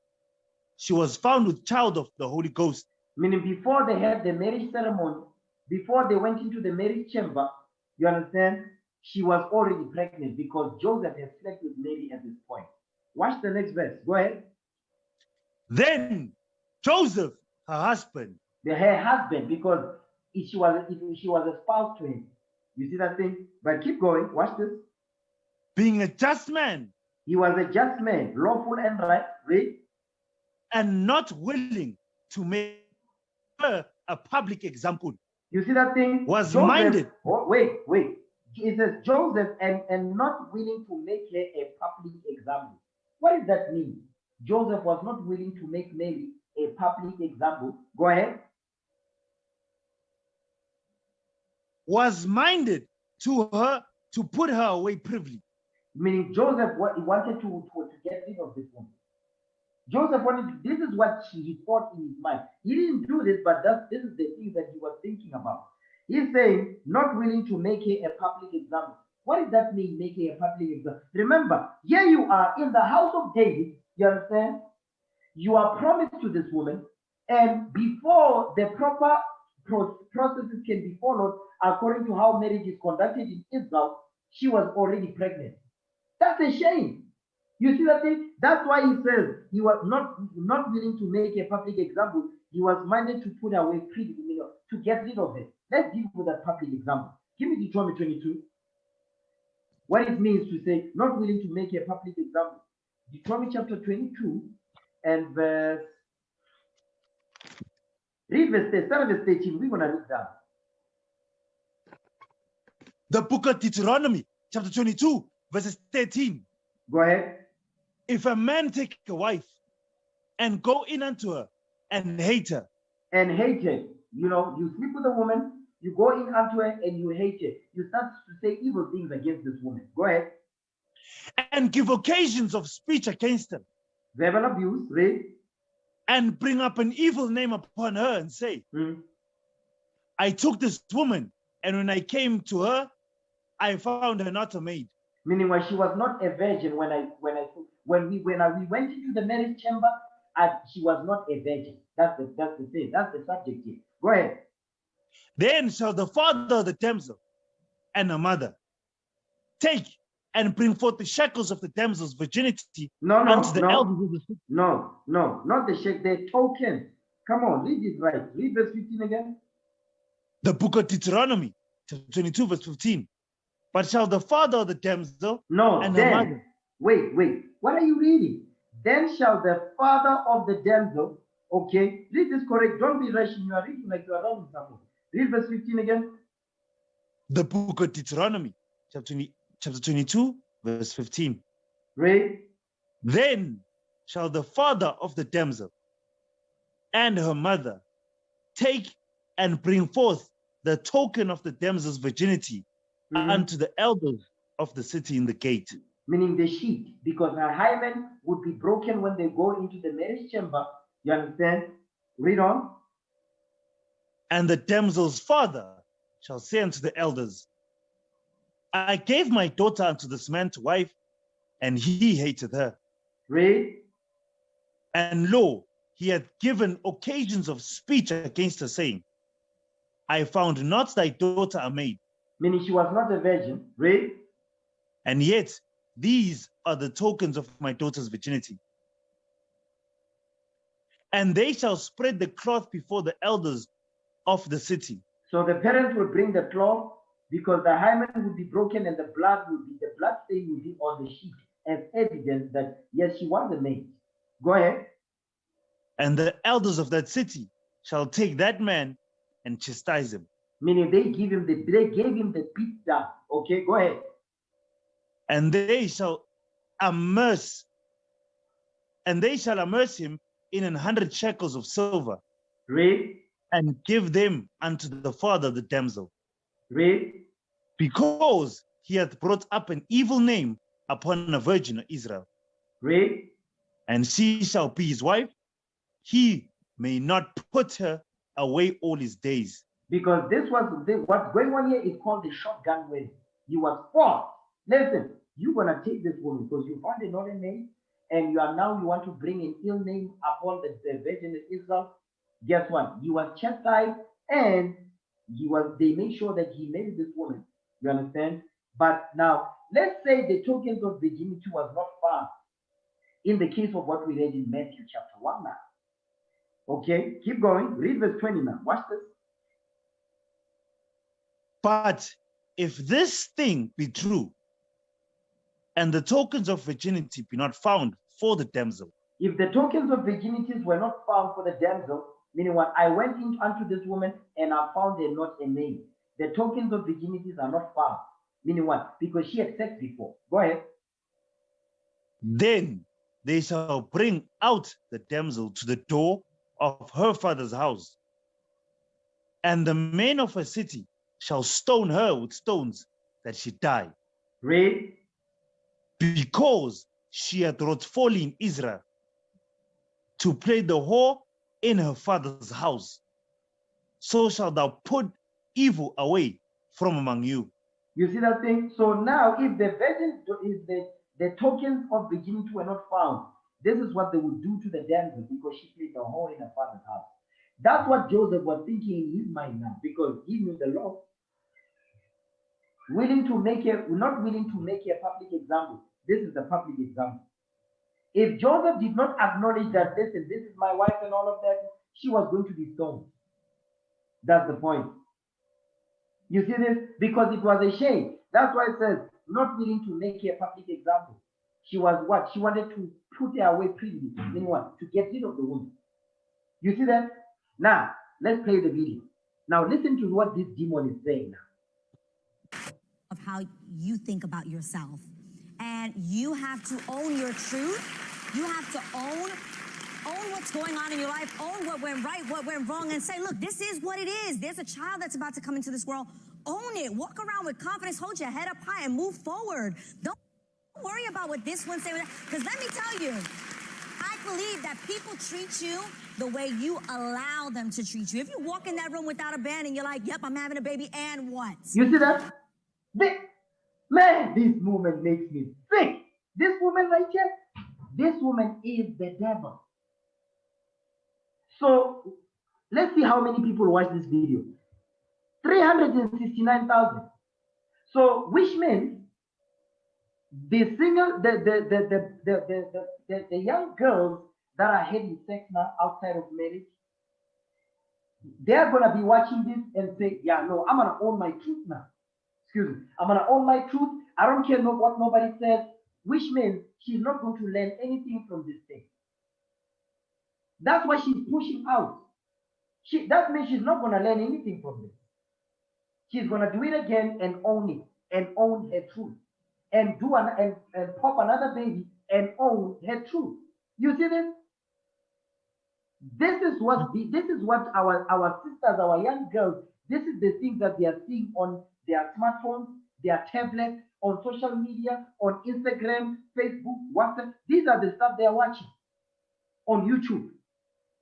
she was found with child of the Holy Ghost. Meaning before they had the marriage ceremony, before they went into the marriage chamber, you understand, she was already pregnant because Joseph had slept with Mary at this point. Watch the next verse. Go ahead. Then Joseph, her husband, her husband, because she was a spouse to him. You see that thing? But keep going. Watch this. Being a just man. He was a just man, lawful and right. Read. And not willing to make her a public example. You see that thing? Was Joseph, minded. Oh, wait. It says Joseph and not willing to make her a public example. What does that mean? Joseph was not willing to make Mary a public example. Go ahead. Was minded to her to put her away privily. Meaning Joseph wanted to get rid of this woman. Joseph wanted to, this is what he thought in his mind. He didn't do this, but this is the thing that he was thinking about. He's saying, not willing to make her a public example. What does that mean, make her a public example? Remember, here you are in the house of David, you understand? You are promised to this woman, and before the proper processes can be followed according to how marriage is conducted in Israel, she was already pregnant. That's a shame. You see that thing? That's why he says he was not willing to make a public example. He was minded to put away to get rid of it. Let's deal with that public example. Give me Deuteronomy 22. What it means to say not willing to make a public example. Deuteronomy chapter 22 and verse. Read verse 13. We're going to read that. The book of Deuteronomy, chapter 22, verses 13. Go ahead. If a man take a wife and go in unto her and hate her. And hate her. You know, you sleep with a woman, you go in unto her and you hate her. You start to say evil things against this woman. Go ahead. And give occasions of speech against her. Verbal abuse, read. And bring up an evil name upon her and say, I took this woman, and when I came to her, I found her not a maid. Meaning when she was not a virgin, when we went into the marriage chamber, she was not a virgin. That's the thing. That's the subject here. Go ahead. Then shall the father of the damsel and her mother take and bring forth the shackles of the damsel's virginity unto the elders of the city. No, not the shackles, the token. Come on, read it right. Read verse 15 again. The book of Deuteronomy, chapter 22, verse 15. But shall the father of the damsel and her mother. Wait. What are you reading? Then shall the father of the damsel, okay, read this correct. Don't be rushing. You are reading like you are writing something. Read verse 15 again. The book of Deuteronomy, chapter 22, verse 15. Read. Then shall the father of the damsel and her mother take and bring forth the token of the damsel's virginity unto the elders of the city in the gate. Meaning the sheet, because her hymen would be broken when they go into the marriage chamber. You understand? Read on. And the damsel's father shall say unto the elders, I gave my daughter unto this man to wife, and he hated her. Read. And lo, he had given occasions of speech against her, saying, I found not thy daughter a maid. Meaning she was not a virgin. Read. And yet these are the tokens of my daughter's virginity. And they shall spread the cloth before the elders of the city. So the parents would bring the cloth because the hymen would be broken and the blood stain would be on the sheet as evidence that yes, she was a maid. Go ahead. And the elders of that city shall take that man and chastise him. Meaning they gave him the beat down. Okay, go ahead. And they shall immerse him in 100 shekels of silver. Read. And give them unto the father of the damsel. Read. Because he hath brought up an evil name upon a virgin of Israel. Read. And she shall be his wife. He may not put her away all his days. Because what's going on here is called the shotgun wedding. You was forced. Listen, you're going to take this woman because you found another name and you want to bring an ill name upon the virgin of Israel. guess what? He was chastised, and they made sure that he married this woman. You understand? But now, let's say the tokens of virginity was not found in the case of what we read in Matthew chapter 1 now. Okay, keep going. Read verse 20 now. Watch this. But if this thing be true, and the tokens of virginity be not found for the damsel. If the tokens of virginity were not found for the damsel, meaning what? I went unto this woman and I found her not a maid. The tokens of virginity are not found. Meaning what? Because she had sex before. Go ahead. Then they shall bring out the damsel to the door of her father's house, and the men of her city shall stone her with stones that she die. Read. Because she hath wrought folly in Israel, to play the whore in her father's house. So shalt thou put evil away from among you. You see that thing? So now, if the virgin is the tokens of virginity were not found, this is what they would do to the damsel, because she played the whore in her father's house. That's what Joseph was thinking in his mind now, because he knew the law. Not willing to make a public example. This is the public example. If Joseph did not acknowledge that, listen, this is my wife and all of that, she was going to be stoned. That's the point. You see this? Because it was a shame. That's why it says, not willing to make a public example. She was what? She wanted to put her away privily. Meaning what? To get rid of the woman. You see that? Now, let's play the video. Now, listen to what this demon is saying now. Of how you think about yourself. And you have to own your truth. You have to own what's going on in your life, own what went right, what went wrong, and say, look, this is what it is. There's a child that's about to come into this world. Own it. Walk around with confidence. Hold your head up high and move forward. Don't worry about what this one says. Because let me tell you, I believe that people treat you the way you allow them to treat you. If you walk in that room without a band and you're like, yep, I'm having a baby, and what? You see that? Man, this woman makes me sick. This woman right here, this woman is the devil. So, let's see how many people watch this video. 369,000. So, which means the young girls that are having sex now outside of marriage, they're gonna be watching this and say, yeah, no, I'm gonna own my truth now. Excuse me, I'm gonna own my truth. I don't care what nobody says, which means she's not going to learn anything from this thing. That's why she's pushing out. That means she's not gonna learn anything from this. She's gonna do it again and own it, and own her truth, and and pop another baby and own her truth. You see this? This is what our sisters, our young girls, this is the things that they are seeing on their smartphones, their tablets, on social media, on Instagram, Facebook, WhatsApp. These are the stuff they are watching on YouTube.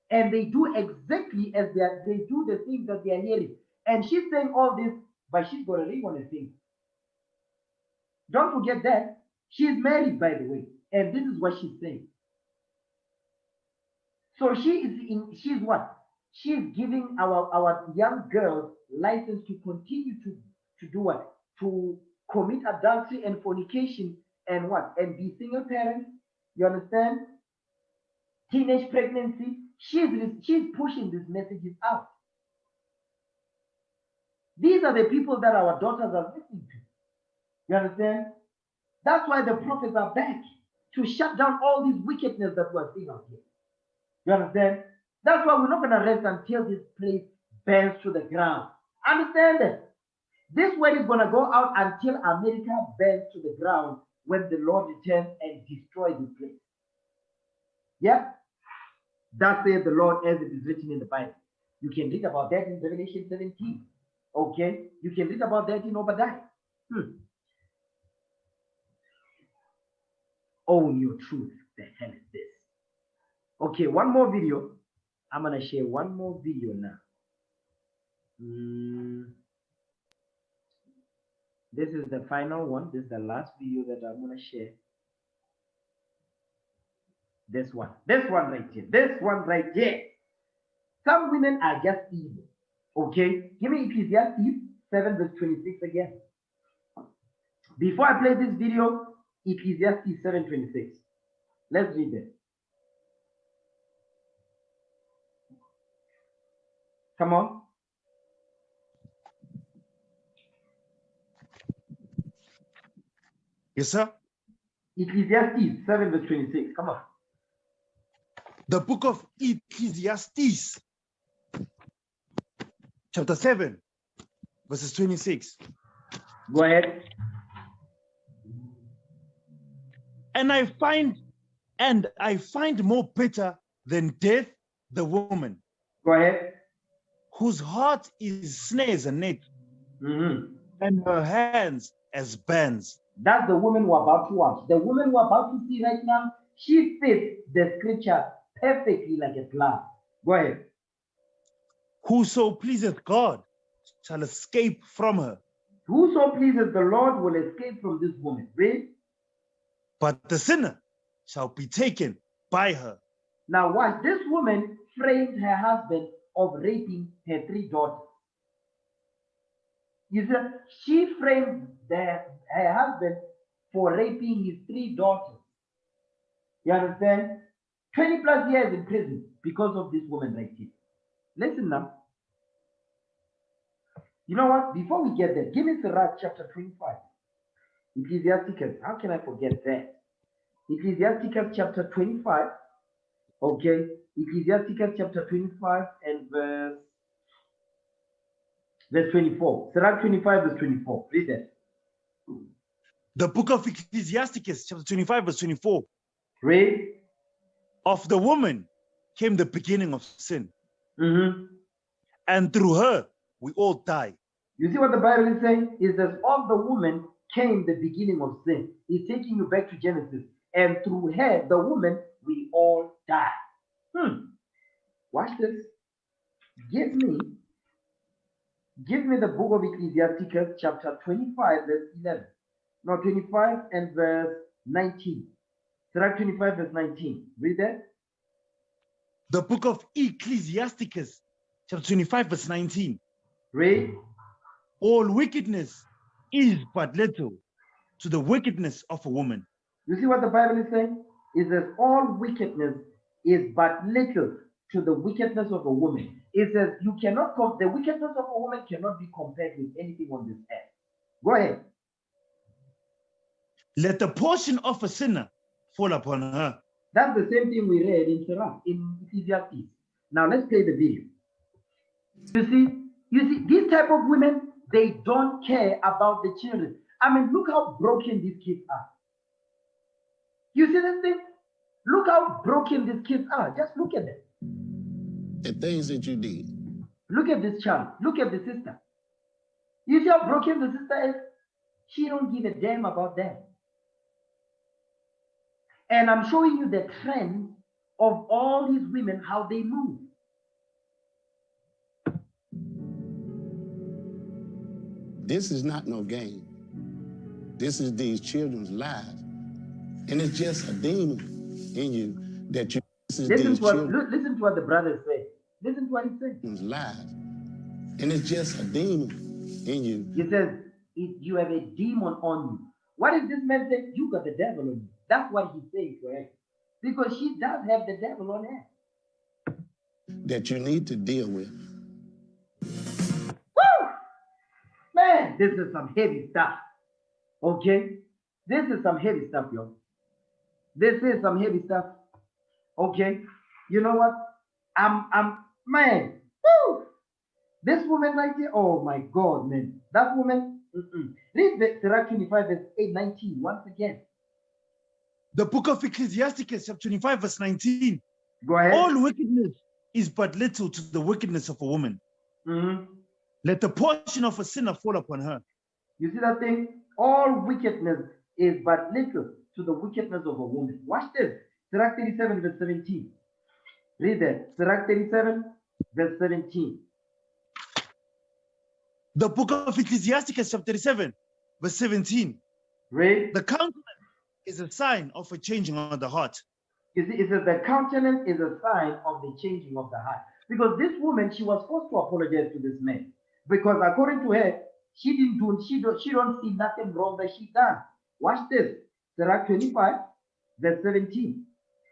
And they do exactly as they do the things that they are hearing. And she's saying all this, but she's got a ring on her finger. Don't forget that. She's married, by the way. And this is what she's saying. So she's what? She's giving our young girls license to continue to do what? To commit adultery and fornication and what? And be single parents. You understand? Teenage pregnancy. She's pushing these messages out. These are the people that our daughters are listening to. You understand? That's why the prophets are back to shut down all this wickedness that we're seeing out here. You understand? That's why we're not going to rest until this place burns to the ground. Understand that? This word is going to go out until America burns to the ground when the Lord returns and destroys this place. Yep. That says the Lord as it is written in the Bible. You can read about that in Revelation 17. Okay? You can read about that in Obadiah. Own your truth. The hell is this? Okay, one more video. I'm going to share one more video now. This is the final one. This is the last video that I'm going to share. This one right here. This one right here. Some women are just evil. Okay? Give me Ecclesiastes 7 verse 26 again. Before I play this video, Ecclesiastes 7:26. Let's read it. Come on. Yes, sir. Ecclesiastes 7 verse 26. Come on. The book of Ecclesiastes, chapter 7, verses 26. Go ahead. And I find more bitter than death the woman. Go ahead. Whose heart is snares and net, and her hands as bands. That's the woman we're about to watch. The woman we're about to see right now, she fits the scripture perfectly like a glove. Go ahead. Whoso pleaseth God shall escape from her. Whoso pleases the Lord will escape from this woman. Read. But the sinner shall be taken by her. Now watch. This woman framed her husband of raping her 3 daughters. You see, she framed her husband for raping his 3 daughters. You understand? 20 plus years in prison because of this woman right here. Listen now. You know what? Before we get there, give me Sirach chapter 25. Ecclesiasticus. How can I forget that? Ecclesiasticus chapter 25. Okay. Ecclesiasticus chapter 25 and verse 24. Sirach 25 verse 24. Read that. The book of Ecclesiasticus chapter 25 verse 24. Read. Of the woman came the beginning of sin. And through her we all die. You see what the Bible is saying? Is that of the woman came the beginning of sin. It's taking you back to Genesis. And through her, the woman, we all die. Watch this. Give me the book of Ecclesiasticus chapter 25 verse 11. No, 25 and verse 19. Sirach 25 verse 19. Read that. The book of Ecclesiasticus chapter 25 verse 19. Read. All wickedness is but little to the wickedness of a woman. You see what the Bible is saying? Is that all wickedness is but little to the wickedness of a woman. It says you cannot the wickedness of a woman cannot be compared with anything on this earth. Go ahead. Let the portion of a sinner fall upon her. That's the same thing we read in Sirach, in Ecclesiastes. Now let's play the video. You see, these type of women, they don't care about the children. I mean, look how broken these kids are. You see this thing? Look how broken these kids are. Just look at them. The things that you did. Look at this child. Look at the sister. You see how broken the sister is? She don't give a damn about that. And I'm showing you the trend of all these women, how they move. This is not no game. This is these children's lives. And it's just a demon in you that you. Listen to what the brother said. Listen to what he said. Lives. And it's just a demon in you. He says, you have a demon on you. What is this man saying? You got the devil on you. That's what he's saying, correct? Because she does have the devil on her. That you need to deal with. Woo! Man, this is some heavy stuff. Okay? This is some heavy stuff, yo. This is some heavy stuff. Okay? You know what? Man. Woo! This woman right here, oh my God, man. That woman, Read Sirach 25 verse 8-19 once again. The book of Ecclesiasticus, chapter 25, verse 19. Go ahead. All wickedness is but little to the wickedness of a woman. Let the portion of a sinner fall upon her. You see that thing? All wickedness is but little to the wickedness of a woman. Watch this. Sirach 37, verse 17. Read that. Sirach 37, verse 17. The book of Ecclesiasticus, chapter 37, verse 17. Read. The countenance is a sign of a changing of the heart. You see, it says the countenance is a sign of the changing of the heart. Because this woman, she was forced to apologize to this man. Because according to her, she don't see nothing wrong that she done. Watch this. Sirach 25, verse 17.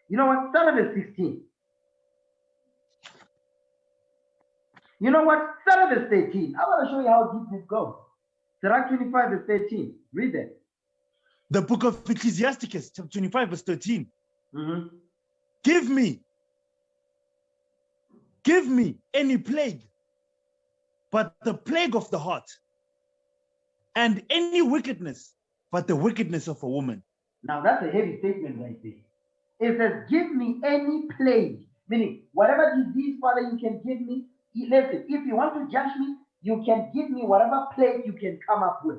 You know what? Start at verse 16. You know what? Start at verse 13. I want to show you how deep this goes. Sirach 25, verse 13. Read that. The book of Ecclesiasticus, chapter 25, verse 13. Mm-hmm. Give me any plague, but the plague of the heart, and any wickedness, but the wickedness of a woman. Now that's a heavy statement right there. It says, give me any plague, meaning whatever disease, Father, you can give me. Listen, if you want to judge me, you can give me whatever plague you can come up with.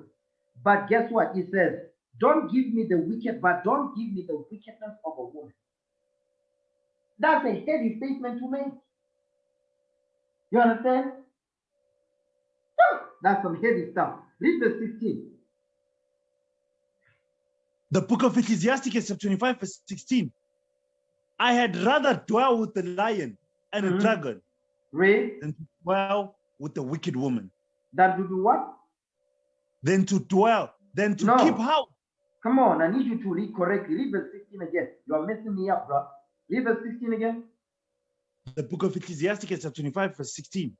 But guess what? It says, don't give me the wicked, but don't give me the wickedness of a woman. That's a heavy statement to make. You understand? That's some heavy stuff. Read verse 16. The book of Ecclesiasticus, chapter 25, verse 16. I had rather dwell with the lion and a dragon than to dwell with the wicked woman. Than to do what? Than to dwell, than to keep house. Come on, I need you to read correctly. Read verse 16 again. You are messing me up, bro. Read verse 16 again. The book of Ecclesiasticus, chapter 25, verse 16.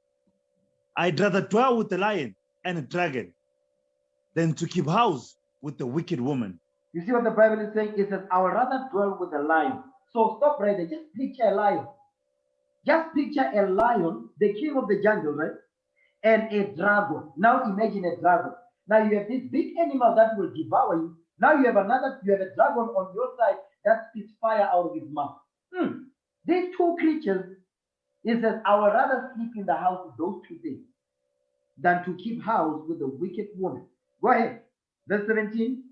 I'd rather dwell with the lion and a dragon than to keep house with the wicked woman. You see what the Bible is saying? It says, I would rather dwell with a lion. So stop right there. Just picture a lion. Just picture a lion, the king of the jungle, right? And a dragon. Now imagine a dragon. Now you have this big animal that will devour you. Now you have a dragon on your side that spits fire out of his mouth. These two creatures, it says, I would rather sleep in the house with those two things than to keep house with the wicked woman. Go ahead. Verse 17.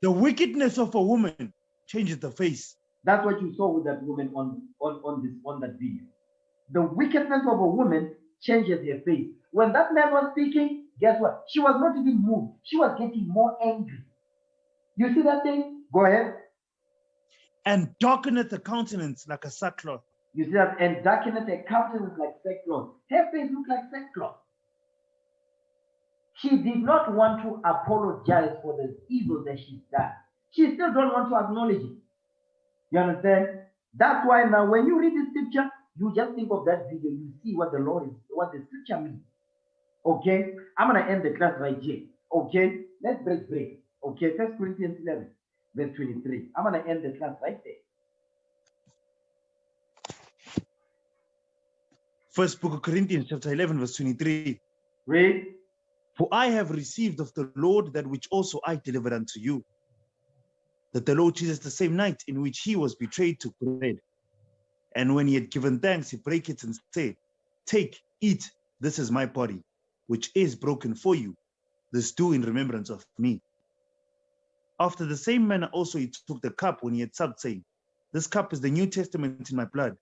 The wickedness of a woman changes the face. That's what you saw with that woman on that video. The wickedness of a woman changes her face. When that man was speaking, guess what? She was not even moved. She was getting more angry. You see that thing? Go ahead. And darkeneth the countenance like a sackcloth. You see that? And darkeneth the countenance like sackcloth. Her face looked like sackcloth. She did not want to apologize for the evil that she's done. She still don't want to acknowledge it. You understand? That's why now when you read the scripture, you just think of that video. You see what the Lord is, what the scripture means. Okay? I'm going to end the class right here. Okay? Let's break. Okay? 1 Corinthians 11, verse 23. I'm going to end the class right there. First book of Corinthians, chapter 11, verse 23. Read. For I have received of the Lord that which also I delivered unto you, that the Lord Jesus, the same night in which he was betrayed, took bread. And when he had given thanks, he brake it and said, take, eat, this is my body, which is broken for you. This do in remembrance of me. After the same manner also he took the cup when he had supped, saying, this cup is the New Testament in my blood.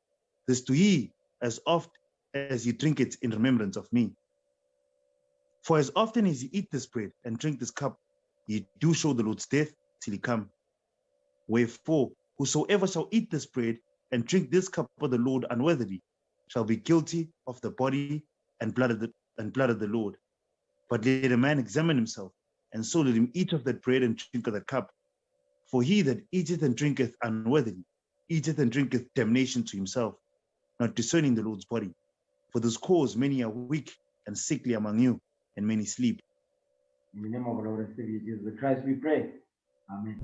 This do ye as oft as ye drink it in remembrance of me. For as often as ye eat this bread and drink this cup, ye do show the Lord's death till he come. Wherefore, whosoever shall eat this bread and drink this cup of the Lord unworthily shall be guilty of the body and blood of the Lord. But let a man examine himself, and so let him eat of that bread and drink of the cup. For he that eateth and drinketh unworthily eateth and drinketh damnation to himself, not discerning the Lord's body. For this cause many are weak and sickly among you, and many sleep. In the name of our Lord and Savior Jesus Christ, we pray. Amen.